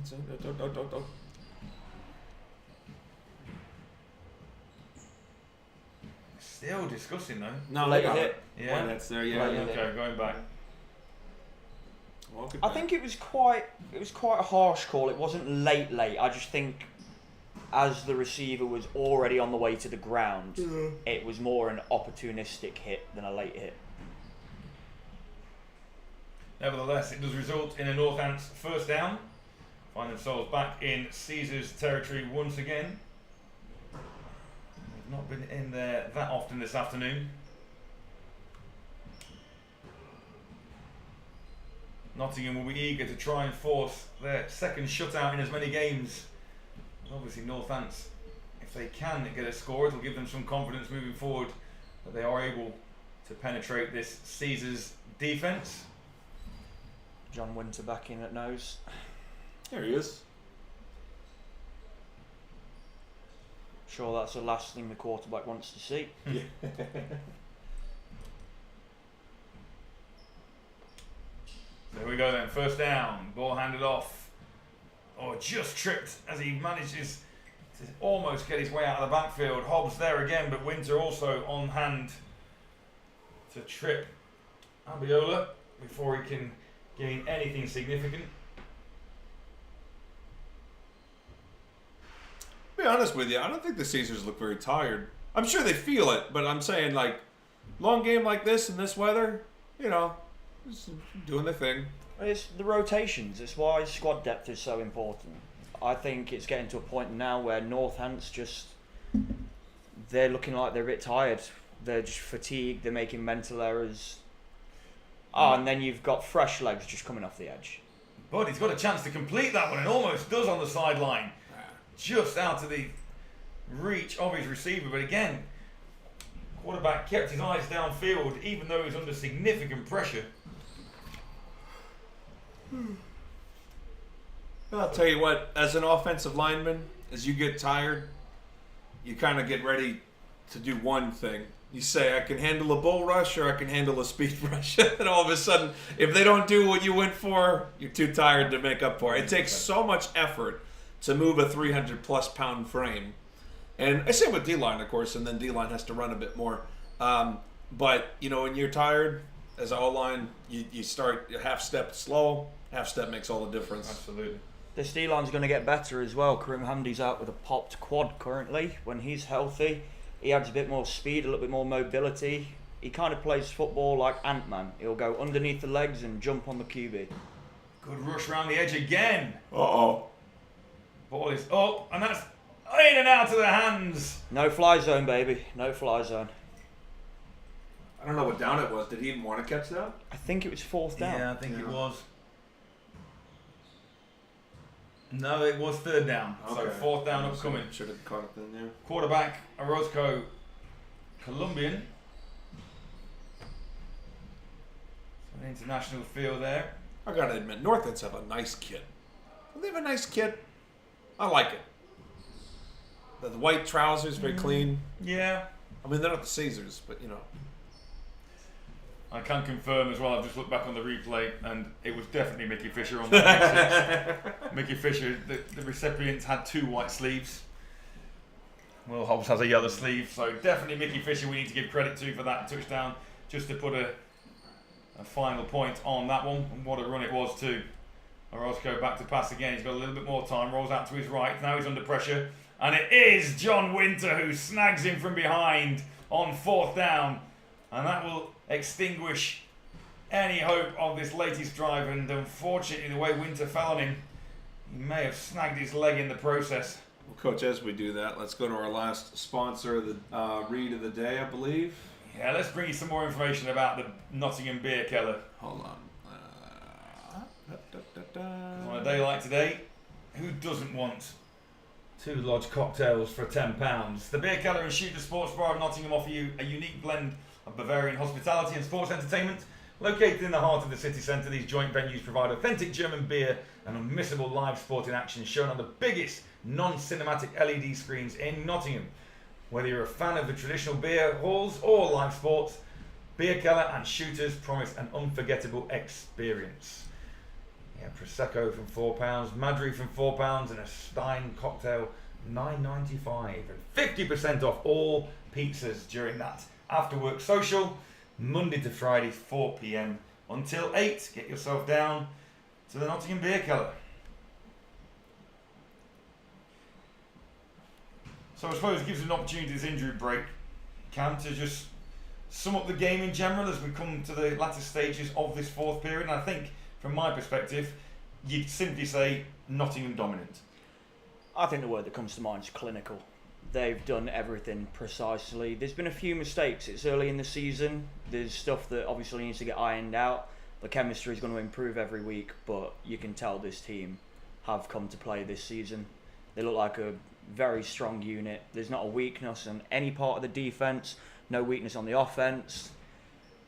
Still discussing though. No, Late they got hit. it. Yeah. That's there. Yeah. Late Okay, going back. I think it was quite a harsh call. It wasn't late. I just think as the receiver was already on the way to the ground, it was more an opportunistic hit than a late hit. Nevertheless, it does result in a Northants first down. Find themselves back in Caesars territory once again. They've not been in there that often this afternoon. Nottingham will be eager to try and force their second shutout in as many games. And obviously Northants, if they can get a score, it'll give them some confidence moving forward that they are able to penetrate this Caesars defence. John Winter back in at nose. There he is. Sure, that's the last thing the quarterback wants to see. Yeah. There we go then, first down, ball handed off. Oh, just tripped as he manages to almost get his way out of the backfield. Hobbs there again, but Winter also on hand to trip Abiola before he can gain anything significant. To be honest with you, I don't think the Caesars look very tired. I'm sure they feel it, but I'm saying long game like this in this weather, just doing their thing. It's the rotations. It's why squad depth is so important. I think it's getting to a point now where Northants they're looking like they're a bit tired. They're just fatigued. They're making mental errors. And then you've got fresh legs just coming off the edge. But he's got a chance to complete that one and almost does on the sideline. Just out of the reach of his receiver. But again, quarterback kept his eyes downfield even though he was under significant pressure. I'll tell you what, as an offensive lineman, as you get tired, you kind of get ready to do one thing. You say, I can handle a bull rush or I can handle a speed rush. And all of a sudden, if they don't do what you went for, you're too tired to make up for it. It takes so much effort to move a 300-plus pound frame. And I say with D-line, of course, and then D-line has to run a bit more. But, when you're tired, as an O-line, you start half-step slow. Half-step makes all the difference. Absolutely. This D-line's going to get better as well. Karim Hamdi's out with a popped quad currently. When he's healthy, he adds a bit more speed, a little bit more mobility. He kind of plays football like Ant-Man. He'll go underneath the legs and jump on the QB. Good rush around the edge again. Uh-oh. Ball is up, and that's in and out of the hands. No fly zone, baby. No fly zone. I don't know what down it was. Did he even want to catch that? I think it was fourth down. Yeah, I think it was. No, it was third down. So Okay. fourth down upcoming. Should have caught it then, yeah. Quarterback, Orozco, Colombian. So an international feel there. I gotta admit, Northants have a nice kit. They have a nice kit. I like it. The white trousers, very clean. Yeah. I mean, they're not the Caesars, but you know. I can confirm as well, I've just looked back on the replay and it was definitely Mickey Fisher on the Mickey Fisher, the recipients had 2 white sleeves. Will Hobbs has a yellow sleeve, so definitely Mickey Fisher we need to give credit to for that touchdown, just to put a final point on that one. And what a run it was too. Orozco back to pass again, he's got a little bit more time, rolls out to his right, now he's under pressure. And it is John Winter who snags him from behind on fourth down. And that will extinguish any hope of this latest drive. And unfortunately, the way Winter fell on him, he may have snagged his leg in the process. Well, Coach, as we do that, let's go to our last sponsor of the read of the day, I believe. Yeah, let's bring you some more information about the Nottingham Bierkeller. Hold on. On a day like today, who doesn't want 2 lodge cocktails for £10? The Bierkeller and Shooters Sports Bar of Nottingham offer you a unique blend of Bavarian hospitality and sports entertainment. Located in the heart of the city centre, these joint venues provide authentic German beer and unmissable live sporting action shown on the biggest non-cinematic LED screens in Nottingham. Whether you're a fan of the traditional beer halls or live sports, Bierkeller and Shooters promise an unforgettable experience. Yeah, Prosecco from £4, Madri from £4, and a Stein cocktail $9.95, and 50% off all pizzas during that after work social, Monday to Friday 4 p.m. until 8. Get yourself down to the Nottingham Bierkeller. So I suppose it gives an opportunity, this injury break, Cam, to just sum up the game in general as we come to the latter stages of this fourth period. And I think, from my perspective, you'd simply say Nottingham dominant. I think the word that comes to mind is clinical. They've done everything precisely. There's been a few mistakes. It's early in the season. There's stuff that obviously needs to get ironed out. The chemistry is going to improve every week, but you can tell this team have come to play this season. They look like a very strong unit. There's not a weakness on any part of the defence, no weakness on the offence.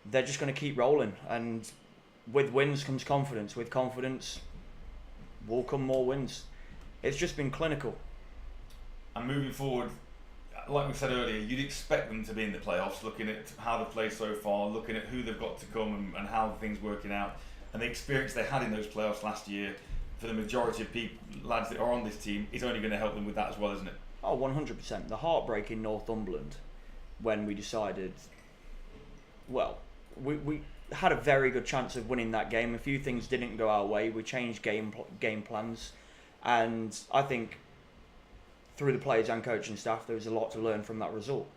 They're just going to keep rolling, and with wins comes confidence. With confidence will come more wins. It's just been clinical. And moving forward, like we said earlier, you'd expect them to be in the playoffs, looking at how they've played so far, looking at who they've got to come and how things working out, and the experience they had in those playoffs last year. For the majority of lads that are on this team, is only going to help them with that as well, isn't it? Oh, 100%. The heartbreak in Northumberland when we decided, well, we had a very good chance of winning that game. A few things didn't go our way. We changed game plans, and I think through the players and coaching staff, there was a lot to learn from that result.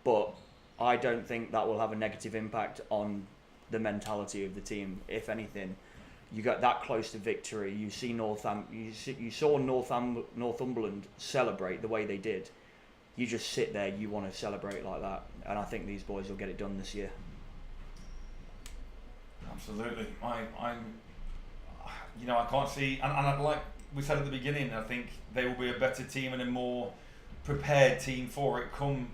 But I don't think that will have a negative impact on the mentality of the team. If anything, you got that close to victory. You see you saw Northumberland celebrate the way they did. You just sit there, you want to celebrate like that, and I think these boys will get it done this year. Absolutely. I can't see, and like we said at the beginning, I think they will be a better team and a more prepared team for it come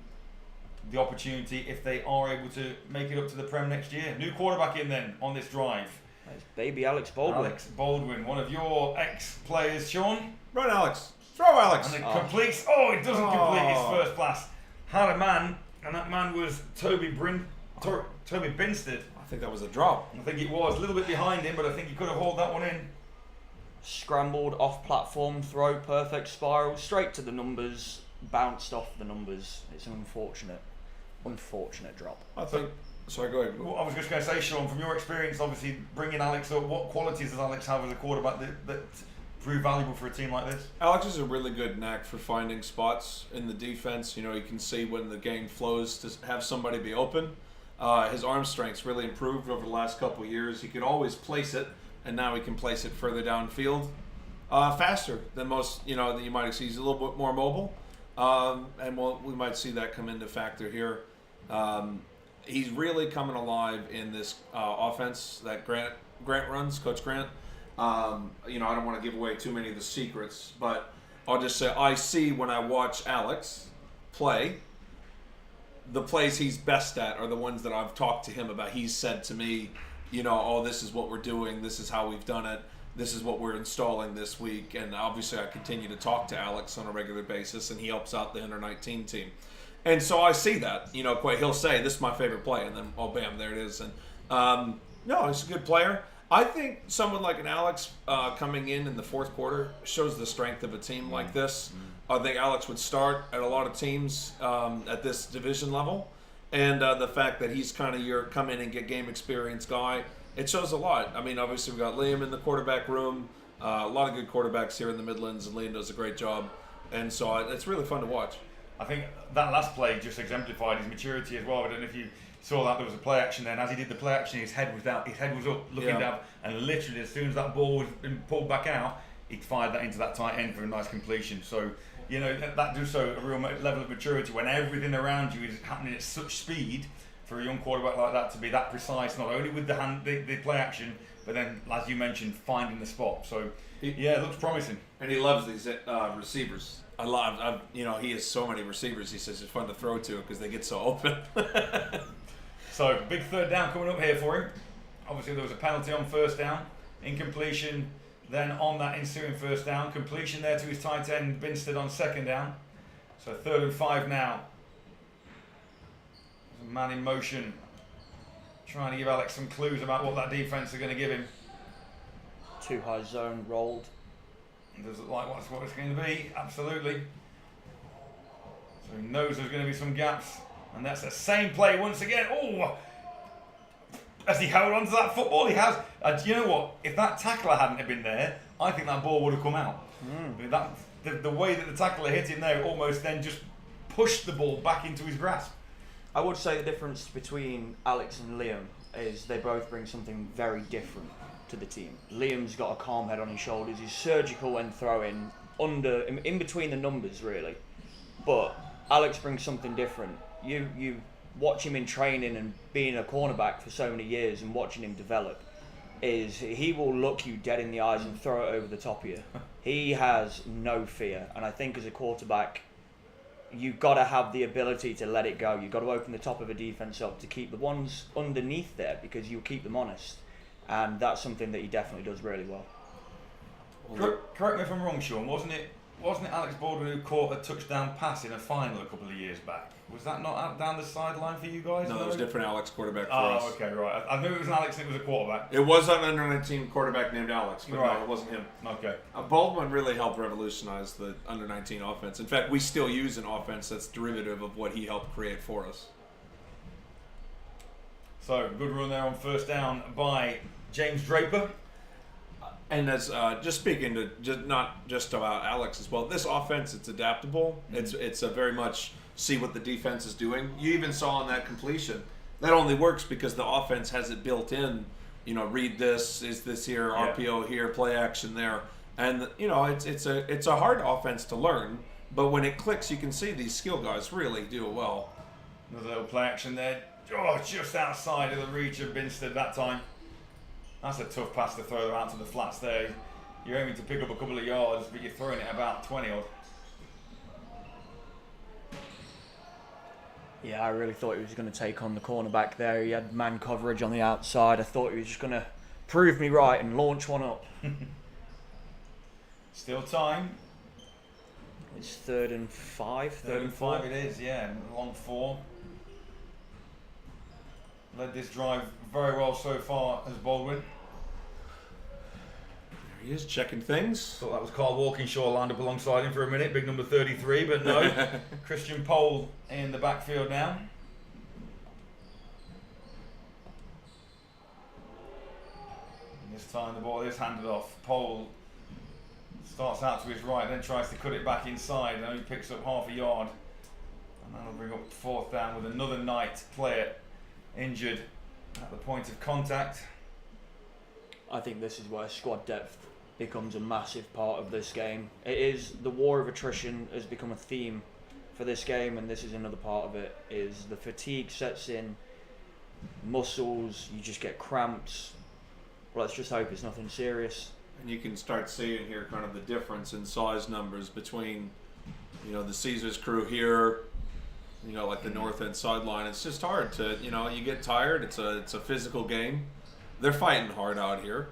the opportunity if they are able to make it up to the Prem next year. New quarterback in then on this drive. It's baby Alex Baldwin. Alex Baldwin, one of your ex-players, Sean. Run, Alex. Throw, Alex. And it completes. Oh, it doesn't complete his first pass. Had a man, and that man was Toby Binstead. I think that was a drop. I think it was a little bit behind him, but I think he could have hauled that one in. Scrambled off platform throw, perfect spiral, straight to the numbers, bounced off the numbers. It's an unfortunate drop. I think. Sorry, go ahead. Well, I was just going to say, Sean, from your experience, obviously bringing Alex up, what qualities does Alex have as a quarterback that prove valuable for a team like this? Alex has a really good knack for finding spots in the defense. You know, you can see when the game flows to have somebody be open. His arm strength's really improved over the last couple of years. He could always place it, and now he can place it further downfield, faster than most. You know, that you might see. He's a little bit more mobile, and we might see that come into factor here. He's really coming alive in this offense that Grant runs, Coach Grant. You know, I don't want to give away too many of the secrets, but I'll just say I see when I watch Alex play, the plays he's best at are the ones that I've talked to him about. He's said to me, you know, oh, this is what we're doing, this is how we've done it, this is what we're installing this week. And obviously I continue to talk to Alex on a regular basis, and he helps out the under-19 team. And so I see that, you know, he'll say, this is my favorite play, and then, oh, bam, there it is. And no, he's a good player. I think someone like an Alex coming in the fourth quarter shows the strength of a team like this. I think Alex would start at a lot of teams at this division level. And the fact that he's kind of your come in and get game experience guy, it shows a lot. I mean, obviously we've got Liam in the quarterback room. A lot of good quarterbacks here in the Midlands, and Liam does a great job. And so it's really fun to watch. I think that last play just exemplified his maturity as well. I don't know if you saw that there was a play action then. As he did the play action, his head was down, his head was up, looking down, and literally as soon as that ball was pulled back out, he fired that into that tight end for a nice completion. So, you know, that does show a real level of maturity when everything around you is happening at such speed for a young quarterback like that to be that precise, not only with the play action, but then, as you mentioned, finding the spot. So, yeah, it looks promising. And he loves these receivers. You know, he has so many receivers. He says it's fun to throw to because they get so open. So, big third down coming up here for him. Obviously, there was a penalty on first down, incompletion. Then on that ensuing first down, completion there to his tight end, Binstead on second down. So 3rd and 5 now. There's a man in motion, trying to give Alex some clues about what that defense are going to give him. Too high zone rolled. Does it like what it's going to be? Absolutely. So he knows there's going to be some gaps. And that's the same play once again. Oh! Has he held on to that football? He has. You know what? If that tackler hadn't have been there, I think that ball would have come out. The way that the tackler hit him there almost then just pushed the ball back into his grasp. I would say the difference between Alex and Liam is they both bring something very different to the team. Liam's got a calm head on his shoulders. He's surgical when throwing, in between the numbers really. But Alex brings something different. You watch him in training and being a cornerback for so many years and watching him develop, is he will look you dead in the eyes and throw it over the top of you. He has no fear, and I think as a quarterback you've got to have the ability to let it go. You've got to open the top of a defense up to keep the ones underneath there, because you'll keep them honest, and that's something that he definitely does really well. Correct me if I'm wrong, Sean, wasn't it Alex Baldwin who caught a touchdown pass in a final a couple of years back? Was that not out down the sideline for you guys? No, it was a different Alex quarterback for us. Oh, okay, right. I knew it was an Alex and it was a quarterback. It was an under-19 quarterback named Alex, but right. no, it wasn't him. Okay. Baldwin really helped revolutionize the under-19 offense. In fact, we still use an offense that's derivative of what he helped create for us. So, good run there on first down by James Draper. And as just speaking to not just about Alex as well, this offense, it's adaptable. It's a very much see what the defense is doing. You even saw in that completion that only works because the offense has it built in. You know, read this, is this here, RPO here, play action there, and you know it's a hard offense to learn. But when it clicks, you can see these skill guys really do it well. Another little play action there. Oh, just outside of the reach of Binstead that time. That's a tough pass to throw out to the flats there. You're aiming to pick up a couple of yards, but you're throwing it about 20 odd. Yeah, I really thought he was going to take on the cornerback there. He had man coverage on the outside. I thought he was just going to prove me right and launch one up. Still time. It's 3rd and 5. 3rd and 5 it is, yeah. Long 4. Led this drive very well so far as Baldwin. There he is, checking things. Thought that was Karl Walkinshaw lined up alongside him for a minute, big number 33, but no. Christian Pole in the backfield now. And this time the ball is handed off. Pole starts out to his right, then tries to cut it back inside, and only picks up half a yard. And that'll bring up 4th down with another Knight player injured at the point of contact. I think this is where squad depth becomes a massive part of this game. It is, the war of attrition has become a theme for this game, and this is another part of it, is the fatigue sets in, muscles, you just get cramps. Let's just hope it's nothing serious. And you can start seeing here kind of the difference in size numbers between, the Caesars crew here, like the North End sideline. It's just hard to, you get tired. It's a physical game. They're fighting hard out here.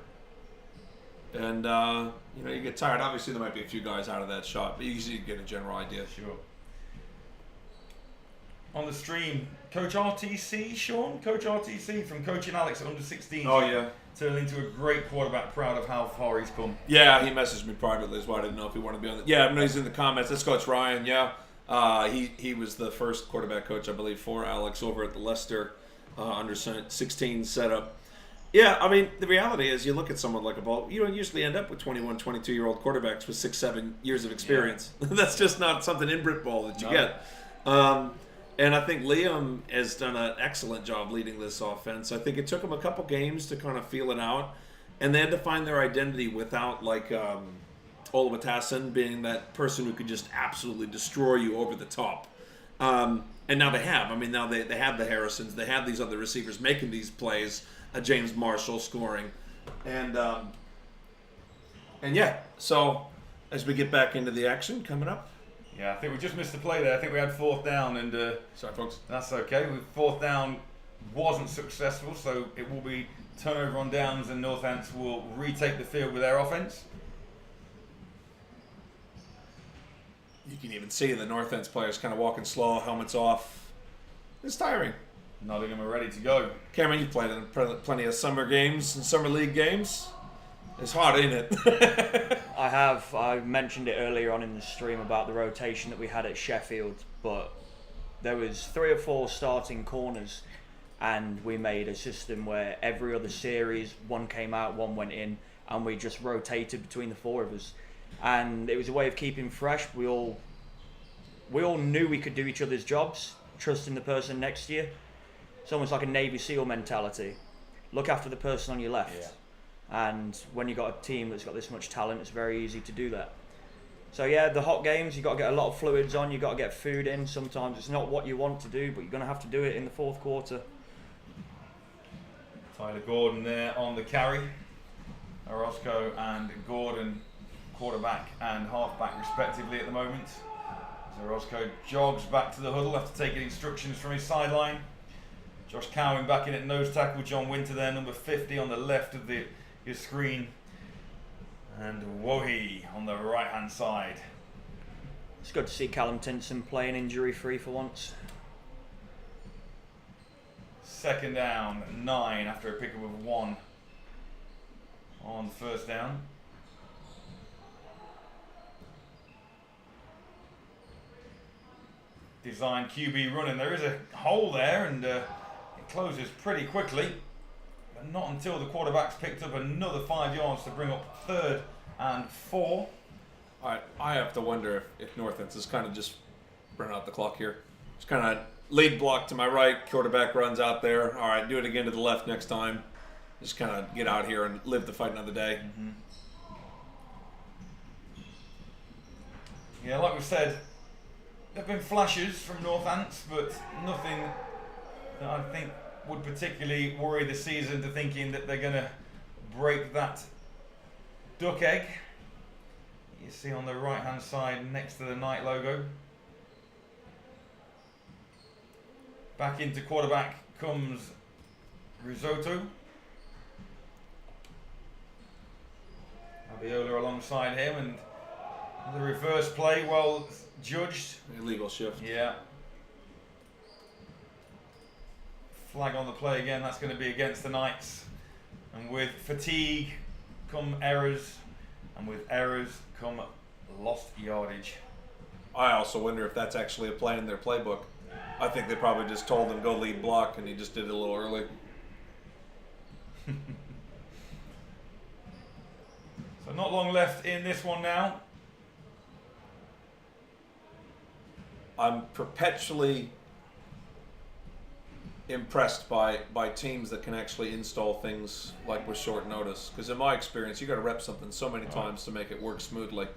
And, you get tired. Obviously, there might be a few guys out of that shot, but you get a general idea. Sure. On the stream, Coach RTC, Sean? Coach RTC from coaching Alex at under 16. Oh, yeah. Turned into a great quarterback, proud of how far he's come. Yeah, he messaged me privately as well. I didn't know if he wanted to be on the... Yeah, no, he's in the comments. That's Coach Ryan, yeah. He was the first quarterback coach, I believe, for Alex over at the Leicester under 16 setup. Yeah, I mean, the reality is you look at someone like a Ball, you don't usually end up with 21, 22-year-old quarterbacks with 6-7 years of experience. Yeah. That's just not something in Brit Ball that you get. And I think Liam has done an excellent job leading this offense. I think it took them a couple games to kind of feel it out, and they had to find their identity without, like, Oluwatassin being that person who could just absolutely destroy you over the top. And now they have. I mean, now they have the Harrisons. They have these other receivers making these plays. James Marshall scoring. And yeah, so as we get back into the action coming up. Yeah, I think we just missed a play there. I think we had fourth down, and sorry, folks. That's okay. Fourth down wasn't successful, so it will be turnover on downs, and Northants will retake the field with their offense. You can even see the Northants players kind of walking slow, helmets off. It's tiring. Nottingham are ready to go. Cameron, you've played in plenty of summer games and summer league games. It's hard, ain't it? I have. I mentioned it earlier on in the stream about the rotation that we had at Sheffield, but there was 3 or 4 starting corners, and we made a system where every other series, one came out, one went in, and we just rotated between the 4 of us. And it was a way of keeping fresh. We all knew we could do each other's jobs, trusting the person next to you. It's almost like a Navy SEAL mentality. Look after the person on your left. Yeah. And when you've got a team that's got this much talent, it's very easy to do that. So yeah, the hot games, you've got to get a lot of fluids on, you've got to get food in. Sometimes it's not what you want to do, but you're going to have to do it in the 4th quarter. Tyler Gordon there on the carry. Orozco and Gordon, quarterback and halfback respectively at the moment. So Orozco jogs back to the huddle after taking instructions from his sideline. Josh Cowan back in at nose tackle. John Winter there, number 50 on the left of your screen. And Wohi on the right hand side. It's good to see Callum Tinson playing injury free for once. 2nd down, 9 after a pickup of 1 on 1st down. Design QB running. There is a hole there, and it closes pretty quickly, but not until the quarterback's picked up another 5 yards to bring up 3rd and 4. I have to wonder if Northants is kind of just running out the clock here. Just kind of lead block to my right, quarterback runs out there. All right, do it again to the left next time. Just kind of get out here and live to fight another day. Mm-hmm. Yeah, like we said, there have been flashes from Northants, but nothing that I think would particularly worry the season to thinking that they're going to break that duck egg. You see on the right hand side next to the Knight logo. Back into quarterback comes Risotto. Abiola alongside him, and the reverse play well judged. Illegal shift. Yeah. Flag on the play again. That's going to be against the Knights. And with fatigue come errors, and with errors come lost yardage. I also wonder if that's actually a play in their playbook. I think they probably just told him go lead block, and he just did it a little early. So not long left in this one now. I'm perpetually impressed by teams that can actually install things like with short notice. Because in my experience, you got to rep something so many times to make it work smoothly.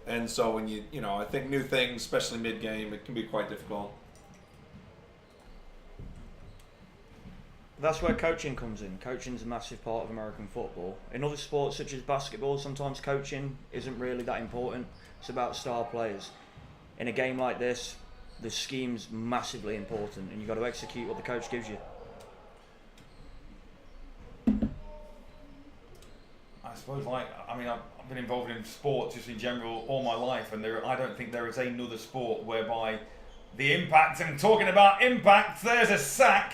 And so when you I think new things, especially mid-game, it can be quite difficult. That's where coaching comes in. Coaching's a massive part of American football. In other sports such as basketball, sometimes coaching isn't really that important. It's about star players. In a game like this, the scheme's massively important, and you've got to execute what the coach gives you. I suppose, I've been involved in sports just in general all my life, and I don't think there is another sport whereby the impact, and talking about impact, there's a sack.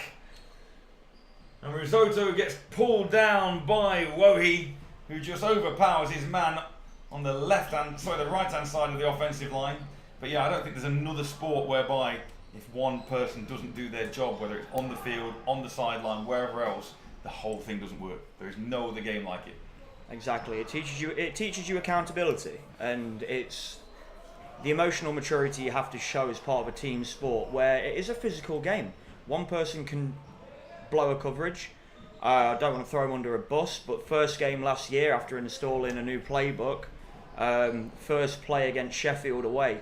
And Risotto gets pulled down by Wohi, who just overpowers his man on the right-hand side of the offensive line. But yeah, I don't think there's another sport whereby if one person doesn't do their job, whether it's on the field, on the sideline, wherever else, the whole thing doesn't work. There is no other game like it. Exactly. It teaches you accountability, and it's the emotional maturity you have to show as part of a team sport where it is a physical game. One person can blow a coverage. I don't want to throw him under a bus, but first game last year after installing a new playbook, first play against Sheffield away,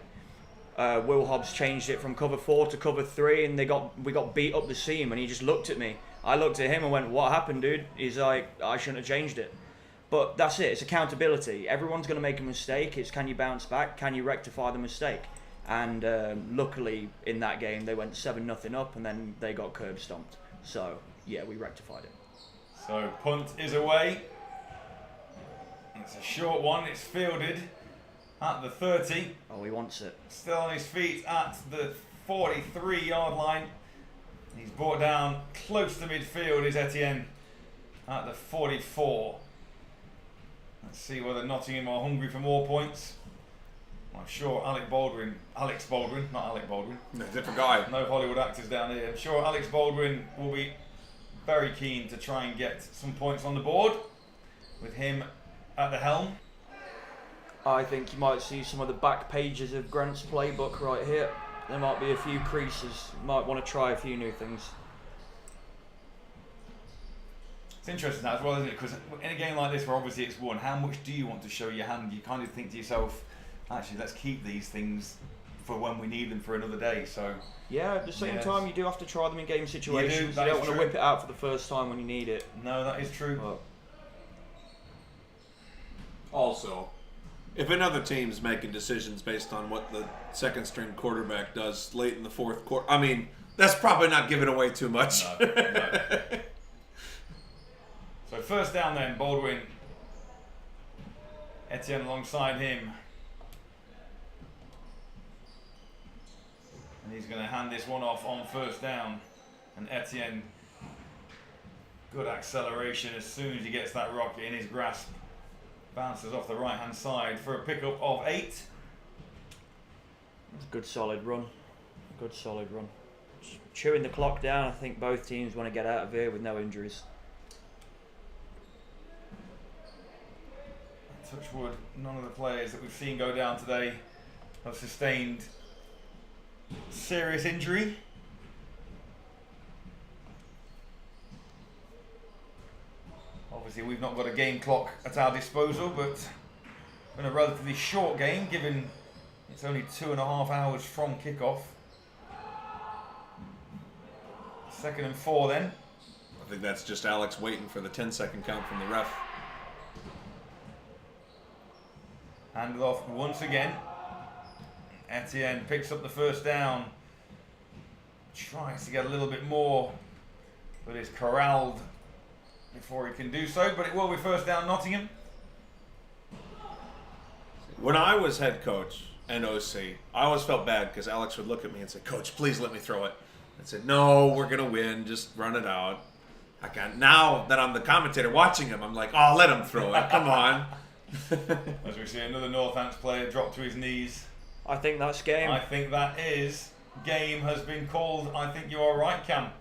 Will Hobbs changed it from cover 4 to cover 3, and we got beat up the seam, and he just looked at me. I looked at him and went, "What happened, dude?" He's like, "I shouldn't have changed it." But that's it. It's accountability. Everyone's going to make a mistake. It's can you bounce back? Can you rectify the mistake? And luckily in that game they went 7-0 up, and then they got curb stomped. So yeah, we rectified it. So punt is away. It's a short one. It's fielded at the 30. Oh, he wants it. Still on his feet at the 43-yard line. He's brought down close to midfield is Etienne at the 44. Let's see whether Nottingham are hungry for more points. I'm sure Alex Baldwin, not Alec Baldwin. No, different guy. No Hollywood actors down here. I'm sure Alex Baldwin will be very keen to try and get some points on the board with him at the helm. I think you might see some of the back pages of Grant's playbook right here. There might be a few creases. Might want to try a few new things. It's interesting that as well, isn't it? Because in a game like this where obviously it's won, how much do you want to show your hand? You kind of think to yourself, actually, let's keep these things for when we need them for another day. So yeah, at the same time, you do have to try them in game situations. You don't want to whip it out for the first time when you need it. No, that is true. But also, if another team's making decisions based on what the second string quarterback does late in the fourth quarter, I mean, that's probably not giving away too much. No. So first down then, Baldwin. Etienne alongside him. And he's going to hand this one off on first down. And Etienne, good acceleration as soon as he gets that rocket in his grasp. Bounces off the right-hand side for a pickup of 8. it's a good solid run. Good solid run. Just chewing the clock down. I think both teams want to get out of here with no injuries. Touch wood, none of the players that we've seen go down today have sustained serious injury. Obviously we've not got a game clock at our disposal, but in a relatively short game, given it's only 2.5 hours from kickoff. 2nd and 4 then. I think that's just Alex waiting for the 10-second count from the ref. Handed off once again. Etienne picks up the first down. Tries to get a little bit more, but is corralled before he can do so. But it will be first down Nottingham. When I was head coach and OC, I always felt bad because Alex would look at me and say, "Coach, please let me throw it." I said, "No, we're going to win. Just run it out." Now that I'm the commentator watching him, I'm like, "Oh, let him throw it. Come on." As we see another Northants player drop to his knees. I think that's game. I think that is game has been called. I think you are right, Cam.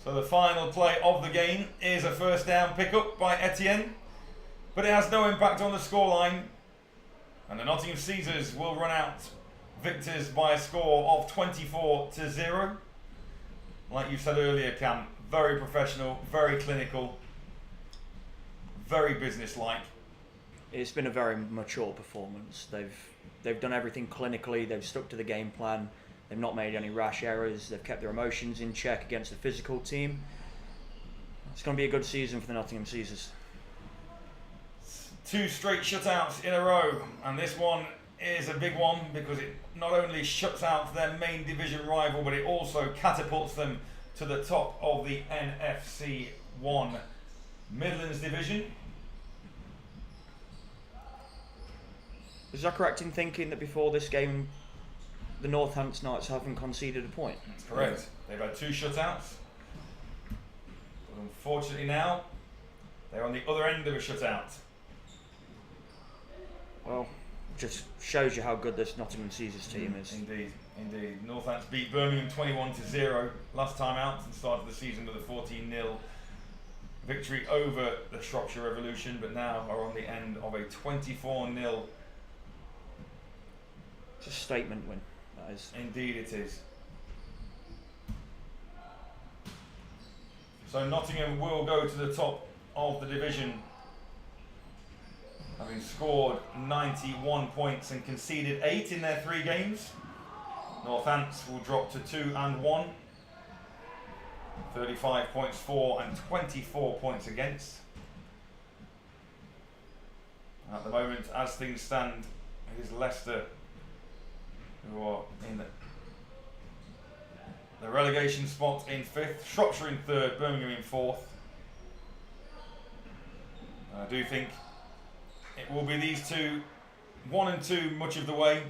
So the final play of the game is a first down pickup by Etienne, but it has no impact on the scoreline. And the Nottingham Caesars will run out victors by a score of 24-0. Like you said earlier, Cam, very professional, very clinical, very businesslike. It's been a very mature performance. They've done everything clinically. They've stuck to the game plan. They've not made any rash errors. They've kept their emotions in check against a physical team. It's going to be a good season for the Nottingham Caesars. 2 straight shutouts in a row, and this one is a big one because it not only shuts out their main division rival, but it also catapults them to the top of the NFC1 Midlands division. Is that correct in thinking that before this game, the Northants Knights haven't conceded a point? That's correct. They've had 2 shutouts. But unfortunately now, they're on the other end of a shutout. Well, just shows you how good this Nottingham Caesars team is. Indeed, indeed. Northants beat Birmingham 21-0 last time out and started the season with a 14-0 victory over the Shropshire Revolution, but now are on the end of a 24-0. It's a statement win, that is. Indeed it is. So Nottingham will go to the top of the division, having scored 91 points and conceded 8 in their 3 games. Northants will drop to 2-1, 35 points for and 24 points against. At the moment, as things stand, it is Leicester who are in the relegation spot in 5th, Shropshire in 3rd, Birmingham in 4th. I do think it will be these two, 1 and 2, much of the way.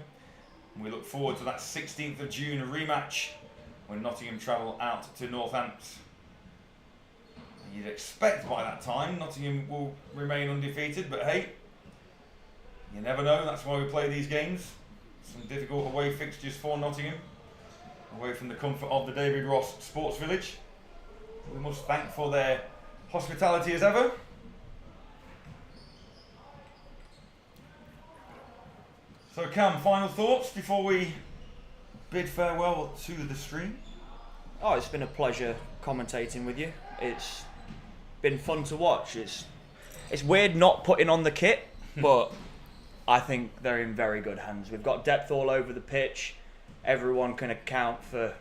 We look forward to that 16th of June rematch when Nottingham travel out to Northants. You'd expect by that time Nottingham will remain undefeated, but hey, you never know. That's why we play these games. Some difficult away fixtures for Nottingham, away from the comfort of the David Ross Sports Village. We must thank for their hospitality as ever. So Cam, final thoughts before we bid farewell to the stream? Oh, it's been a pleasure commentating with you. It's been fun to watch. It's weird not putting on the kit, but I think they're in very good hands. We've got depth all over the pitch. Everyone can account for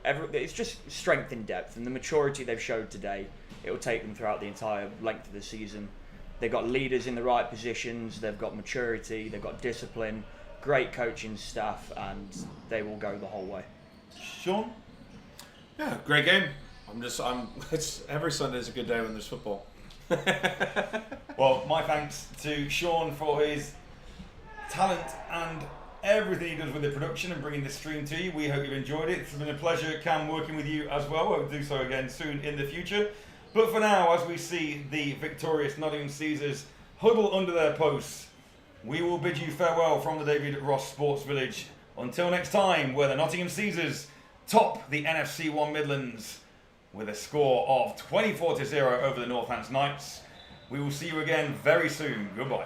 it's just strength in depth, and the maturity they've showed today, it will take them throughout the entire length of the season. They've got leaders in the right positions, they've got maturity, they've got discipline, great coaching staff, and they will go the whole way. Sean? Yeah, great game. It's every Sunday's a good day when there's football. Well, my thanks to Sean for his talent and everything he does with the production and bringing this stream to you. We hope you've enjoyed it. It's been a pleasure, Cam, working with you as well. We'll do so again soon in the future. But for now, as we see the victorious Nottingham Caesars huddle under their posts, we will bid you farewell from the David Ross Sports Village. Until next time, where the Nottingham Caesars top the NFC1 Midlands with a score of 24-0 over the Northants Knights. We will see you again very soon. Goodbye.